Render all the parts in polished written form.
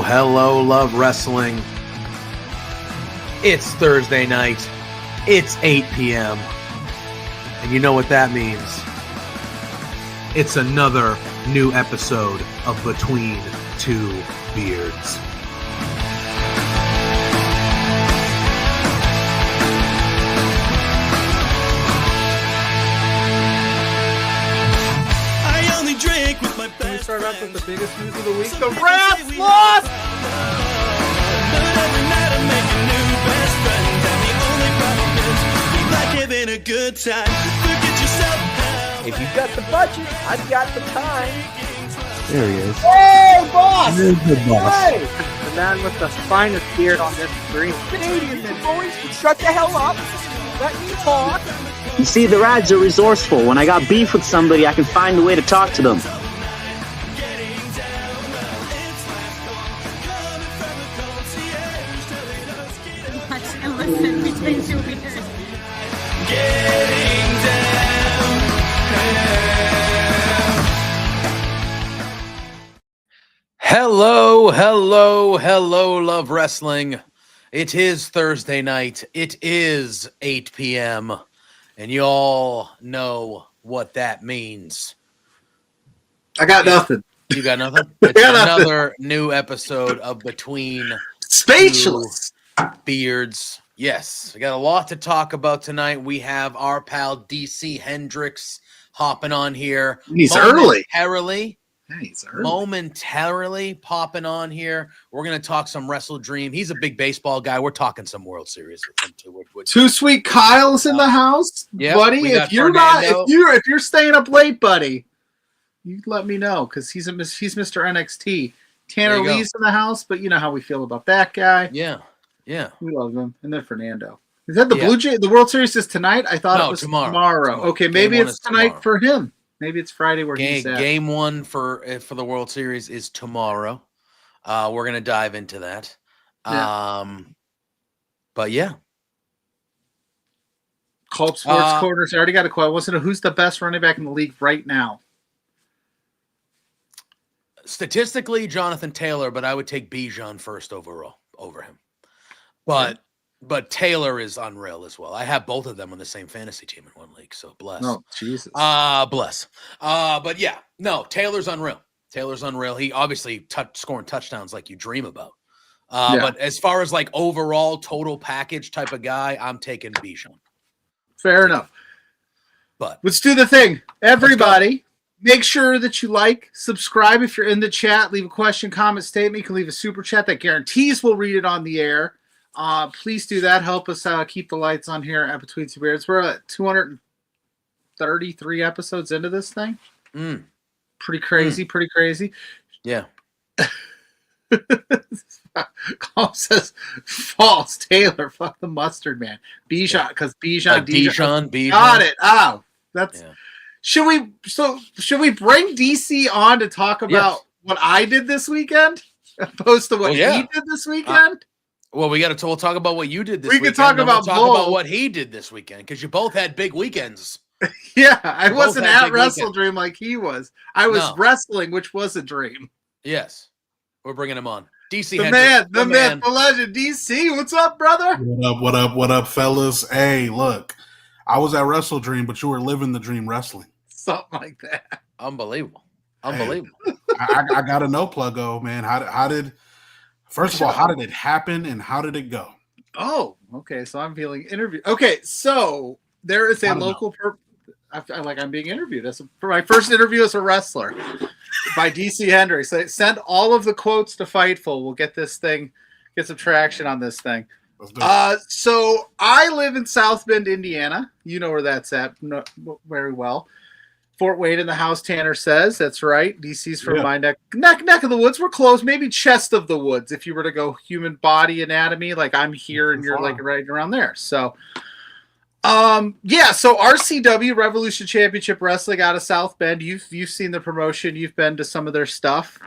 Hello, love wrestling. It's Thursday night. It's 8 p.m. And you know what that means. It's another new episode of Between Two Beards. Can we start off with the biggest news of the week? The Rats lost! But every night I'm making new best friends, and the only problem is we like having a good time. Forget yourself now. If you've got the budget, I've got the time. There he is. Hey, boss! There's the boss. Hey! The man with the finest beard on this screen. Canadian men, boys, shut the hell up. Let me talk. You see, the Rads are resourceful. When I got beef with somebody, I can find a way to talk to them. And listen between two beers. Getting down. Hello, love wrestling. It is Thursday night. It is 8 p.m. And you all know what that means. I got nothing. You got nothing? It's another new episode of Between Speechless. Two Beards. Yes, we got a lot to talk about tonight. We have our pal DC Hendrix hopping on here. He's early. Momentarily popping on here. We're going to talk some WrestleDream. He's a big baseball guy. We're talking some World Series with him too. Two Sweet Kyle's in the house, yeah, buddy. we If got if you're staying up late, buddy, you let me know because he's Mr. NXT. Tanner Lee's in the house, but you know how we feel about that guy. Yeah. We love him. And then Fernando. Is that the Blue Jay? The World Series is tonight? I thought it was tomorrow. Okay, maybe it's tonight for him. Maybe it's Friday where he's at. Game one for the World Series is tomorrow. We're gonna dive into that. But yeah. Culp Sports Corners. I already got a question. Wasn't it who's the best running back in the league right now? Statistically, Jonathan Taylor, but I would take Bijan first overall over him. But Taylor is unreal as well. I have both of them on the same fantasy team in one league, so bless. Oh, Jesus. Bless. But yeah, no, Taylor's unreal. He obviously scoring touchdowns like you dream about. But as far as like overall total package type of guy, I'm taking Bijan. Fair enough. But let's do the thing. Everybody, make sure that you like, subscribe if you're in the chat, leave a question, comment, statement. You can leave a super chat that guarantees we'll read it on the air. Please do that. Help us keep the lights on here at Between Two Beards. We're at 233 episodes into this thing. Pretty crazy. Yeah. Colin says false. Taylor, fuck the mustard man. Bijan, because Bijan. Got it. Oh, that's. Yeah. Should we bring DC on to talk about what I did this weekend, opposed to what he did this weekend? Well, we'll talk about what you did this weekend. We can talk about what he did this weekend because you both had big weekends. Yeah, I wasn't at WrestleDream like he was. I was wrestling, which was a dream. Yes, we're bringing him on. DC, the man, the legend. DC, what's up, brother? What up, fellas? Hey, look, I was at WrestleDream, but you were living the dream wrestling. Something like that. Unbelievable. I got to know, Pluggo, man. First of all, how did it happen and how did it go? Oh, okay. So I'm feeling interviewed. Okay, so there is a local. I feel like I'm being interviewed for my first interview as a wrestler by DC Hendrix. Send all of the quotes to Fightful. We'll get this thing, get some traction on this thing. Let's do it. So I live in South Bend, Indiana. You know where that's at very well. Fort Wayne in the house, Tanner says. That's right. DC's from my neck of the woods. We're close. Maybe chest of the woods. If you were to go human body anatomy, like I'm here and you're like right around there. So, so RCW, Revolution Championship Wrestling out of South Bend. You've seen the promotion. You've been to some of their stuff.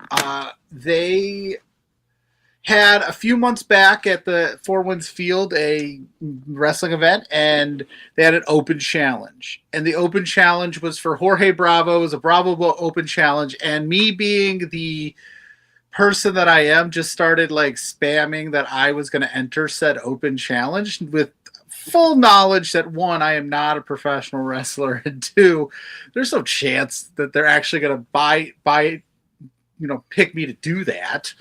They had a few months back at the Four Winds Field a wrestling event, and they had an open challenge. And the open challenge was for Jorge Bravo. It was a Bravo open challenge. And me being the person that I am, just started like spamming that I was going to enter said open challenge with full knowledge that, one, I am not a professional wrestler, and two, there's no chance that they're actually going to pick me to do that.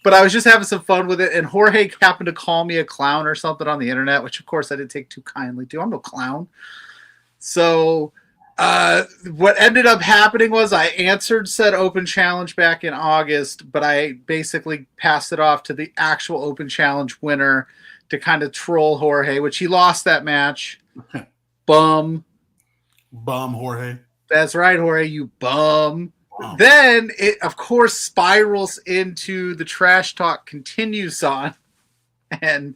But I was just having some fun with it, and Jorge happened to call me a clown or something on the internet, which, of course, I didn't take too kindly to. I'm no clown. So what ended up happening was I answered said open challenge back in August, but I basically passed it off to the actual open challenge winner to kind of troll Jorge, which he lost that match. Bum. Bum, Jorge. That's right, Jorge, you bum. Then it, of course, spirals into the trash talk continues on, and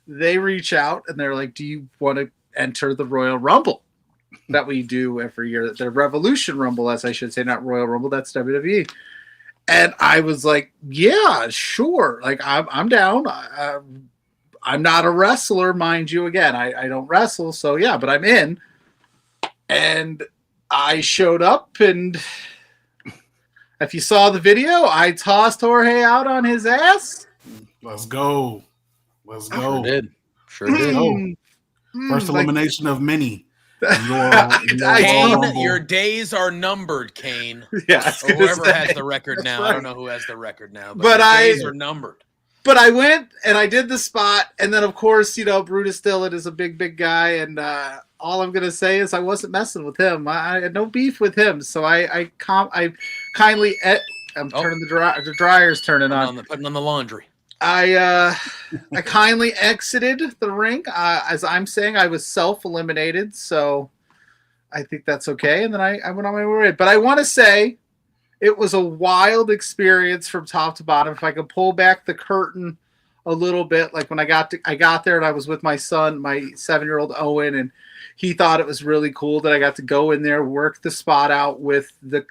they reach out and they're like, do you want to enter the Royal Rumble that we do every year? The Revolution Rumble, as I should say, not Royal Rumble. That's WWE. And I was like, yeah, sure. Like, I'm down. I'm not a wrestler, mind you. Again, I don't wrestle. So, yeah, but I'm in. And I showed up, and if you saw the video, I tossed Jorge out on his ass. Let's go. Sure did. First elimination of many. Your days are numbered, Kane. Yeah, whoever has the record now. Right. I don't know who has the record now, but your days are numbered. But I went and I did the spot, and then of course, Brutus Dillon is a big guy, and all I'm gonna say is I wasn't messing with him. I had no beef with him, so I kindly turning the dryer's turning on. Putting on the laundry. I kindly exited the ring. As I'm saying, I was self-eliminated, so I think that's okay. And then I went on my way. But I want to say it was a wild experience from top to bottom. If I could pull back the curtain a little bit, like when I got there and I was with my son, my 7-year-old Owen, and he thought it was really cool that I got to go in there, work the spot out with the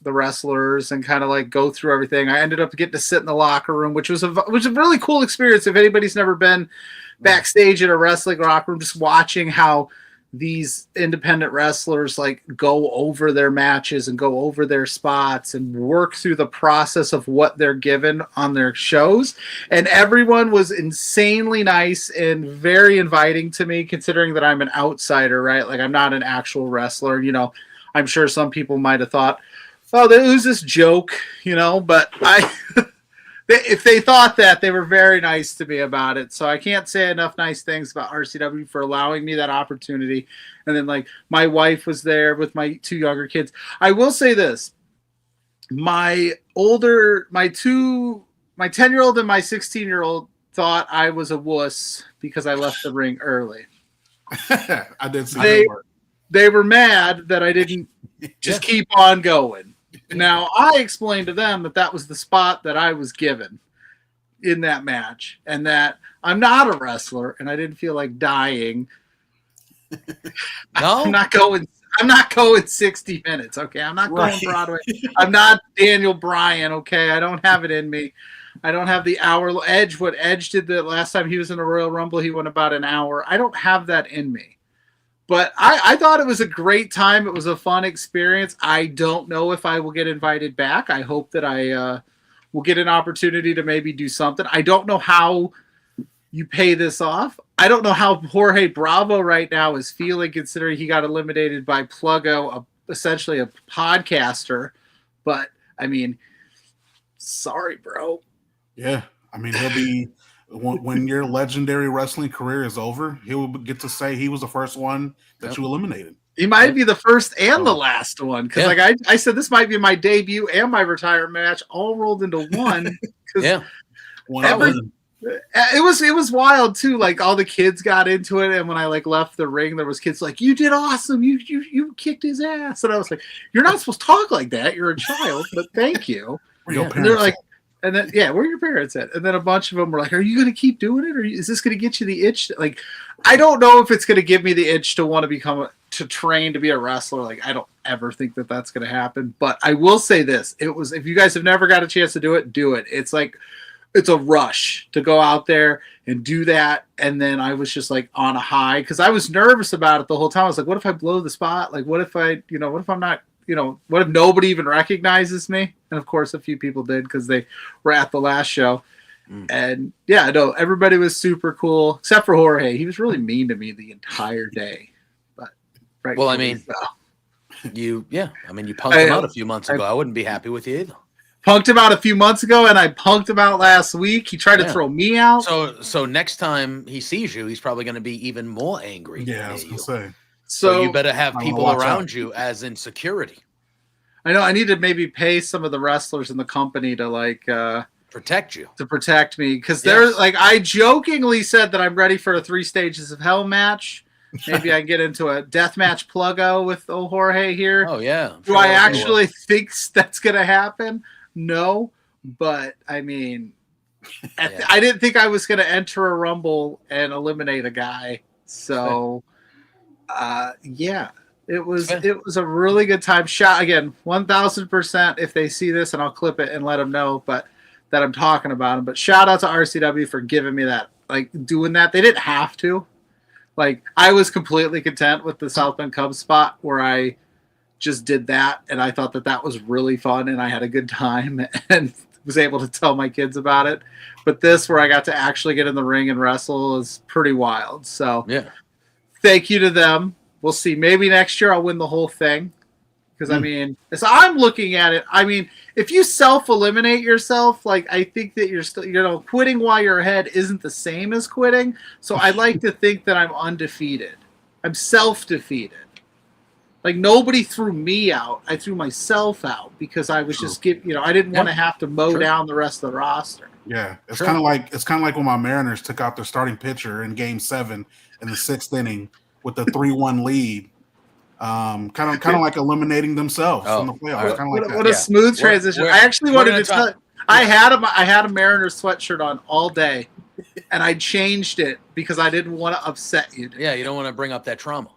wrestlers, and kind of like go through everything. I ended up getting to sit in the locker room, which was a really cool experience. If anybody's never been backstage at a wrestling locker room, just watching how these independent wrestlers like go over their matches and go over their spots and work through the process of what they're given on their shows. And everyone was insanely nice and very inviting to me, considering that I'm an outsider, right? Like, I'm not an actual wrestler. I'm sure some people might have thought, oh, who's this joke, but if they thought that, they were very nice to me about it. So I can't say enough nice things about RCW for allowing me that opportunity. And then, like, my wife was there with my 2 younger kids. I will say this. My 10-year-old and my 16-year-old thought I was a wuss because I left the ring early. I did see that. They were mad that I didn't just keep on going. Now, I explained to them that was the spot that I was given in that match, and that I'm not a wrestler, and I didn't feel like dying. No, I'm not going 60 minutes. Okay, I'm not going Broadway. I'm not Daniel Bryan. Okay, I don't have it in me. I don't have the hour Edge. What Edge did the last time he was in a Royal Rumble, he went about an hour. I don't have that in me. But I thought it was a great time. It was a fun experience. I don't know if I will get invited back. I hope that I will get an opportunity to maybe do something. I don't know how you pay this off. I don't know how Jorge Bravo right now is feeling, considering he got eliminated by Pluggo, essentially a podcaster. But, I mean, sorry, bro. Yeah. I mean, he'll be... When your legendary wrestling career is over, he will get to say he was the first one that you eliminated. He might be the first and the last one. Because I said this might be my debut and my retirement match all rolled into one. It was wild too. Like all the kids got into it, and when I like left the ring, there was kids like, "You did awesome! You kicked his ass!" And I was like, "You're not supposed to talk like that. You're a child, but thank you." Where And they're like, and then where are your parents at? And then a bunch of them were like, "Are you going to keep doing it, or is this going to get you the itch?" Like, I don't know if it's going to give me the itch to want to train to be a wrestler. Like, I don't ever think that that's going to happen. But I will say this: if you guys have never got a chance to do it, do it. It's like. It's a rush to go out there and do that. And then I was just like on a high because I was nervous about it the whole time. I was like, what if I blow the spot? Like, what if I'm not, what if nobody even recognizes me? And of course, a few people did because they were at the last show. And yeah, no, everybody was super cool except for Jorge. He was really mean to me the entire day. But right. Well, I mean, you punked him out a few months ago. I wouldn't be happy with you either. Punked him out a few months ago, and I punked him out last week. He tried to throw me out. So next time he sees you, he's probably going to be even more angry. Yeah, I was going to say. So you better have people around you as in security. I know. I need to maybe pay some of the wrestlers in the company to protect you, to protect me, because they're like, I jokingly said that I'm ready for a 3 Stages of Hell match. Maybe I can get into a death match Pluggo with Jorge here. Oh yeah. Do I actually think that's going to happen? No, but I mean, I didn't think I was going to enter a Rumble and eliminate a guy. So, it was a really good time. Shot again, 1,000% if they see this, and I'll clip it and let them know. But that I'm talking about them. But shout out to RCW for giving me that, like doing that. They didn't have to. Like I was completely content with the South Bend Cubs spot where I just did that, and I thought that was really fun, and I had a good time, and was able to tell my kids about it. But this, where I got to actually get in the ring and wrestle, is pretty wild. So, thank you to them. We'll see. Maybe next year I'll win the whole thing, because I mean, as I'm looking at it, I mean, if you self-eliminate yourself, like I think that you're still, quitting while you're ahead isn't the same as quitting. So I like to think that I'm undefeated. I'm self-defeated. Like nobody threw me out. I threw myself out because I was just I didn't want to have to mow down the rest of the roster. Yeah, it's kind of like when my Mariners took out their starting pitcher in Game 7 in the 6th inning with the 3-1 lead. Kind of like eliminating themselves from the playoffs. What a smooth transition! I actually wanted to tell. I had a Mariners sweatshirt on all day, and I changed it because I didn't want to upset you. Yeah, you don't want to bring up that trauma.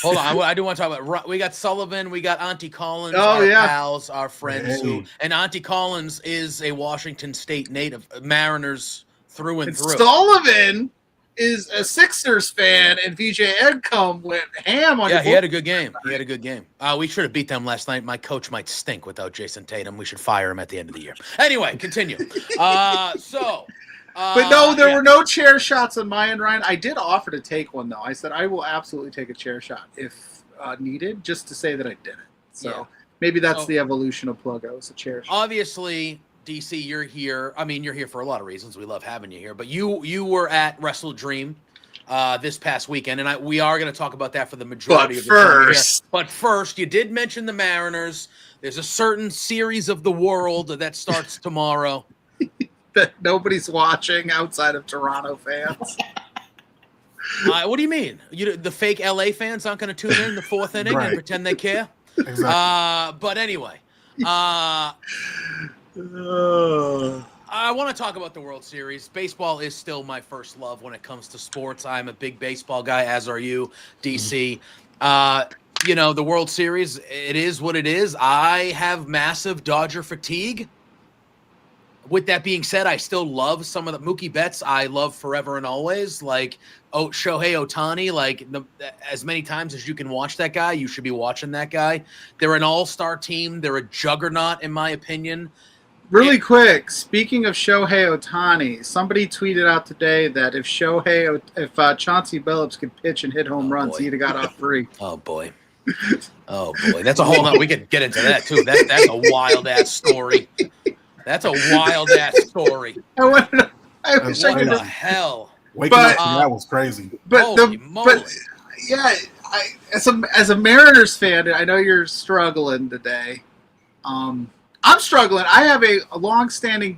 Hold on, I do want to talk about. We got Sullivan, we got Auntie Collins, our pals, our friends, and Auntie Collins is a Washington State native, Mariners through and through. Sullivan is a Sixers fan, and VJ Edcombe went ham on. Yeah, he had a good game. We should have beat them last night. My coach might stink without Jason Tatum. We should fire him at the end of the year. Anyway, continue. But no, there were no chair shots on my end, Ryan. I did offer to take one, though. I said I will absolutely take a chair shot if needed, just to say that I did it. So maybe that's the evolution of Pluggo. It's a chair shot. Obviously, DC, you're here. I mean, you're here for a lot of reasons. We love having you here. But you were at WrestleDream this past weekend, and we are going to talk about that for the majority of the time here. But first, you did mention the Mariners. There's a certain series of the world that starts tomorrow. That nobody's watching outside of Toronto fans. What do you mean? The fake LA fans aren't going to tune in the 4th inning and pretend they care? Exactly. But anyway, I want to talk about the World Series. Baseball is still my first love when it comes to sports. I'm a big baseball guy, as are you, DC. The World Series, it is what it is. I have massive Dodger fatigue. With that being said, I still love some of the Mookie Betts. I love forever and always. Like Shohei Ohtani, like as many times as you can watch that guy, you should be watching that guy. They're an all-star team. They're a juggernaut, in my opinion. Really quick, speaking of Shohei Ohtani, somebody tweeted out today that if Chauncey Billups could pitch and hit home runs, he'd have got off free. Oh boy. That's a whole lot. We could get into that too. That's a wild ass story. That's a wild ass story. What the hell? Waking up to that was crazy. As a Mariners fan, I know you're struggling today. I'm struggling. I have a long-standing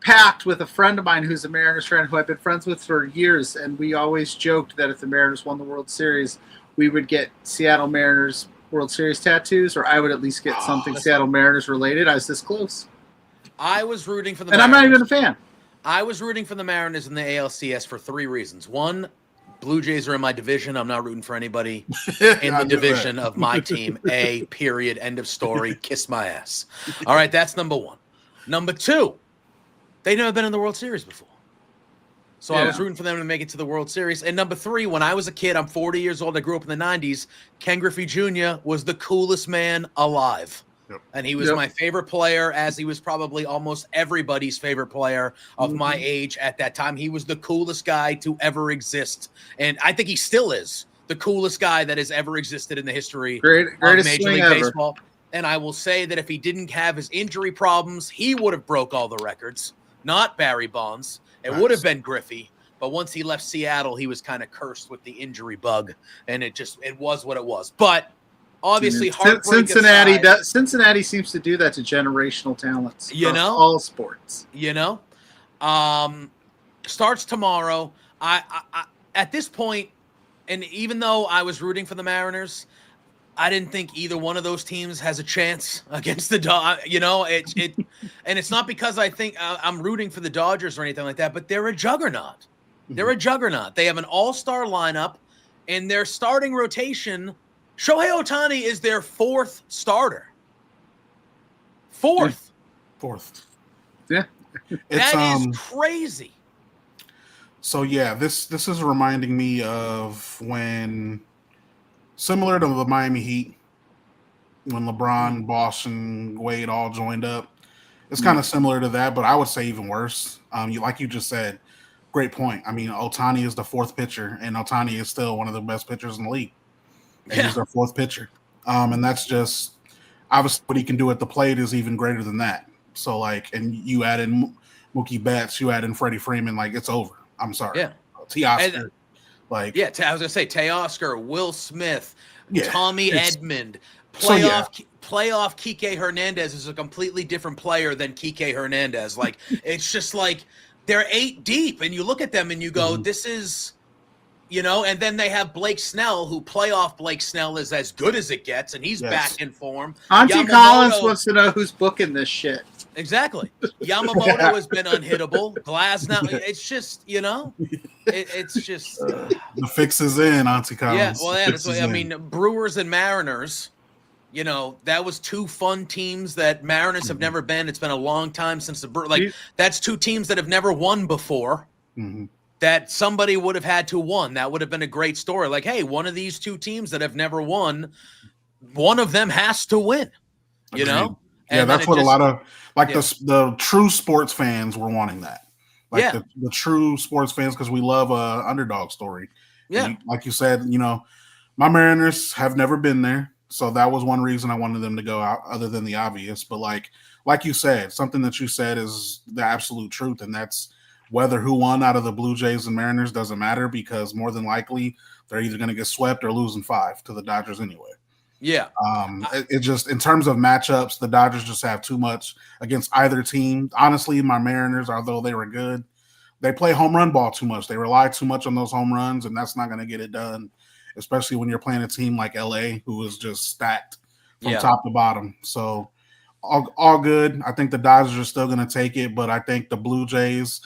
pact with a friend of mine who's a Mariners fan who I've been friends with for years, and we always joked that if the Mariners won the World Series, we would get Seattle Mariners World Series tattoos, or I would at least get something Seattle Mariners related. I was this close. I was rooting for the and Mariners. I'm not even a fan. I was rooting for the Mariners in the ALCS for 3 reasons. One, Blue Jays are in my division. I'm not rooting for anybody in the division of my team. Period. End of story. Kiss my ass. All right, that's number 1. Number 2, they've never been in the World Series before. So I was rooting for them to make it to the World Series. And number 3, when I was a kid, I'm 40 years old. I grew up in the 90s. Ken Griffey Jr. was the coolest man alive. Yep. And he was my favorite player, as he was probably almost everybody's favorite player of my age at that time. He was the coolest guy to ever exist. And I think he still is the coolest guy that has ever existed in the history of Major League Baseball. And I will say that if he didn't have his injury problems, he would have broke all the records, not Barry Bonds. It would have been Griffey. But once he left Seattle, he was kind of cursed with the injury bug. And it was what it was. But obviously, Cincinnati seems to do that to generational talents. All sports. Starts tomorrow. I at this point, and even though I was rooting for the Mariners, I didn't think either one of those teams has a chance against the Dodgers. And it's not because I think I'm rooting for the Dodgers or anything like that, but they're a juggernaut. They're a juggernaut. They have an all-star lineup, and their starting rotation. Shohei Ohtani is their 4th starter. 4th. Yeah. That is crazy. So, yeah, this is reminding me of when, similar to the Miami Heat, when LeBron, Bosh, and Wade all joined up. It's kind of similar to that, but I would say even worse. Like you just said, great point. I mean, Ohtani is the 4th pitcher, and Ohtani is still one of the best pitchers in the league. And he's their 4th pitcher. And that's just obviously what he can do at the plate is even greater than that. So, and you add in Mookie Betts, you add in Freddie Freeman, it's over. I'm sorry. Yeah. Teoscar. I was going to say Teoscar, Will Smith, Tommy Edmond, playoff Kike Hernandez is a completely different player than Kike Hernandez. It's just they're 8 deep, and you look at them and you go, this is... and then they have Blake Snell, who playoff Blake Snell is as good as it gets, and he's back in form. Auntie Collins wants to know who's booking this shit. Exactly. Yamamoto has been unhittable. Glasnow, it's just, it's just. The fix is in, Auntie Collins. Yeah, well, that's what I mean. Brewers and Mariners, that was 2 fun teams that Mariners have never been. It's been a long time since that's 2 teams that have never won before. That somebody would have had to won. That would have been a great story. Hey, one of these 2 teams that have never won, one of them has to win. Yeah, that's what a lot of the true sports fans were wanting that. The true sports fans, because we love a underdog story. Yeah, like you said, my Mariners have never been there, so that was one reason I wanted them to go out, other than the obvious. But like you said, something that you said is the absolute truth, and that's. Whether who won out of the Blue Jays and Mariners doesn't matter, because more than likely they're either going to get swept or losing 5 to the Dodgers anyway. Yeah. It just, in terms of matchups, the Dodgers just have too much against either team. Honestly, my Mariners, although they were good, they play home run ball too much. They rely too much on those home runs, and that's not going to get it done, especially when you're playing a team like LA, who is just stacked from top to bottom. So all good. I think the Dodgers are still going to take it, but I think the Blue Jays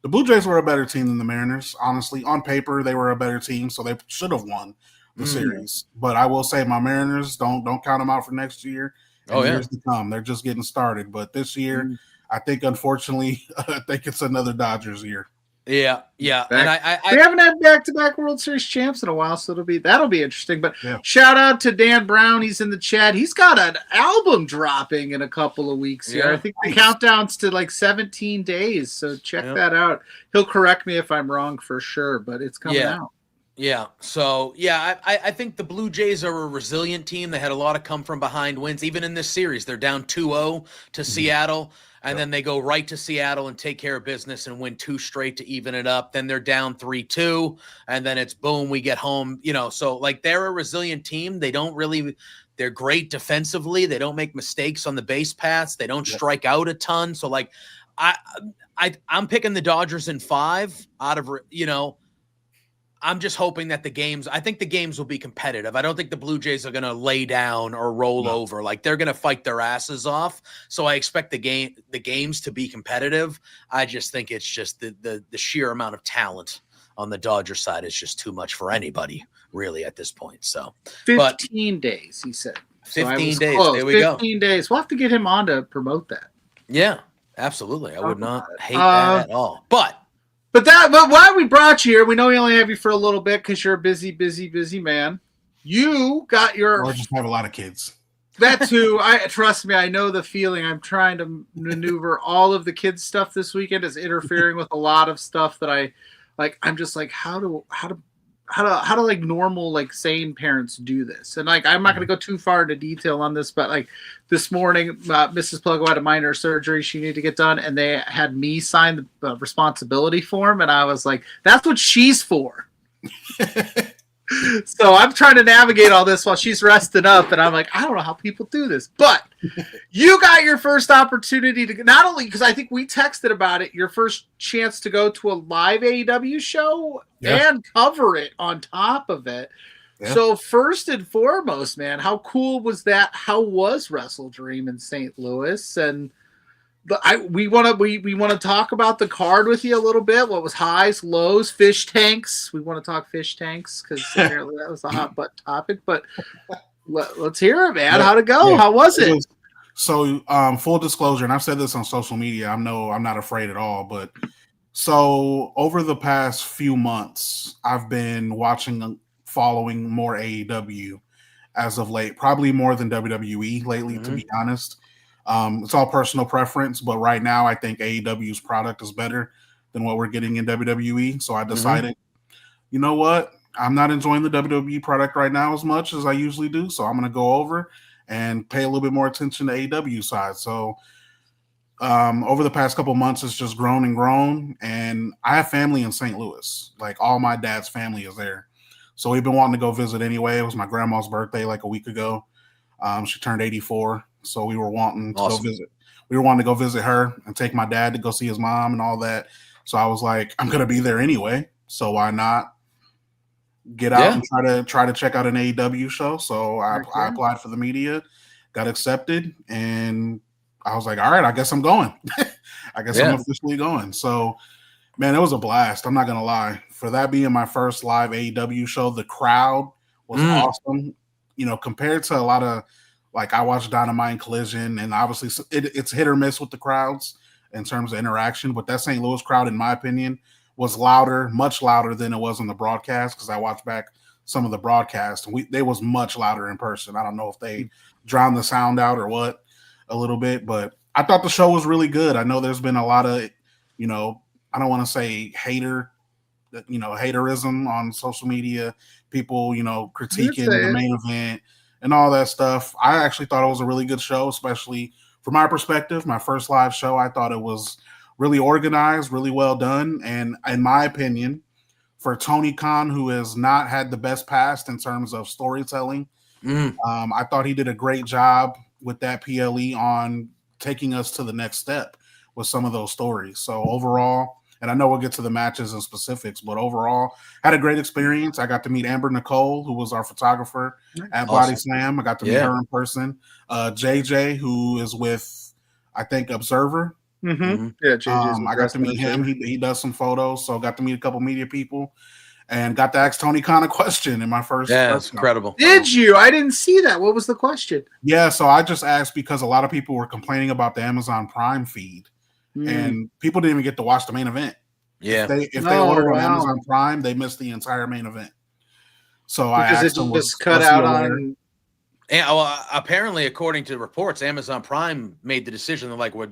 were a better team than the Mariners. Honestly, on paper, they were a better team, so they should have won the series. But I will say, my Mariners, don't count them out for next year. Years to come. They're just getting started. But this year, I think, unfortunately, I think it's another Dodgers year. Yeah. And we haven't had back-to-back World Series champs in a while, so that'll be interesting. But shout out to Dan Brown. He's in the chat. He's got an album dropping in a couple of weeks here. I think the countdown's to 17 days, so check that out. He'll correct me if I'm wrong for sure, but it's coming out. Yeah. So, I think the Blue Jays are a resilient team. They had a lot of come-from-behind wins. Even in this series, they're down 2-0 to Seattle. And then they go right to Seattle and take care of business and win 2 straight to even it up. Then they're down 3-2, and then it's boom, we get home. So they're a resilient team. They're great defensively. They don't make mistakes on the base paths. They don't strike out a ton. So I'm picking the Dodgers in 5 out of, I'm just hoping that I think the games will be competitive. I don't think the Blue Jays are going to lay down or roll over. Like, they're going to fight their asses off. So I expect the games to be competitive. I just think it's just the sheer amount of talent on the Dodger side is just too much for anybody really at this point. So 15 days, he said. 15 days. Close. There we go. 15 days. We'll have to get him on to promote that. Yeah, absolutely. I would not hate that at all. But why we brought you here, we know we only have you for a little bit because you're a busy man. You got your... Or just have a lot of kids. That too. Trust me, I know the feeling. I'm trying to maneuver all of the kids' stuff this weekend. Is interfering with a lot of stuff that I like. I'm just like, how do like normal, like sane parents do this? And like, I'm not going to go too far into detail on this, but like this morning, Mrs. Pluggo had a minor surgery she needed to get done, and they had me sign the responsibility form, and I was like, that's what she's for. So I'm trying to navigate all this while she's resting up, and I'm like, I don't know how people do this. But you got your first opportunity to, not only because I think we texted about it, your first chance to go to a live AEW show and cover it on top of it. Yeah. So first and foremost, man, how cool was that? How was WrestleDream in St. Louis? And we want to talk about the card with you a little bit. What was highs, lows, fish tanks? We want to talk fish tanks because apparently that was a hot butt topic. But let's hear it, man. How'd it go? Yeah. How was it? So, full disclosure, and I've said this on social media. I'm not afraid at all. But so over the past few months, I've been following more AEW as of late, probably more than WWE lately, to be honest. It's all personal preference, but right now I think AEW's product is better than what we're getting in WWE. So I decided, you know what? I'm not enjoying the WWE product right now as much as I usually do. So I'm going to go over and pay a little bit more attention to AEW side. So over the past couple months, it's just grown and grown. And I have family in St. Louis. Like, all my dad's family is there. So we've been wanting to go visit anyway. It was my grandma's birthday like a week ago. She turned 84. So we were wanting to go visit. We were wanting to go visit her and take my dad to go see his mom and all that. So I was like, I'm going to be there anyway. So why not get out and try to check out an AEW show? So I applied for the media, got accepted, and I was like, all right, I guess I'm going. I guess I'm officially going. So, man, it was a blast. I'm not going to lie. For that being my first live AEW show, the crowd was awesome. Compared to a lot of, like, I watched Dynamite and Collision, and obviously it's hit or miss with the crowds in terms of interaction. But that St. Louis crowd, in my opinion, was louder, much louder than it was on the broadcast, because I watched back some of the broadcast, and they was much louder in person. I don't know if they drowned the sound out or what a little bit, but I thought the show was really good. I know there's been a lot of, I don't want to say haterism on social media, people, critiquing the main event and all that stuff. I actually thought it was a really good show, especially from my perspective. My first live show, I thought it was really organized, really well done. And in my opinion, for Tony Khan, who has not had the best past in terms of storytelling, I thought he did a great job with that PLE on taking us to the next step with some of those stories. So overall, and I know we'll get to the matches and specifics, but overall, had a great experience. I got to meet Amber Nicole, who was our photographer at Body Slam. I got to meet her in person. JJ, who is with, I think, Observer. Yeah, JJ's I got to meet him. He does some photos, so got to meet a couple media people, and got to ask Tony Khan a question in my first. Yeah, it's incredible. Did you? I didn't see that. What was the question? Yeah, so I just asked because a lot of people were complaining about the Amazon Prime feed. And people didn't even get to watch the main event. Yeah, if they ordered on Amazon Prime, they missed the entire main event. So I asked them, was cut out on. And apparently, according to reports, Amazon Prime made the decision. They're like, we're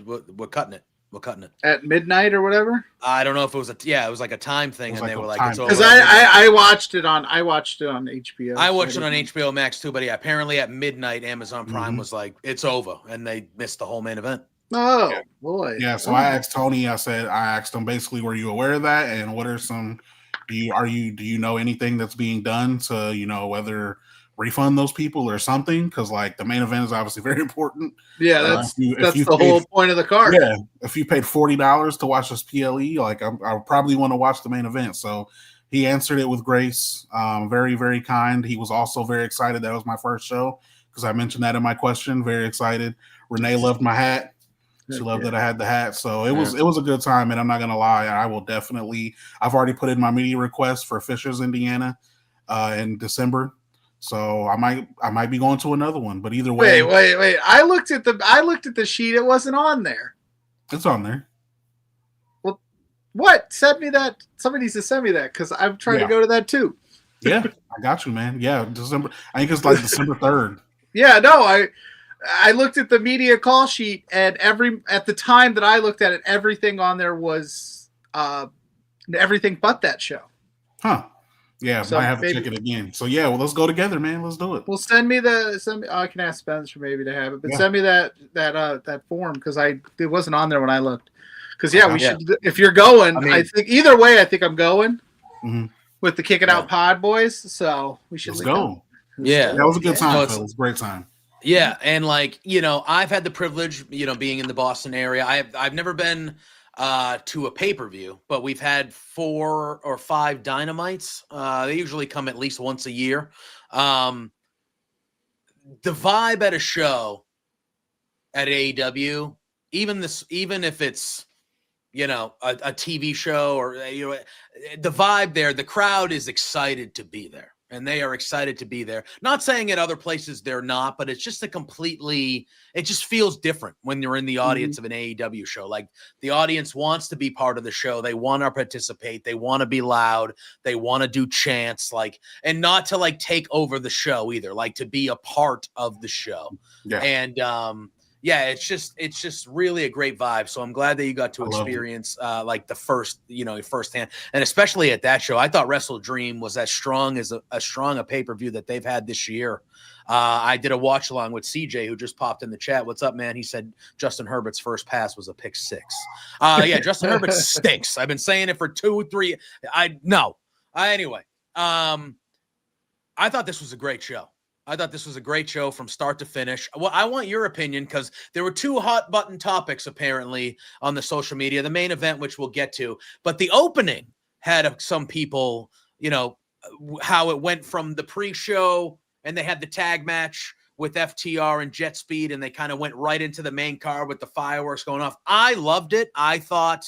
cutting it. We're cutting it at midnight or whatever. I don't know if it was it was like a time thing, and like they were like, it's over. Because I watched it on HBO. I watched it on HBO Max too, but apparently at midnight, Amazon Prime was like, it's over, and they missed the whole main event. Oh boy! Yeah, so I asked Tony. I asked him basically, were you aware of that, and what are some? Do you know anything that's being done to whether refund those people or something, because like the main event is obviously very important. Yeah, that's the whole point of the card. Yeah, if you paid $40 to watch this PLE, like I probably want to watch the main event. So he answered it with grace, very, very kind. He was also very excited that it was my first show, because I mentioned that in my question. Very excited. Renee loved my hat. She loved that I had the hat. So it was a good time, and I'm not gonna lie, I will definitely. I've already put in my media request for Fishers, Indiana, in December. So I might be going to another one. But either way, wait. I looked at the sheet. It wasn't on there. It's on there. Well, what? Send me that. Somebody needs to send me that, because I'm trying to go to that too. Yeah, I got you, man. Yeah, December. I think it's like December 3rd. Yeah, no, I looked at the media call sheet, and at the time that I looked at it, everything on there was everything but that show. Huh. Yeah, so might have to check it again. So yeah, well, let's go together, man. Let's do it. Well, send me. I can ask Spencer maybe to have it, but send me that form, because it wasn't on there when I looked. Because we should. If you're going, I think either way, I think I'm going with the Kick It Out Pod boys. So we should go. Yeah, that was a good time. It was a great time. Yeah, and like I've had the privilege, being in the Boston area. I've never been to a pay-per-view, but we've had 4 or 5 Dynamites. They usually come at least once a year. The vibe at a show at AEW, even if it's a TV show, or the vibe there, the crowd is excited to be there. And they are excited to be there. Not saying at other places they're not, but it's just it just feels different when you're in the audience of an AEW show. Like, the audience wants to be part of the show. They want to participate. They want to be loud. They want to do chants, and not to take over the show either, to be a part of the show. Yeah. And, it's just really a great vibe. So I'm glad that you got to experience the first, firsthand, and especially at that show. I thought WrestleDream was as strong a pay-per-view that they've had this year. I did a watch along with CJ, who just popped in the chat. What's up, man? He said Justin Herbert's first pass was a pick 6. Justin Herbert stinks. I've been saying it for 2, 3. Anyway, I thought this was a great show. I thought this was a great show from start to finish. Well, I want your opinion, because there were 2 hot button topics apparently on the social media. The main event, which we'll get to, but the opening had some people, how it went from the pre-show, and they had the tag match with FTR and Jet Speed, and they kind of went right into the main card with the fireworks going off. I loved it. I thought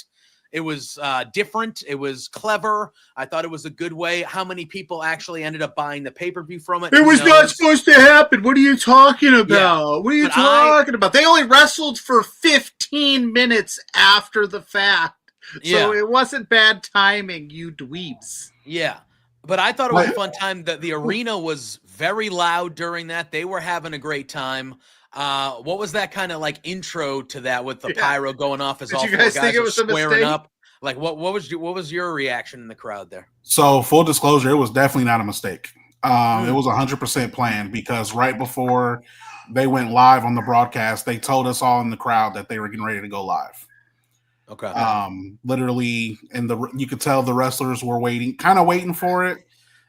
it was different. It was clever. I thought it was a good way. How many people actually ended up buying the pay-per-view from it? It was not supposed to happen. What are you talking about? Yeah. What are you talking about? They only wrestled for 15 minutes after the fact. So it wasn't bad timing, you dweebs. Yeah. But I thought it was a fun time. The arena was very loud during that. They were having a great time. What was that kind of intro to that, with the pyro going off as all 4 guys were squaring up? What was your reaction in the crowd there? So, full disclosure, it was definitely not a mistake. It was 100% planned, because right before they went live on the broadcast, they told us all in the crowd that they were getting ready to go live. Okay. Literally, you could tell the wrestlers were waiting for it.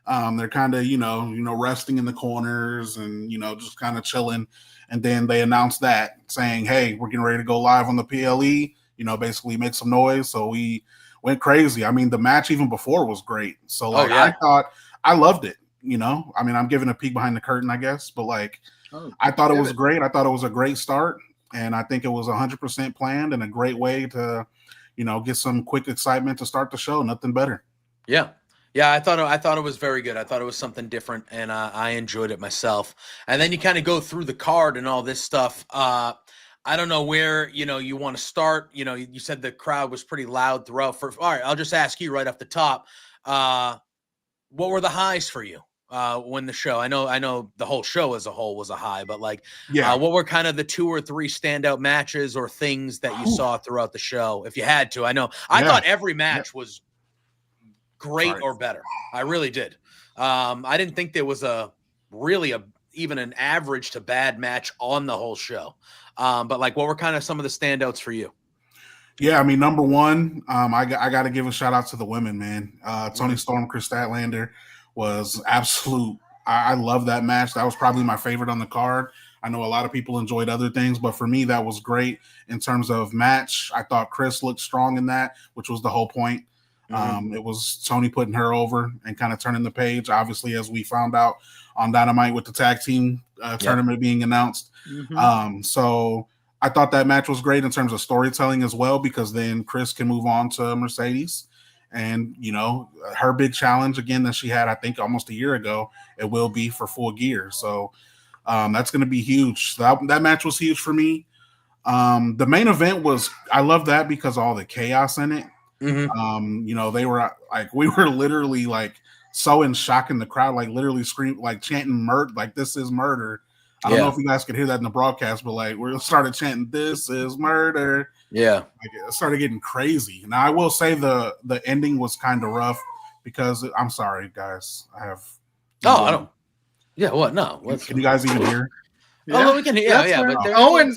They're kind of resting in the corners and just kind of chilling. And then they announced that, saying, "Hey, we're getting ready to go live on the PLE. Basically make some noise." So we went crazy. I mean, the match even before was great. So I thought I loved it. I'm giving a peek behind the curtain, I guess, but I thought it was great. I thought it was a great start, and I think it was 100% planned and a great way to, get some quick excitement to start the show. Nothing better. Yeah. Yeah, I thought it was very good. I thought it was something different, and I enjoyed it myself. And then you kind of go through the card and all this stuff. I don't know where you want to start. You said the crowd was pretty loud throughout. All right, I'll just ask you right off the top. What were the highs for you when the show? I know the whole show as a whole was a high, but what were kind of the 2 or 3 standout matches or things that you saw throughout the show, if you had to? I thought every match was great or better. I really did. I didn't think there was even an average to bad match on the whole show. But what were kind of some of the standouts for you? Yeah, I mean, number one, I got to give a shout out to the women, man. Tony Storm, Chris Statlander was absolute I love that match. That was probably my favorite on the card. I know a lot of people enjoyed other things, but for me, that was great in terms of match. I thought Chris looked strong in that, which was the whole point. It was Tony putting her over and kind of turning the page, obviously, as we found out on Dynamite with the tag team tournament being announced. So I thought that match was great in terms of storytelling as well, because then Chris can move on to Mercedes. And, you know, her big challenge, again, that she had, I think, almost a year ago, it will be for Full Gear. So that's going to be huge. So that match was huge for me. The main event was, I love that because of all the chaos in it. You know, they were like, we were literally like so in shock in the crowd, like literally screaming, like chanting murder, like this is murder. I don't know if you guys could hear that in the broadcast, but like we started chanting, "This is murder." Yeah, like it started getting crazy. Now I will say the ending was kind of rough because I'm sorry, guys. I have. I don't. Yeah, what? No. Can you guys even hear? Oh, we can hear. Yeah. But Owen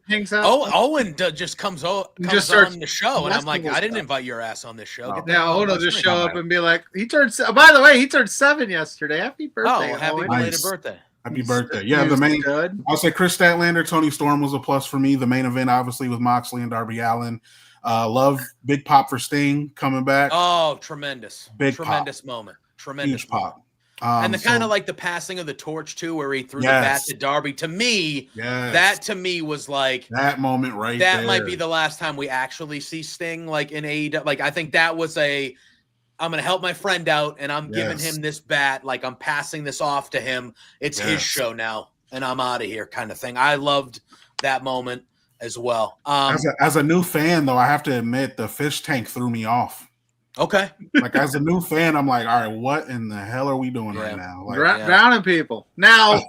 hangs out. Owen just comes on the show, and I'm like, I didn't invite your ass on this show. Owen will just show up and be like, he turned. By the way, he turned 7 yesterday. Happy birthday! Oh, happy belated birthday! Happy birthday. Yeah, the main. I'll say Chris Statlander, Tony Storm was a plus for me. The main event, obviously, with Moxley and Darby Allin. Love big pop for Sting coming back. Oh, tremendous! Tremendous pop. Moment. Tremendous Huge pop. And the kind of like the passing of the torch too, where he threw the bat to Darby. To me, that to me was like that moment right there. That might be the last time we actually see Sting like in AEW. Like I think that was I'm going to help my friend out, and I'm giving him this bat. Like I'm passing this off to him. It's his show now, and I'm out of here, kind of thing. I loved that moment as well. As a new fan, though, I have to admit the fish tank threw me off. Okay. Like as a new fan, I'm like, all right, what in the hell are we doing right now? Like, drowning people. Now,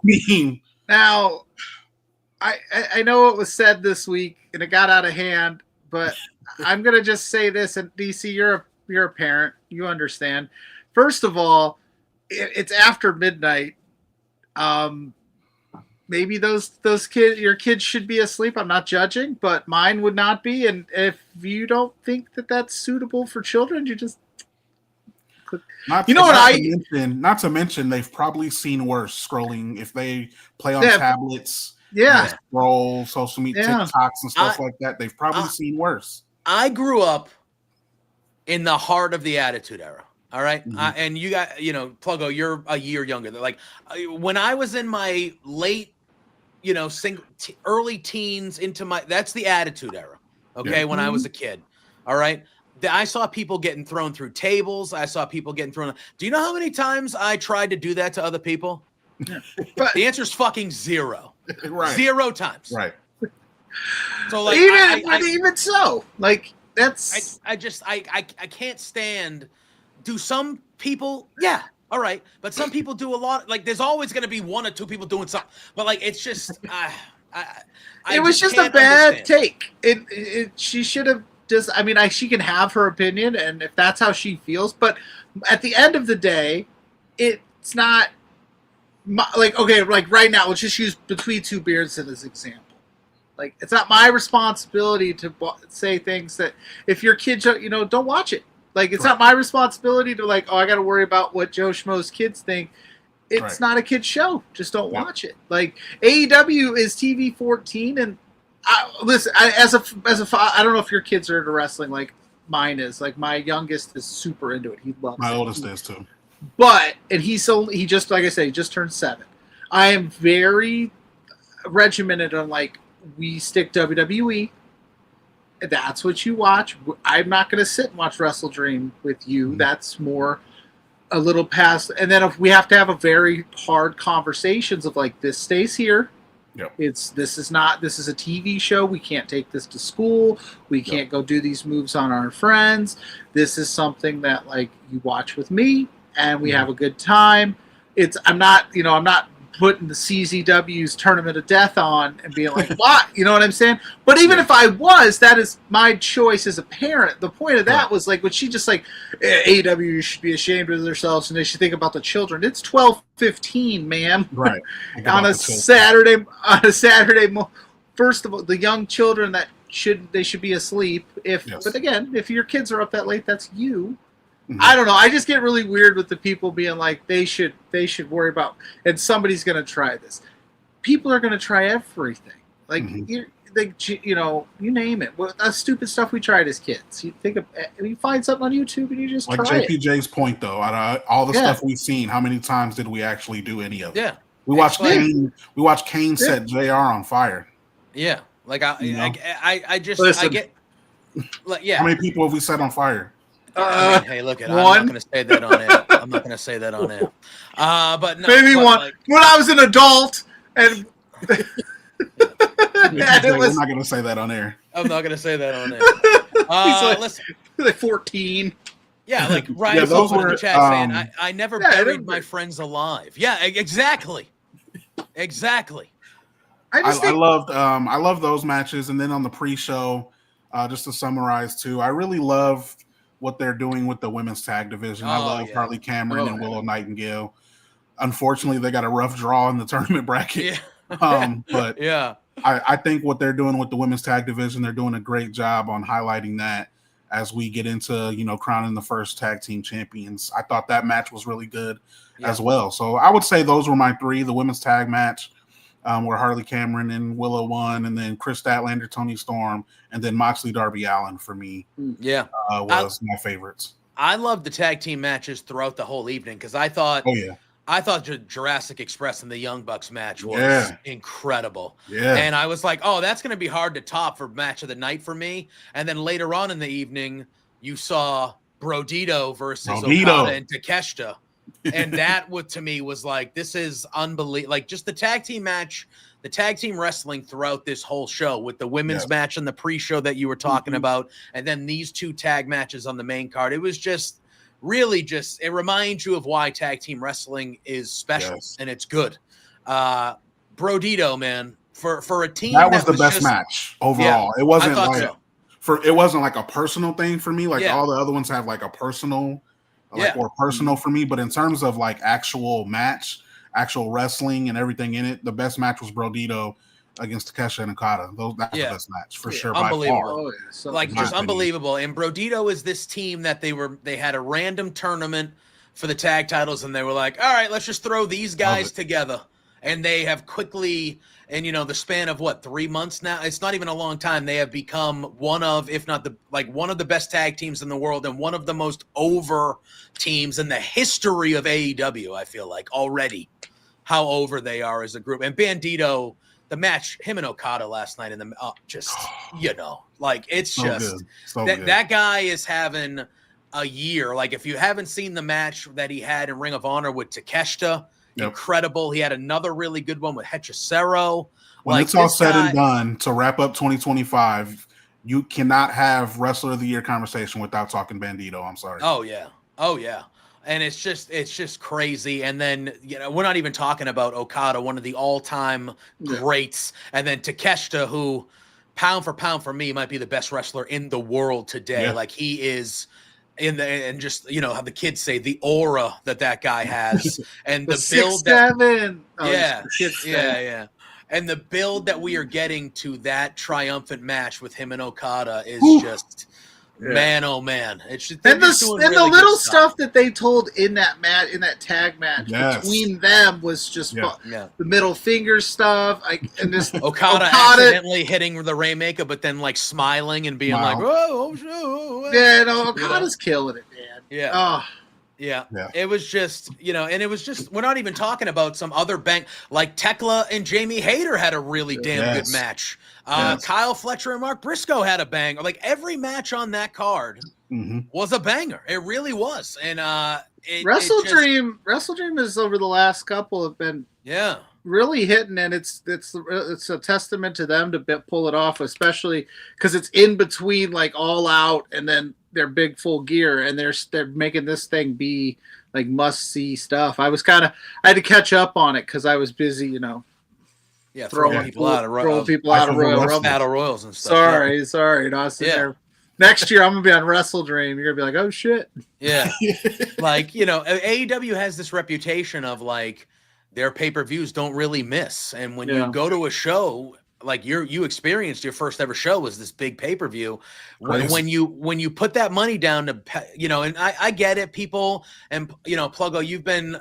I know it was said this week and it got out of hand, but I'm gonna just say this. And DC, you're a parent, you understand. First of all, it's after midnight. Maybe your kids should be asleep. I'm not judging, but mine would not be. And if you don't think that that's suitable for children, you just not to mention they've probably seen worse scrolling if they play on tablets. Scroll social media, TikToks and stuff like that. They've probably seen worse. I grew up in the heart of the Attitude Era. All right. And you got, Pluggo, you're a year younger. Like when I was in my late, early teens that's the Attitude Era. Okay. When I was a kid. All right. I saw people getting thrown through tables. I saw people getting thrown. Do you know how many times I tried to do that to other people? But the answer is fucking 0. Right. 0 times. Right. So like, even so, like that's, I can't stand. Do some people? Yeah. All right. But some people do a lot. Like there's always going to be 1 or 2 people doing something. But like, it's just, it was just a bad take. She should have just, she can have her opinion and if that's how she feels, but at the end of the day, it's not like, okay, like right now, let's just use Between Two Beards as an example. Like, it's not my responsibility to say things that if your kids, don't watch it. Like, it's not my responsibility to like, I got to worry about what Joe Schmo's kids think. It's not a kid's show. Just don't watch it. Like, AEW is TV 14, and listen, as a I don't know if your kids are into wrestling like mine is. Like, my youngest is super into it. He loves it. My oldest is too. But he just like I say, he just turned 7. I am very regimented on like we stick WWE. That's what you watch. I'm not going to sit and watch WrestleDream with you. That's more a little past. And then if we have to have a very hard conversations of like, this stays here. Yep. This is a TV show. We can't take this to school. We can't go do these moves on our friends. This is something that like you watch with me and we have a good time. I'm not putting the CZW's Tournament of Death on and being like, what? You know what I'm saying? But even if I was, that is my choice as a parent. The point of that was like, when she just like, AEW should be ashamed of themselves and they should think about the children. It's 12:15, man. Right. on a Saturday. First of all, the young children they should be asleep. But again, if your kids are up that late, that's you. I don't know. I just get really weird with the people being like they should worry about, and somebody's going to try this. People are going to try everything. Like you name it. Well, that stupid stuff we tried as kids. You find something on YouTube and you just like try JPJ's point though. Out of all the stuff we've seen, how many times did we actually do any of it? Yeah, we watched Kane. We watched Kane set JR on fire. Yeah, like I get. Like, yeah. How many people have we set on fire? I mean, hey, look at. I'm not going to say that on air. I'm not going to say that on air. But no, maybe one. Like, when I was an adult, and we're not going to say that on air. I'm not going to say that on air. Listen, like 14. Yeah, like Ryan's over in the chat saying, "I never buried my friends alive." Yeah, exactly. Exactly. I loved those matches, and then on the pre-show, just to summarize too, I really love what they're doing with the women's tag division. I love Harley Cameron and Willow Nightingale. Unfortunately, they got a rough draw in the tournament bracket. Yeah. But yeah, I think what they're doing with the women's tag division, they're doing a great job on highlighting that as we get into, crowning the first tag team champions. I thought that match was really good as well. So I would say those were my three: the women's tag match, where Harley Cameron and Willow won, and then Chris Statlander, Toni Storm, and then Moxley, Darby Allin for me. Yeah, was my favorites. I loved the tag team matches throughout the whole evening because I thought, Jurassic Express and the Young Bucks match was incredible. Yeah, and I was like, oh, that's going to be hard to top for match of the night for me. And then later on in the evening, you saw Brodito versus Okada and Takeshita. And that to me was like, this is unbelievable. Like just the tag team match, the tag team wrestling throughout this whole show with the women's match and the pre-show that you were talking about. And then these two tag matches on the main card. It was just really it reminds you of why tag team wrestling is special and it's good. Brodito, man, for a team that was the best match overall. It wasn't it wasn't like a personal thing for me. Like all the other ones have like a personal or personal for me, but in terms of like actual wrestling and everything in it, the best match was Brodito against Takeshita and Okada. That's the best match for sure. Unbelievable. By far. Just unbelievable. And Brodito is this team that they had a random tournament for the tag titles, and they were like, all right, let's just throw these guys together. And they have quickly, and the span of 3 months now, it's not even a long time, they have become one of, if not one of the best tag teams in the world and one of the most over teams in the history of AEW, I feel like, already, how over they are as a group. And Bandito, the match, him and Okada last night, it's that guy is having a year. Like, if you haven't seen the match that he had in Ring of Honor with Takeshita, incredible. He had another really good one with Hechicero. When it's all said and done, to wrap up 2025, you cannot have Wrestler of the Year conversation without talking Bandito. I'm sorry. Oh yeah. And it's just crazy. And then, we're not even talking about Okada, one of the all-time greats. And then Takeshita, who pound for pound for me might be the best wrestler in the world today. Yeah. Like he is and just how the kids say, the aura that guy has and the build 6'7". Yeah. And the build that we are getting to that triumphant match with him and Okada is just man, oh man! It's just, and the little stuff that they told in that tag match between them was just the middle finger stuff. Okada accidentally hitting the Rainmaker, but then smiling and being like, "Oh, Okada's killing it, man." Yeah. Oh. Yeah, it was just, and it was just, we're not even talking about some other like Tekla and Jamie Hayter had a really damn good match. Kyle Fletcher and Mark Briscoe had a banger. Like every match on that card was a banger. It really was. And WrestleDream is over the last couple have been really hitting, and it's a testament to them to pull it off, especially because it's in between All Out and then their big full gear, and they're making this thing be must see stuff. I had to catch up on it because I was busy, throwing people out of Battle Royals and stuff. Sorry, no, I was sitting there. Next year I'm gonna be on WrestleDream. You're gonna be like, oh shit. Yeah, AEW has this reputation of their pay-per-views don't really miss, and when you go to a show, like you experienced your first ever show was this big pay-per-view. When you put that money down to, and I get it, people, and Pluggo, you've been.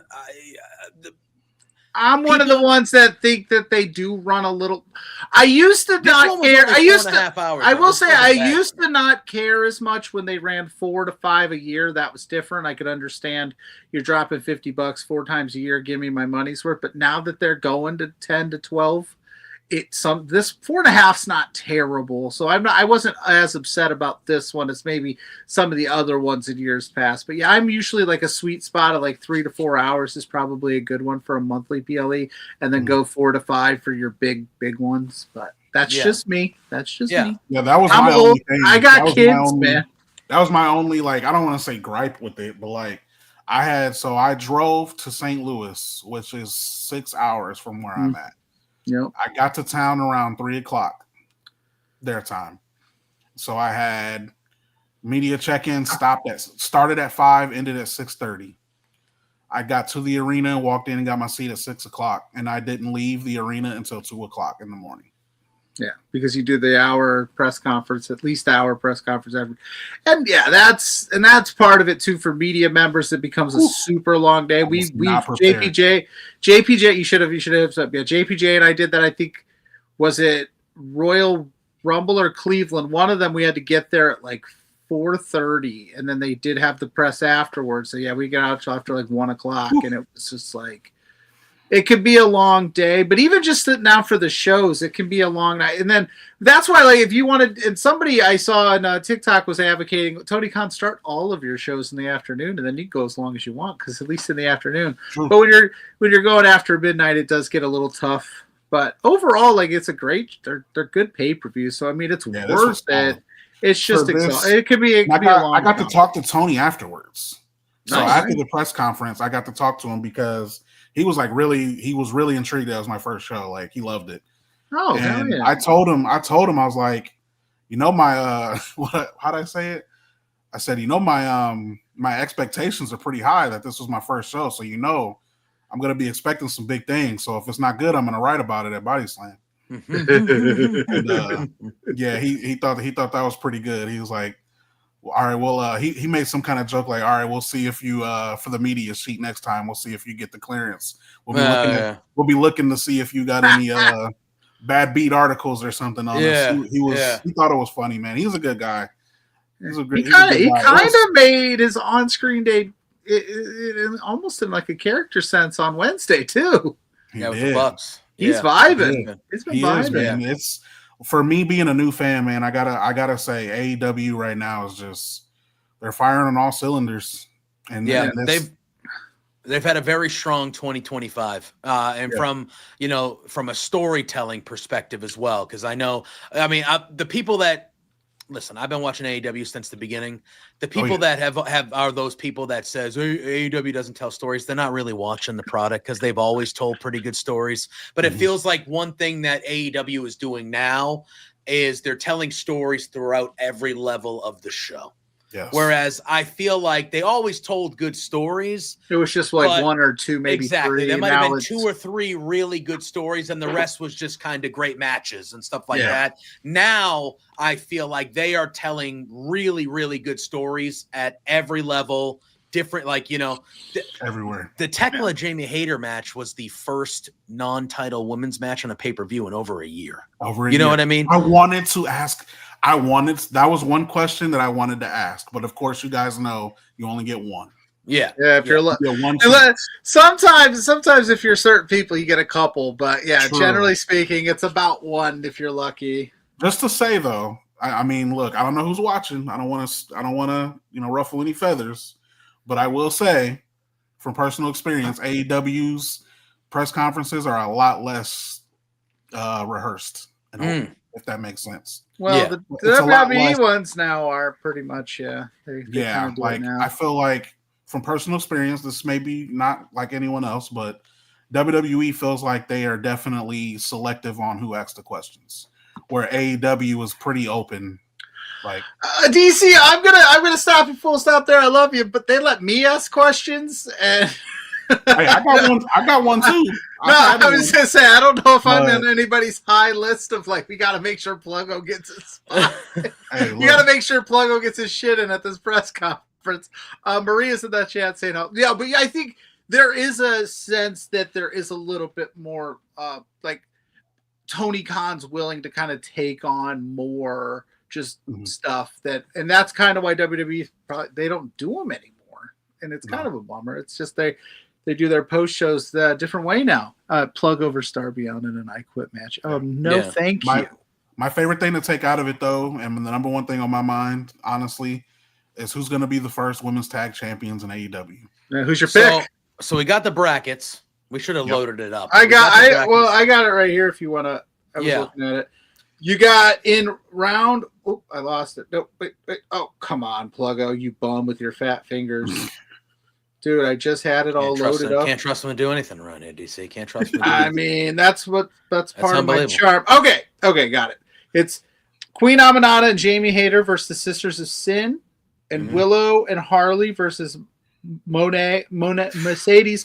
I'm one of the ones that think that they do run a little. I used to not care. I used to. I will say I used to not care as much when they ran 4 to 5 a year. That was different. I could understand you're dropping $50 4 times a year. Give me my money's worth. But now that they're going to 10 to 12. This 4.5's not terrible, so I wasn't as upset about this one as maybe some of the other ones in years past. But yeah, I'm usually like a sweet spot of like 3 to 4 hours is probably a good one for a monthly PLE, and then go 4 to 5 for your big ones. But that's just me. That's just me. Yeah, that was my only thing. I got kids, man. That was my only, like, I don't want to say gripe with it, but like I drove to St. Louis, which is 6 hours from where I'm at. Yep. I got to town around 3:00 their time. So I had media check-in started at 5, ended at 6:30. I got to the arena and walked in and got my seat at 6:00, and I didn't leave the arena until 2:00 in the morning. Yeah, because you do the hour press conference, at least hour press conference every, and yeah, that's part of it too for media members. It becomes a super long day. We JPJ, you should have said, yeah, JPJ and I did that. I think was it Royal Rumble or Cleveland? One of them we had to get there at like 4:30, and then they did have the press afterwards. So yeah, we got out till after like 1:00, and it was just like. It could be a long day, but even just sitting out for the shows, it can be a long night. And then that's why, like, if you wanted, and somebody I saw on TikTok was advocating, Tony Khan, start all of your shows in the afternoon, and then you go as long as you want, because at least in the afternoon. True. But when you're going after midnight, it does get a little tough. But overall, like, it's a great, they're good pay-per-views. So I mean, it's worth it. It's just exhausting. It could be a long. I got to talk to Tony afterwards. So after the press conference, I got to talk to him because. He was really intrigued. That was my first show. Like, he loved it. Oh, and hell yeah. I told him, I was like, my, how'd I say it? I said, my expectations are pretty high that this was my first show. So, I'm going to be expecting some big things. So if it's not good, I'm going to write about it at Body Slam. And, yeah, he thought that was pretty good. He was like, all right, well, he made some kind of joke like, all right, we'll see if you for the media sheet next time. We'll see if you get the clearance. We'll be looking to see if you got any bad beat articles or something on this. He thought it was funny, man. He's a good guy. He kind of made his on-screen day almost in like a character sense on Wednesday too. With the Bucks. He's vibing. He's been vibing. Man. It's for me being a new fan, man. I gotta say, AEW right now is just they're firing on all cylinders. And they've had a very strong 2025, from a storytelling perspective as well. Because the people that listen, I've been watching AEW since the beginning. The people that have are those people that says AEW doesn't tell stories. They're not really watching the product because they've always told pretty good stories. But it feels like one thing that AEW is doing now is they're telling stories throughout every level of the show. Yes. Whereas I feel like they always told good stories. It was just like one or two, maybe three. There might have been 2 or 3 really good stories, and the rest was just kind of great matches and stuff like that. Now I feel like they are telling really, really good stories at every level. Different, everywhere. The Tekla Jamie Hayter match was the first non-title women's match on a pay-per-view in over a year. You know what I mean? I wanted to ask. That was one question that I wanted to ask, but of course, you guys know you only get one. Yeah. If you're sometimes if you're certain people, you get a couple, but generally speaking, it's about one if you're lucky. Just to say though, I mean, look, I don't know who's watching. I don't want to, ruffle any feathers, but I will say, from personal experience, AEW's press conferences are a lot less rehearsed, if that makes sense. Well, the WWE ones now are pretty much, I feel like from personal experience, this may be not like anyone else, but WWE feels like they are definitely selective on who asks the questions, where AEW is pretty open. Like DC, I'm gonna stop you full stop there. I love you, but they let me ask questions, and Hey, I got one too. I was gonna say I don't know if I'm on anybody's high list of like we got to make sure Pluggo gets his spot. You got to make sure Pluggo gets his shit in at this press conference. Maria's in that chat saying, "Yeah, but I think there is a sense that there is a little bit more like Tony Khan's willing to kind of take on more just stuff and that's kind of why WWE they don't do them anymore, and it's kind of a bummer. It's just they do their post shows the different way now. Pluggo versus Darby on in an I Quit match. Thank you. My favorite thing to take out of it, though, and the number one thing on my mind, honestly, is who's going to be the first women's tag champions in AEW. Who's your pick? So we got the brackets. We should have loaded it up. I got it right here. If you want to, I was looking at it. You got in round. Oh, I lost it. No, wait. Oh, come on, Pluggo, you bum with your fat fingers. Dude, I just had it all loaded up. Can't trust him to do anything around here, DC. Can't trust him. I mean, that's part of my charm. Okay, got it. It's Queen Aminata and Jamie Hayter versus the Sisters of Sin, and Willow and Harley versus Mercedes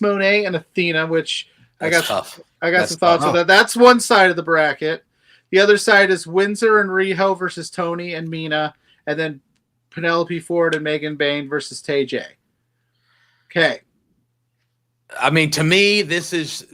Mone and Athena. Which I got some thoughts on that. That's one side of the bracket. The other side is Windsor and Riho versus Tony and Mina, and then Penelope Ford and Megan Bain versus TJ. Okay. I mean, to me, this is,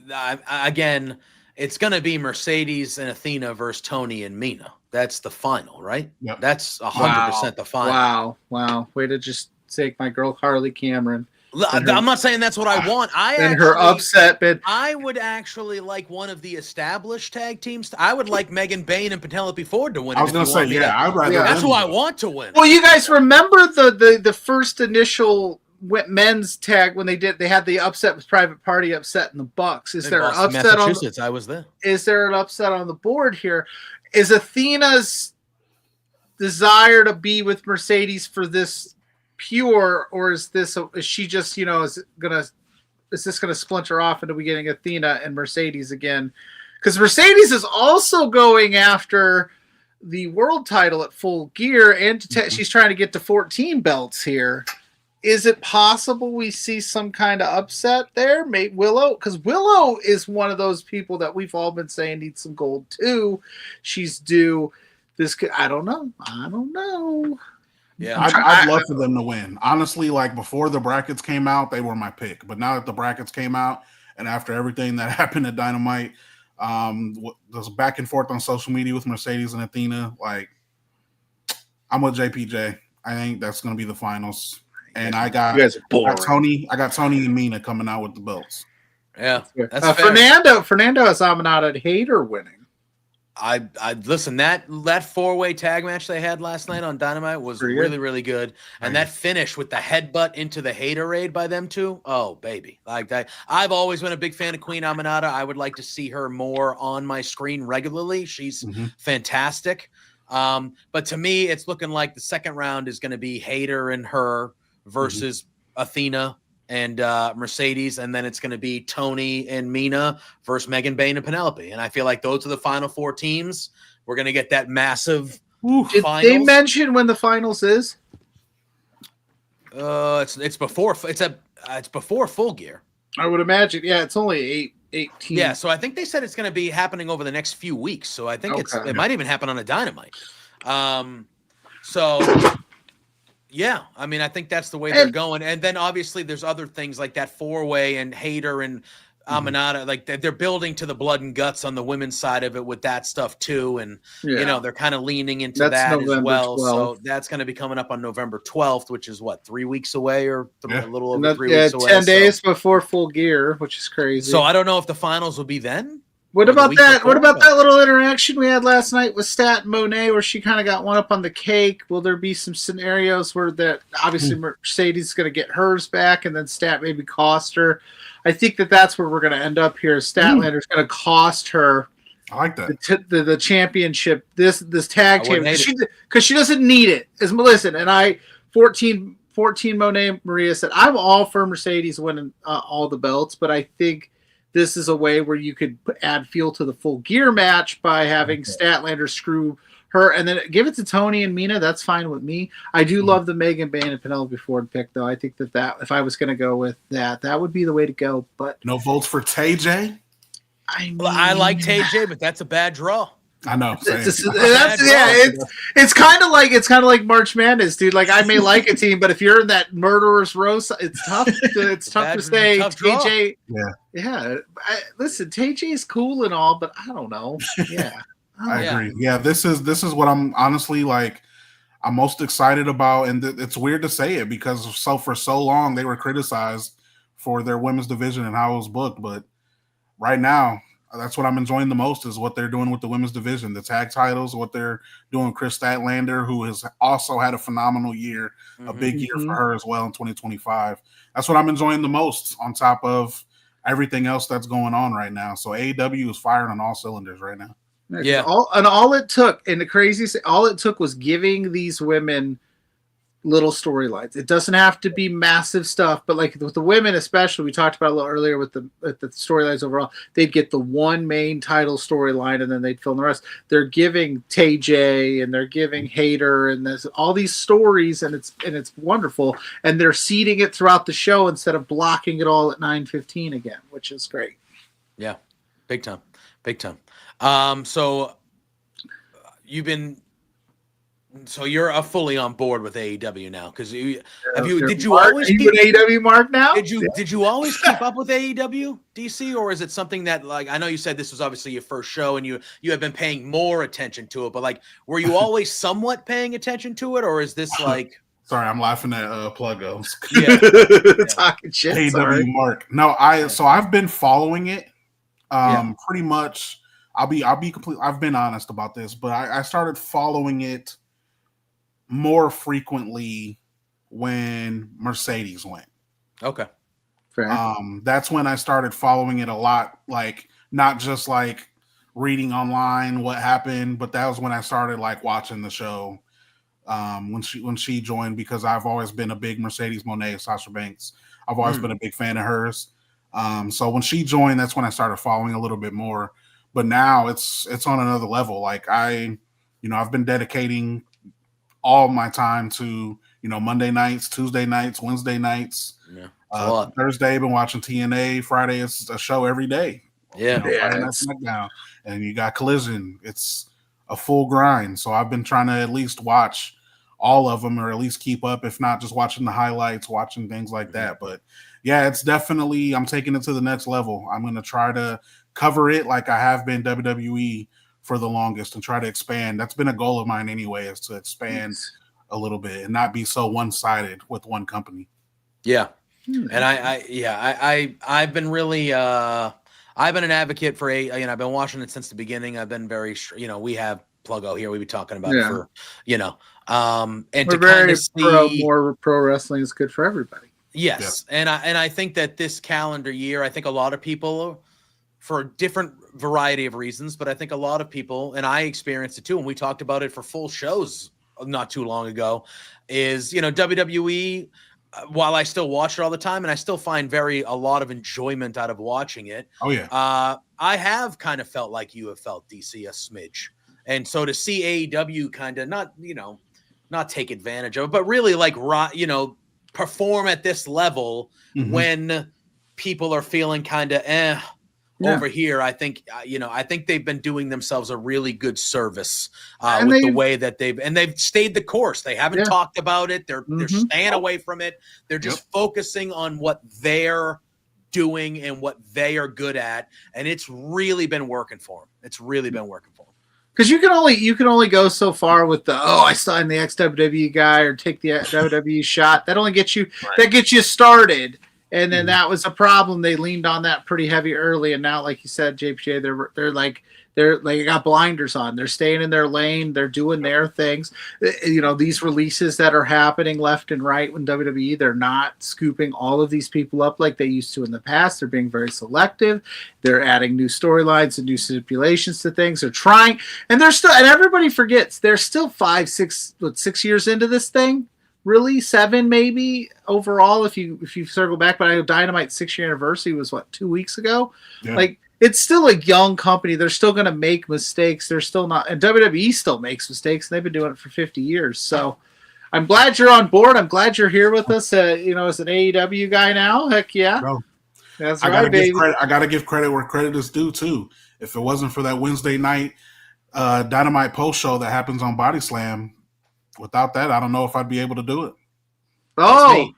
again, it's going to be Mercedes and Athena versus Tony and Mina. That's the final, right? Yep. That's 100% the final. Wow. Way to just take my girl Harley Cameron. I'm not saying that's what I want. Her upset bid. I would actually like one of the established tag teams. I would like Megan Bain and Penelope Ford to win. I was going to say, I'd rather. That's who I want to win. Well, you guys remember the first initial men's tag when they had the upset with Private Party upset in the Bucks. Is there an upset on Massachusetts? I was there. Is there an upset on the board here? Is Athena's desire to be with Mercedes for this pure, or is she just is this gonna splinter off into we getting Athena and Mercedes again? Because Mercedes is also going after the world title at Full Gear, and she's trying to get to 14 belts here. Is it possible we see some kind of upset there? Willow? Because Willow is one of those people that we've all been saying needs some gold too. She's due. I don't know. Yeah, I'd love for them to win. Honestly, like before the brackets came out, they were my pick. But now that the brackets came out, and after everything that happened at Dynamite, there's back and forth on social media with Mercedes and Athena. Like, I'm with JPJ. I think that's going to be the finals. And I got Tony and Mina coming out with the belts. Yeah, that's fair. Fernando has Aminata and Hayter winning. I listen, that 4-way tag match they had last night on Dynamite was really, really good. And that finish with the headbutt into the Haterade by them two, oh baby. Like that, I've always been a big fan of Queen Aminata. I would like to see her more on my screen regularly. She's fantastic. But to me, it's looking like the second round is going to be Hayter and her versus Athena and Mercedes, and then it's going to be Tony and Mina versus Megan Bain and Penelope. And I feel like those are the final 4 teams. We're going to get that massive Did finals. they mention when the finals is? It's before Full Gear. I would imagine. Yeah, it's only 18. Yeah, so I think they said it's going to be happening over the next few weeks. So I think it might even happen on a Dynamite. Yeah, I mean, I think that's the way they're going. And then obviously there's other things like that 4-way and Hayter and Aminata. Like they're building to the blood and guts on the women's side of it with that stuff too. And, they're kind of leaning into that November as well. 12th. So that's going to be coming up on November 12th, which is 3 weeks away or a little over 3 weeks away. 10 days before Full Gear, which is crazy. So I don't know if the finals will be then. What about that little interaction we had last night with Stat and Monet where she kind of got one up on the cake? Will there be some scenarios where that obviously Mercedes is going to get hers back and then Stat maybe cost her? I think that's where we're going to end up here. Statlander's going to cost her. I like that. The championship, this tag championship, because she doesn't need it. As listen, and 14 Monet Maria said, I'm all for Mercedes winning all the belts, but I think this is a way where you could add fuel to the Full Gear match by having Statlander screw her, and then give it to Tony and Mina. That's fine with me. I do love the Megan Bayne and Penelope Ford pick, though. I think that if I was going to go with that would be the way to go. But no votes for TJ. I like TJ, but that's a bad draw. I know. It's kind of like March Madness, dude. Like I may like a team, but if you're in that murderous row, it's tough. It's tough to say TJ. Yeah. Listen, TJ is cool and all, but I don't know. Yeah, I agree. Yeah, this is what I'm honestly like. I'm most excited about, and it's weird to say it because for so long they were criticized for their women's division and how it was booked, but right now, that's what I'm enjoying the most is what they're doing with the women's division, the tag titles, what they're doing with Chris Statlander, who has also had a phenomenal year, a big year for her as well in 2025. That's what I'm enjoying the most on top of everything else that's going on right now. So AEW is firing on all cylinders right now. Yeah. All it took, and the craziest, all it took was giving these women little storylines. It doesn't have to be massive stuff, but like with the women, especially, we talked about a little earlier with the storylines overall, they'd get the one main title storyline and then they'd fill in the rest. They're giving TJ and they're giving Hayter and there's all these stories, and it's wonderful. And they're seeding it throughout the show instead of blocking it all at 9:15 again, which is great. Yeah, big time. So you're fully on board with AEW now because did you always keep AEW Mark now? Did you always keep up with AEW DC, or is it something that, like, I know you said this was obviously your first show and you have been paying more attention to it, but like, were you always somewhat paying attention to it, or is this like? Sorry, I'm laughing at Pluggo. Talking shit. AEW Mark. No, so I've been following it pretty much. I'll be complete. I've been honest about this, but I started following it more frequently when Mercedes went. Okay. Fair. That's when I started following it a lot, like not just like reading online what happened, but that was when I started like watching the show when she joined, because I've always been a big Mercedes Mone, Sasha Banks. I've always been a big fan of hers. So when she joined, that's when I started following a little bit more. But now it's on another level. Like I've been dedicating all my time to, Monday nights, Tuesday nights, Wednesday nights. Yeah. Thursday, I've been watching TNA. Friday, it's a show every day. Yeah. SmackDown. And you got Collision. It's a full grind. So I've been trying to at least watch all of them, or at least keep up, if not just watching the highlights, watching things like that. But yeah, it's definitely, I'm taking it to the next level. I'm going to try to cover it like I have been WWE for the longest and try to expand. That's been a goal of mine anyway, is to expand a little bit and not be so one-sided with one company. Yeah. And I've been really, I've been an advocate for I've been watching it since the beginning. I've been very, we have Pluggo here. We've been talking about it for, and we're to kind of see more pro wrestling is good for everybody. Yes. Yeah. And I think that this calendar year, I think a lot of people, for a different variety of reasons, but I think a lot of people, and I experienced it too, and we talked about it for full shows not too long ago, is, WWE, while I still watch it all the time, and I still find a lot of enjoyment out of watching it. Oh, yeah. I have kind of felt like you have felt, DC, a smidge. And so to see AEW kind of not take advantage of it, but really like, perform at this level when people are feeling kind of over here, I think they've been doing themselves a really good service with the way that they've stayed the course. They haven't talked about it. They're staying away from it. They're just focusing on what they're doing and what they are good at, and it's really been working for them. It's really been working for them. Because you can only go so far with I signed the ex-WWE guy or take the WWE shot. That only gets you started. And then that was a problem. They leaned on that pretty heavy early, and now, like you said, JPJ, they're got blinders on. They're staying in their lane. They're doing their things. These releases that are happening left and right when WWE, they're not scooping all of these people up like they used to in the past. They're being very selective. They're adding new storylines and new stipulations to things. They're trying, and everybody forgets they're still 6 years into this thing. Really, 7 maybe overall if you circle back. But I know Dynamite's 6-year anniversary was 2 weeks ago. Yeah. Like it's still a young company. They're still going to make mistakes. They're still not, and WWE still makes mistakes. They've been doing it for 50 years. So I'm glad you're on board. I'm glad you're here with us. As an AEW guy now. Heck yeah. Bro, That's I right, gotta baby. give credit. I gotta give credit where credit is due too. If it wasn't for that Wednesday night Dynamite post show that happens on Body Slam, without that, I don't know if I'd be able to do it. Oh,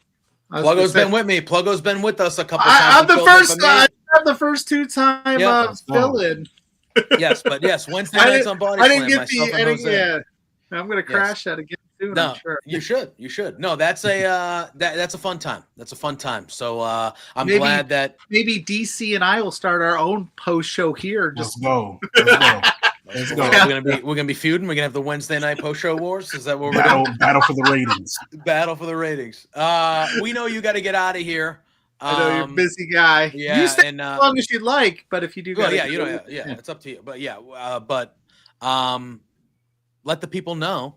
Pluggo's been with me. Pluggo's been with us a couple times. I'm the first 2-time fill-in. Yes, but yes, Wednesday nights on Body Slam. I'm gonna crash that again soon. No, I'm sure. you should. No, that's a that's a fun time. That's a fun time. So I'm Maybe- glad that Maybe DC and I will start our own post show here. Let's go. Let's go. we're gonna be feuding. We're gonna have the Wednesday night post show wars. Is that what we're doing? Battle for the ratings. Battle for the ratings. We know you got to get out of here. I know you're a busy guy. Yeah, you stay and as long as you'd like, but if you do, well, it's up to you. But let the people know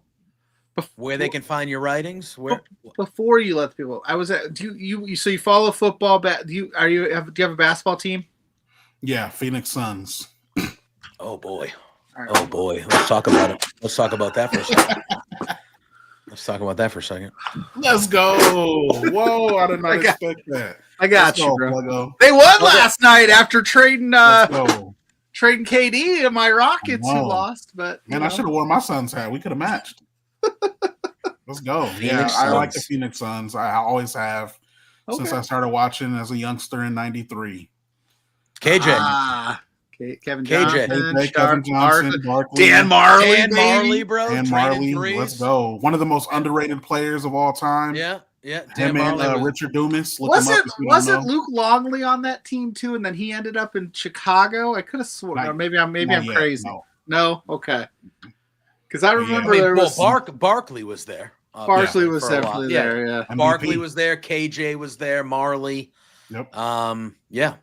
where they can find your writings. Where before you let the people, I was at. Do you so you follow football? Do you have a basketball team? Yeah, Phoenix Suns. Oh boy. Right. Oh boy. Let's talk about it. Let's talk about that for a second. Let's go. Whoa, I did not expect that. I got Let's you, go, bro. Pluggo. They won last night after trading Let's go. trading KD and my Rockets who Whoa. lost. But Man, I should have worn my Suns hat. We could have matched. Let's go. Phoenix I like the Suns. Phoenix Suns. I always have since I started watching as a youngster in '93. KJ. Kevin KJ. Johnson, Kevin Johnson, Barkley, Dan Marley, Dan Marley, bro. Dan trading Marley. threes. Let's go. One of the most underrated players of all time. Yeah. Dan Him and Marley was- Richard Dumas. Look him up if you don't Wasn't know. Luke Longley on that team too? And then he ended up in Chicago. I could have sworn. Not- Or maybe I'm Not yet, crazy. no. No, okay. Because I Yeah. remember there was Barkley was there. Barkley was for a while. definitely there. Yeah. MVP. Barkley was there. KJ was there. Marley. Yep. Yeah.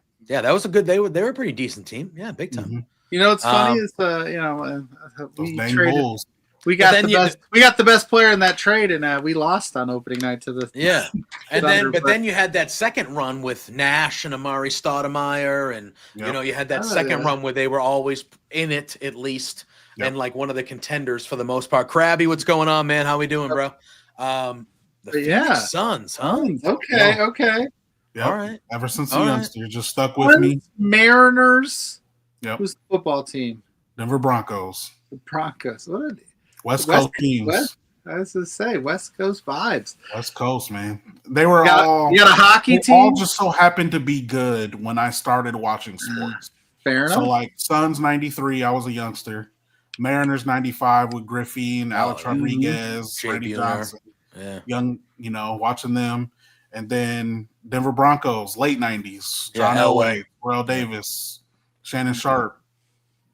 That was a good. They were a pretty decent team. Yeah, big time. Mhm. You know what's funny is Those we dang traded. Bulls. We got then the you- best. We got the best player in that trade, and we lost on opening night to the. Yeah, and Thunder, then then you had that second run with Nash and Amari Stoudemire, and Yep. you had that Oh, second yeah. run where they were always in it at least, Yep. and like one of the contenders for the most part. Krabby, what's going on, man? How we doing, bro? The Yeah. Phoenix Suns, huh? Okay. Yeah. Okay. Yep. All right. Ever since All a right. youngster, just stuck with me. Mariners. Yep. Who's the football team? Denver Broncos. The Broncos. What are they? West West- Coast teams. West- I was to say West Coast vibes. West Coast, man. They were You all. got a hockey they all team. just so happened to be good when I started watching sports. Fair enough. So like Suns '93, I was a youngster. Mariners '95 with Griffey, Alex Oh, Rodriguez, JP Randy in there. Johnson, Yeah, young, watching them, and then Denver Broncos late '90s, Yeah, John Elway. Elway, Terrell Davis, Shannon Sharp,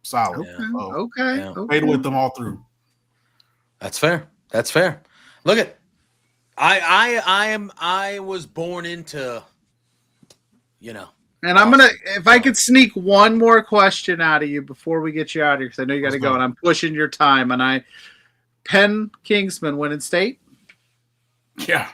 solid. Yeah. So, Okay. Yeah. Okay. played with them all through. that's fair. That's fair. Look at, I was born into, And I'm gonna, if I could sneak one more question out of you before we get you out of here, because I know you got to Let's go, go. and I'm pushing your time. And Penn Kingsman winning state. Yeah,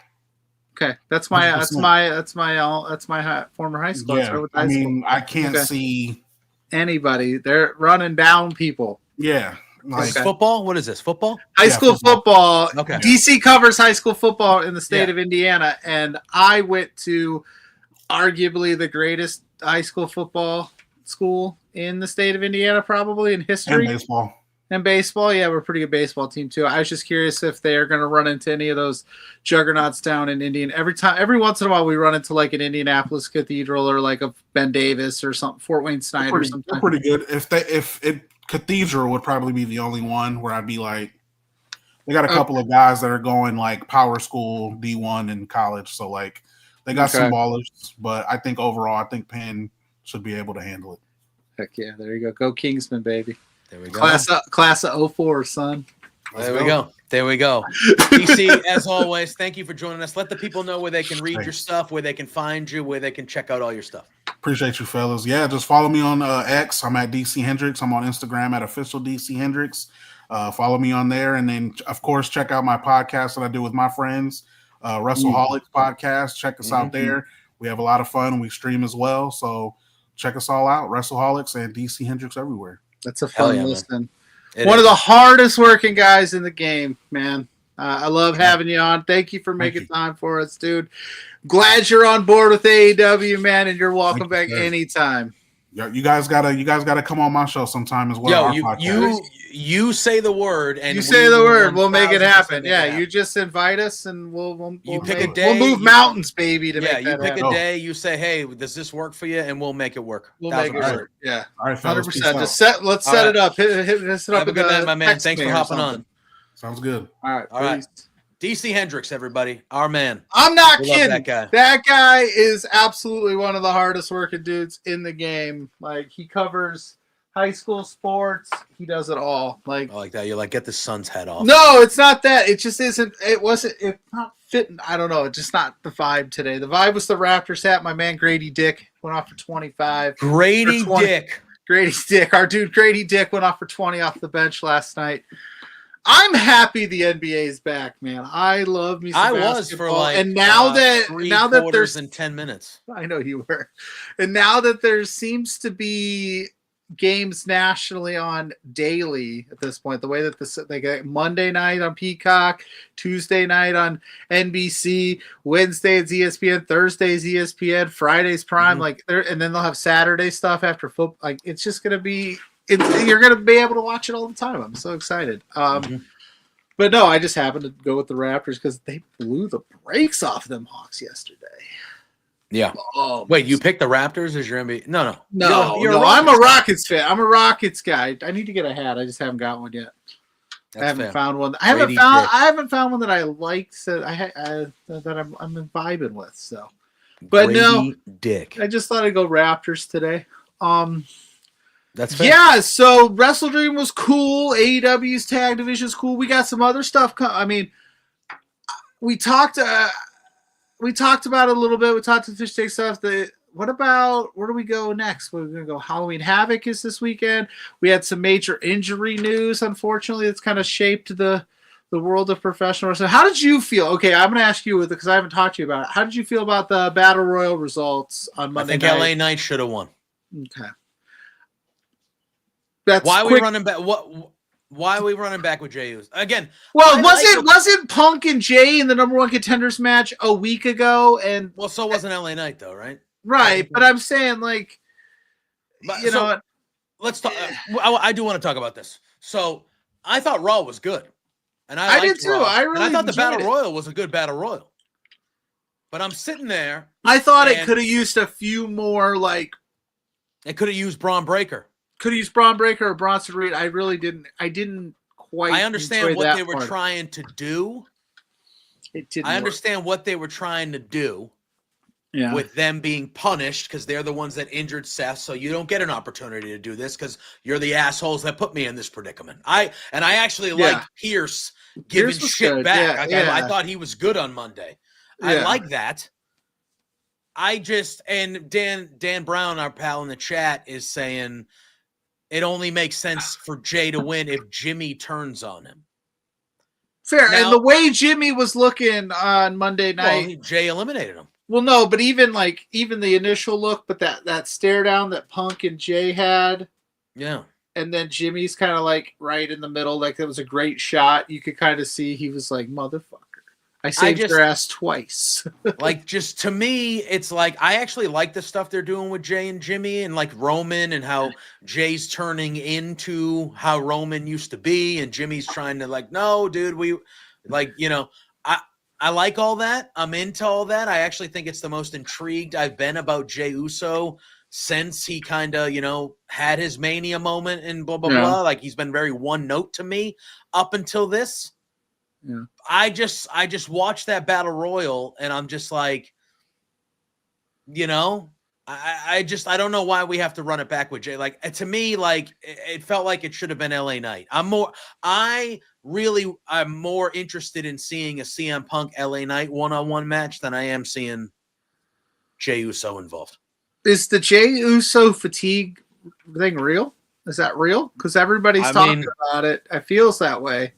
Okay, that's my 100%. former high school. That's yeah. right with I high school. mean, I can't Okay. see. Anybody, they're running down people. Yeah, like Okay. football. What is this? Football? High Yeah, school football. Okay. DC covers high school football in the state Yeah. of Indiana, and I went to arguably the greatest high school football school in the state of Indiana, probably in and history. baseball. And baseball, yeah, we're a pretty good baseball team too. I was just curious if they're going to run into any of those juggernauts down in Indiana. Every once in a while, we run into like an Indianapolis Cathedral or like a Ben Davis or something, Fort Wayne Snyder. They're Sometimes. pretty good. If Cathedral would probably be the only one where I'd be like, they got a couple of guys that are going like power school D1 in college, so like they got some Okay. ballers. But I think overall, I think Penn should be able to handle it. Heck yeah, there you go. Go Kingsman, baby. There we go. Class of 04, son. There we go. There we go. DC, as always, thank you for joining us. Let the people know where they can read your stuff, where they can find you, where they can check out all your stuff. Appreciate you, fellas. Yeah, just follow me on X. I'm at DC Hendrix. I'm on Instagram at official DC Hendrix. Follow me on there, and then of course check out my podcast that I do with my friends, WrestleHolics podcast. Check us out there. We have a lot of fun. We stream as well, so check us all out. WrestleHolics and DC Hendrix everywhere. That's a fun yeah, listen. One of the hardest working guys in the game, man. I love having you on. Thank you for making time for us, dude. Glad you're on board with AEW, man, and you're welcome back anytime. You guys gotta come on my show sometime as well. You say the word, and we'll make it happen. You just invite us, and we'll pick a day. We'll move mountains, baby. To make that you pick happen. a day. You say, hey, does this work for you? And we'll make it work. We'll make it work. Yeah, all right, 100%. Let's set it up. Hit it up. Have a good night, my man. Thanks for hopping on. Sounds good. All right. DC Hendrix, everybody, our man. I'm not kidding. That guy is absolutely one of the hardest working dudes in the game. Like, he covers high school sports. He does it all. Like, I like that. You're like, get the sun's head off. No, it's not that. It just isn't. It's not fitting. I don't know. It's just not the vibe today. The vibe was the Raptors hat. My man Grady Dick went off for 25. Grady Dick. Our dude Grady Dick went off for 20 off the bench last night. I'm happy the NBA is back, man. I love me some basketball. Was for like and now that there's in 10 minutes. I know you were. And now that there seems to be games nationally on daily at this point, the way that they get Monday night on Peacock, Tuesday night on NBC, Wednesday it's ESPN, Thursday's ESPN, Friday's Prime, and then they'll have Saturday stuff after football. Like, it's just gonna be you're going to be able to watch it all the time. I'm so excited. But no, I just happened to go with the Raptors because they blew the brakes off them Hawks yesterday. Yeah. Wait, you picked the Raptors as your NBA? No. I'm a Rockets fan. I'm a Rockets guy. I need to get a hat. I just haven't got one yet. I haven't found one. I haven't found one that I liked that I'm vibing with. So, but Brady Dick. I just thought I'd go Raptors today. That's fair. Yeah, so WrestleDream was cool. AEW's tag division is cool. We got some other stuff. We talked about it a little bit. We talked to Fish Take stuff. Where do we go next? We're going to go Halloween Havoc is this weekend. We had some major injury news, unfortunately. It's kind of shaped the world of professional wrestling. How did you feel? Okay, I'm going to ask you because I haven't talked to you about it. How did you feel about the Battle Royal results on Monday night? I think LA Knight should have won. Okay. Why are we running back? Why are we running back with Jey Uso again? Well, wasn't Punk and Jay in the number one contenders match a week ago? And so wasn't LA Knight though, right? Right, but I'm saying let's talk. I do want to talk about this. So I thought Raw was good, and I did too. Raw. I thought the Battle Royal was a good Battle Royal. But I'm sitting there. I thought it could have used a few more. It could have used Braun Breaker. Could have used Braun Breaker or Bronson Reed. I really didn't. I didn't quite. I understand what they were trying to do. It didn't. I understand what they were trying to do. Yeah. With them being punished because they're the ones that injured Seth, so you don't get an opportunity to do this because you're the assholes that put me in this predicament. I actually liked Pierce giving shit back. I thought he was good on Monday. I like that. And Dan Brown, our pal in the chat, is saying it only makes sense for Jay to win if Jimmy turns on him. Fair. Now, and the way Jimmy was looking on Monday night, Jay eliminated him. Well, no, but even the initial look, but that stare down that Punk and Jay had. Yeah. And then Jimmy's kind of right in the middle. It was a great shot. You could kind of see he was like, motherfucker. I saved your ass twice. Just to me, it's I actually like the stuff they're doing with Jay and Jimmy and Roman and how Jay's turning into how Roman used to be. And Jimmy's trying to no, dude, I like all that. I'm into all that. I actually think it's the most intrigued I've been about Jey Uso since he kind of, had his Mania moment and blah, blah, blah. He's been very one note to me up until this. Yeah. I just watched that Battle Royal and I'm just I don't know why we have to run it back with Jay. To me, it felt like it should have been LA Knight. I'm more interested in seeing a CM Punk LA Knight one-on-one match than I am seeing Jey Uso involved. Is the Jey Uso fatigue thing real? Is that real? Because everybody's talking about it. It feels that way.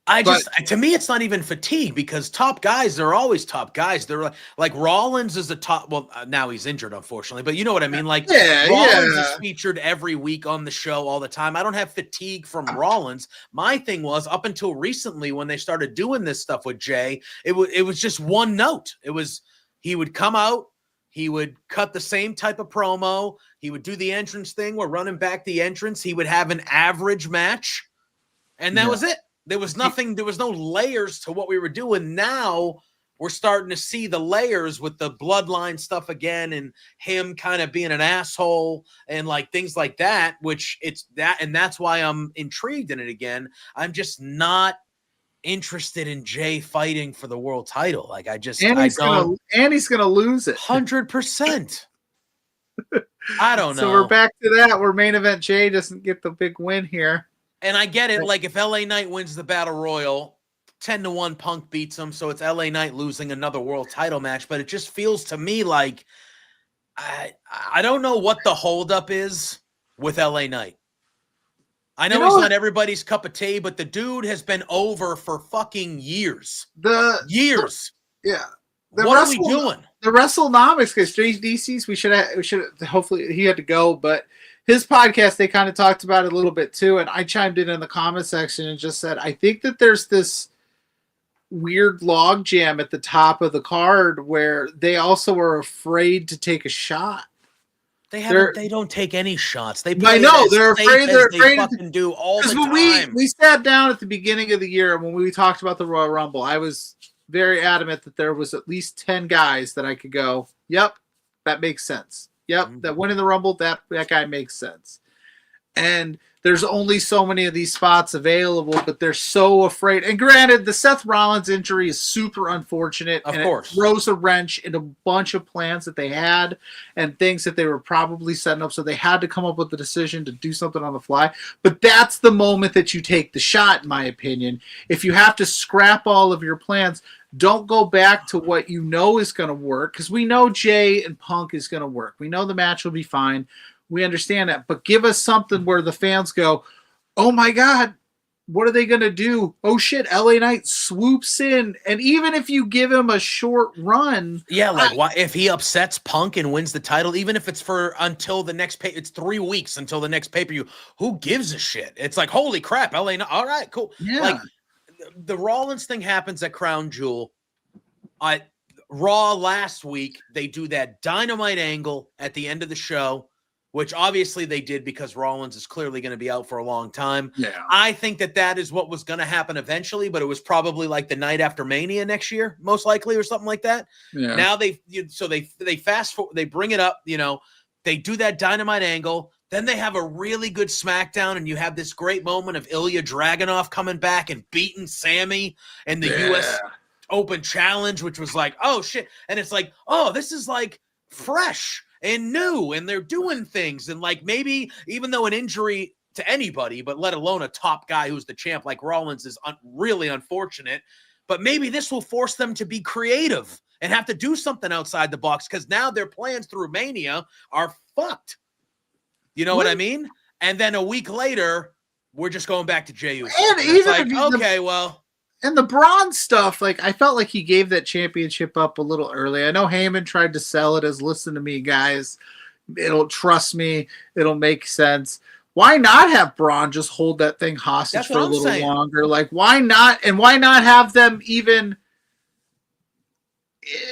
To me, it's not even fatigue because top guys, they're always top guys. They're like Rollins is a top. Well, now he's injured, unfortunately, but you know what I mean? Like Rollins is featured every week on the show all the time. I don't have fatigue from Rollins. My thing was up until recently when they started doing this stuff with Jay, it was just one note. It was, he would come out, he would cut the same type of promo. He would do the entrance thing. We're running back the entrance. He would have an average match, and that was it. There was nothing, there was no layers to what we were doing. Now we're starting to see the layers with the bloodline stuff again and him kind of being an asshole and like things like that, which it's that. And that's why I'm intrigued in it again. I'm just not interested in Jay fighting for the world title. Like he's gonna lose it 100%. I don't know. So we're back to that where main event Jay doesn't get the big win here. And I get it. Like if LA Knight wins the Battle Royal, 10-1 Punk beats him. So it's LA Knight losing another world title match. But it just feels to me like I don't know what the holdup is with LA Knight. I know he's not everybody's cup of tea, but the dude has been over for fucking years. Years. What are we doing? The WrestleNomics, because DC's, we should hopefully he had to go, but his podcast, they kind of talked about it a little bit too. And I chimed in the comment section and just said, I think that there's this weird log jam at the top of the card where they also are afraid to take a shot. They don't take any shots. They're afraid. They're afraid to do all the time. We sat down at the beginning of the year when we talked about the Royal Rumble. I was very adamant that there was at least 10 guys that I could go, yep, that makes sense. Yep, that winning the Rumble, that guy makes sense. And there's only so many of these spots available, but they're so afraid. And granted, the Seth Rollins injury is super unfortunate. Of course. It throws a wrench in a bunch of plans that they had and things that they were probably setting up. So they had to come up with the decision to do something on the fly. But that's the moment that you take the shot, in my opinion. If you have to scrap all of your plans, don't go back to what you know is going to work, because we know Jay and Punk is going to work. We know the match will be fine. We understand that. But give us something where the fans go, oh my God, what are they going to do? Oh shit, LA Knight swoops in. And even if you give him a short run. Yeah, like why, if he upsets Punk and wins the title, even if it's for until the next it's 3 weeks until the next pay-per-view, who gives a shit? It's like, holy crap, LA Knight. All right, cool. Yeah. Like, the Rollins thing happens at Crown Jewel. Raw last week, they do that dynamite angle at the end of the show, which obviously they did because Rollins is clearly going to be out for a long time. Yeah. I think that is what was going to happen eventually, but it was probably like the night after Mania next year, most likely, or something like that. Yeah. Now they fast forward, they bring it up, they do that dynamite angle. Then they have a really good SmackDown, and you have this great moment of Ilya Dragunov coming back and beating Sammy in the U.S. Open Challenge, which was like, oh, shit. And it's like, oh, this is like fresh and new, and they're doing things. And like maybe even though an injury to anybody, but let alone a top guy who's the champ like Rollins is really unfortunate, but maybe this will force them to be creative and have to do something outside the box, because now their plans through Mania are fucked. You know what I mean? And then a week later, we're just going back to Jey Uso. And even like, and the Braun stuff, like I felt like he gave that championship up a little early. I know Heyman tried to sell it as, listen to me, guys. Trust me. It'll make sense. Why not have Braun just hold that thing hostage for a little longer? Like, why not? And why not have them even...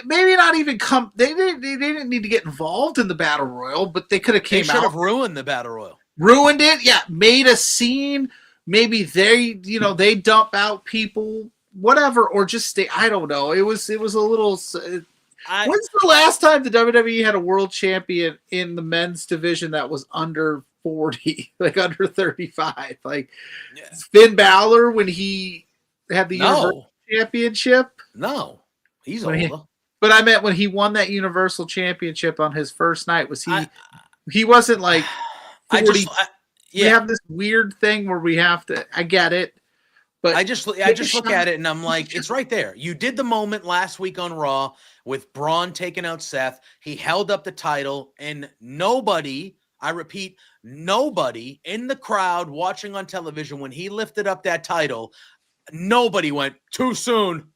Maybe not even come. They didn't need to get involved in the Battle Royal, but they could have came out. They should have ruined the Battle Royal. Ruined it, yeah. Made a scene. Maybe they dump out people, whatever, or just stay. I don't know. It was a little. When's the last time the WWE had a world champion in the men's division that was under 40, like under 35? Like Finn Balor when he had the Universal Championship. No. He's older. But I meant when he won that Universal Championship on his first night, was he wasn't like 40. We have this weird thing where we have to, I get it, but I just look at it and I'm like, it's right there. You did the moment last week on Raw with Braun taking out Seth. He held up the title, and nobody, I repeat, nobody in the crowd watching on television when he lifted up that title Nobody went too soon.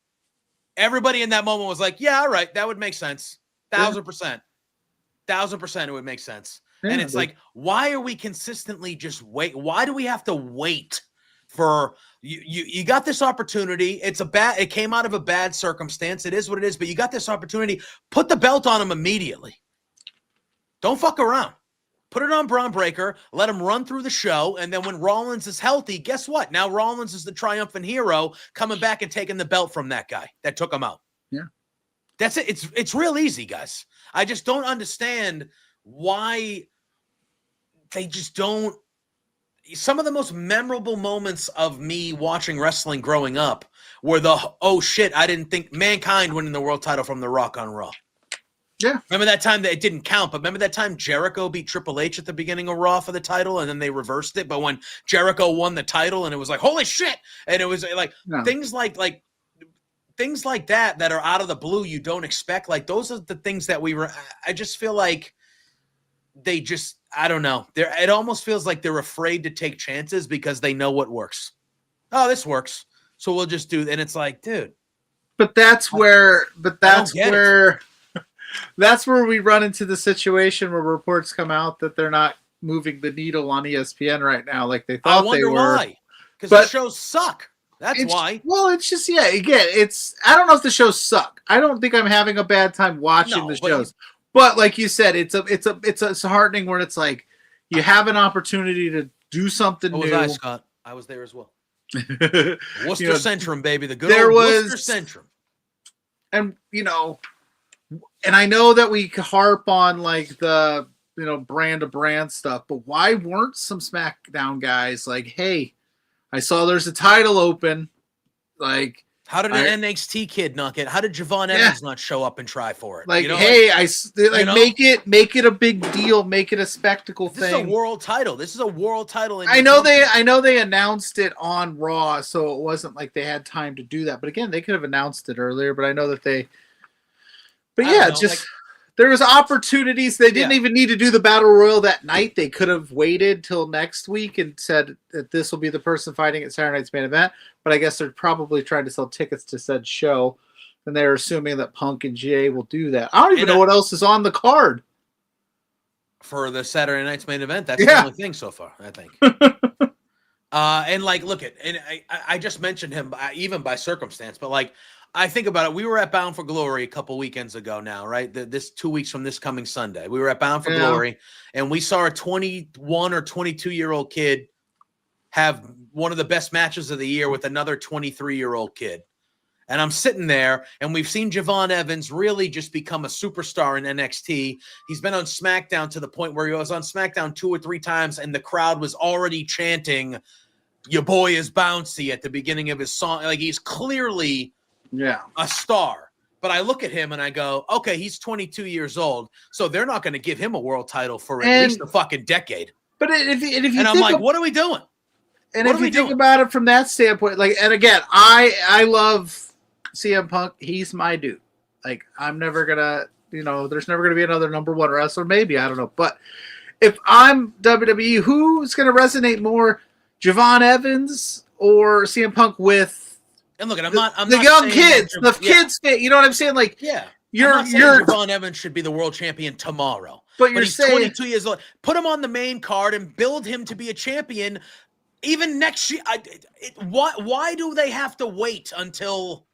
Everybody in that moment was like, yeah, all right, that would make sense. 1,000%. 1,000% it would make sense. Yeah, and it's like, why are we consistently just wait? Why do we have to wait for you got this opportunity? It came out of a bad circumstance. It is what it is, but you got this opportunity. Put the belt on him immediately. Don't fuck around. Put it on Braun Breaker, let him run through the show, and then when Rollins is healthy, guess what? Now Rollins is the triumphant hero coming back and taking the belt from that guy that took him out. Yeah. That's it. It's real easy, guys. I just don't understand why they just don't. Some of the most memorable moments of me watching wrestling growing up were oh shit, I didn't think Mankind winning the world title from The Rock on Raw. Yeah. Remember that time that it didn't count, but remember that time Jericho beat Triple H at the beginning of Raw for the title and then they reversed it. But when Jericho won the title and it was like, holy shit. And it was like things like that are out of the blue. You don't expect, like, those are the things that I just feel like they just, I don't know. It almost feels like they're afraid to take chances because they know what works. Oh, this works. So we'll just do, and it's like, dude. That's where we run into the situation where reports come out that they're not moving the needle on ESPN right now like they thought they were. I wonder why. Because the shows suck. That's why. Well, it's just, again, I don't know if the shows suck. I don't think I'm having a bad time watching the shows. But like you said, it's heartening when it's like you have an opportunity to do something new. I, Scott? I was there as well. Worcester Centrum, baby. The good old Worcester Centrum. And, and I know that we harp on like the, brand to brand stuff, but why weren't some SmackDown guys like, hey, I saw there's a title open. Like, how did an NXT kid not get? How did Javon Evans not show up and try for it? Like, hey, make it a big deal, make it a spectacle thing. This is a world title. This is a world title. I know they announced it on Raw, so it wasn't like they had time to do that. But again, they could have announced it earlier. But I know that they. But yeah, there was opportunities. They didn't even need to do the Battle Royal that night. They could have waited till next week and said that this will be the person fighting at Saturday Night's Main Event. But I guess they're probably trying to sell tickets to said show. And they're assuming that Punk and GA will do that. I don't even know what else is on the card. For the Saturday Night's Main Event, that's the only thing so far, I think. And like, look at, and I just mentioned him even by circumstance, but like, I think about it. We were at Bound for Glory a couple weekends ago now, right? This 2 weeks from this coming Sunday. We were at Bound for Glory, and we saw a 21 or 22-year-old kid have one of the best matches of the year with another 23-year-old kid. And I'm sitting there, and we've seen Javon Evans really just become a superstar in NXT. He's been on SmackDown to the point where he was on SmackDown 2 or 3 times, and the crowd was already chanting, "Your boy is bouncy" at the beginning of his song. Like, he's clearly a star. But I look at him and I go, okay, he's 22 years old, so they're not going to give him a world title for at least a fucking decade. But if you and I'm like, what are we doing? And if you think about it from that standpoint, like, and again, I love CM Punk. He's my dude. Like, I'm never gonna, there's never gonna be another number one wrestler. Maybe, I don't know. But if I'm WWE, who's gonna resonate more, Javon Evans or CM Punk with? And look, I'm the not young kids, kids. You know what I'm saying? Like, you're Javon Evans should be the world champion tomorrow. But he's saying 22 years old. Put him on the main card and build him to be a champion even next year. Why do they have to wait until?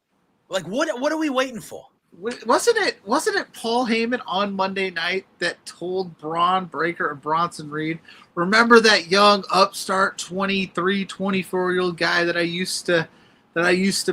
Like, what are we waiting for? Wasn't it Paul Heyman on Monday night that told Braun Breaker and Bronson Reed, remember that young upstart 23, 24-year-old guy that I used to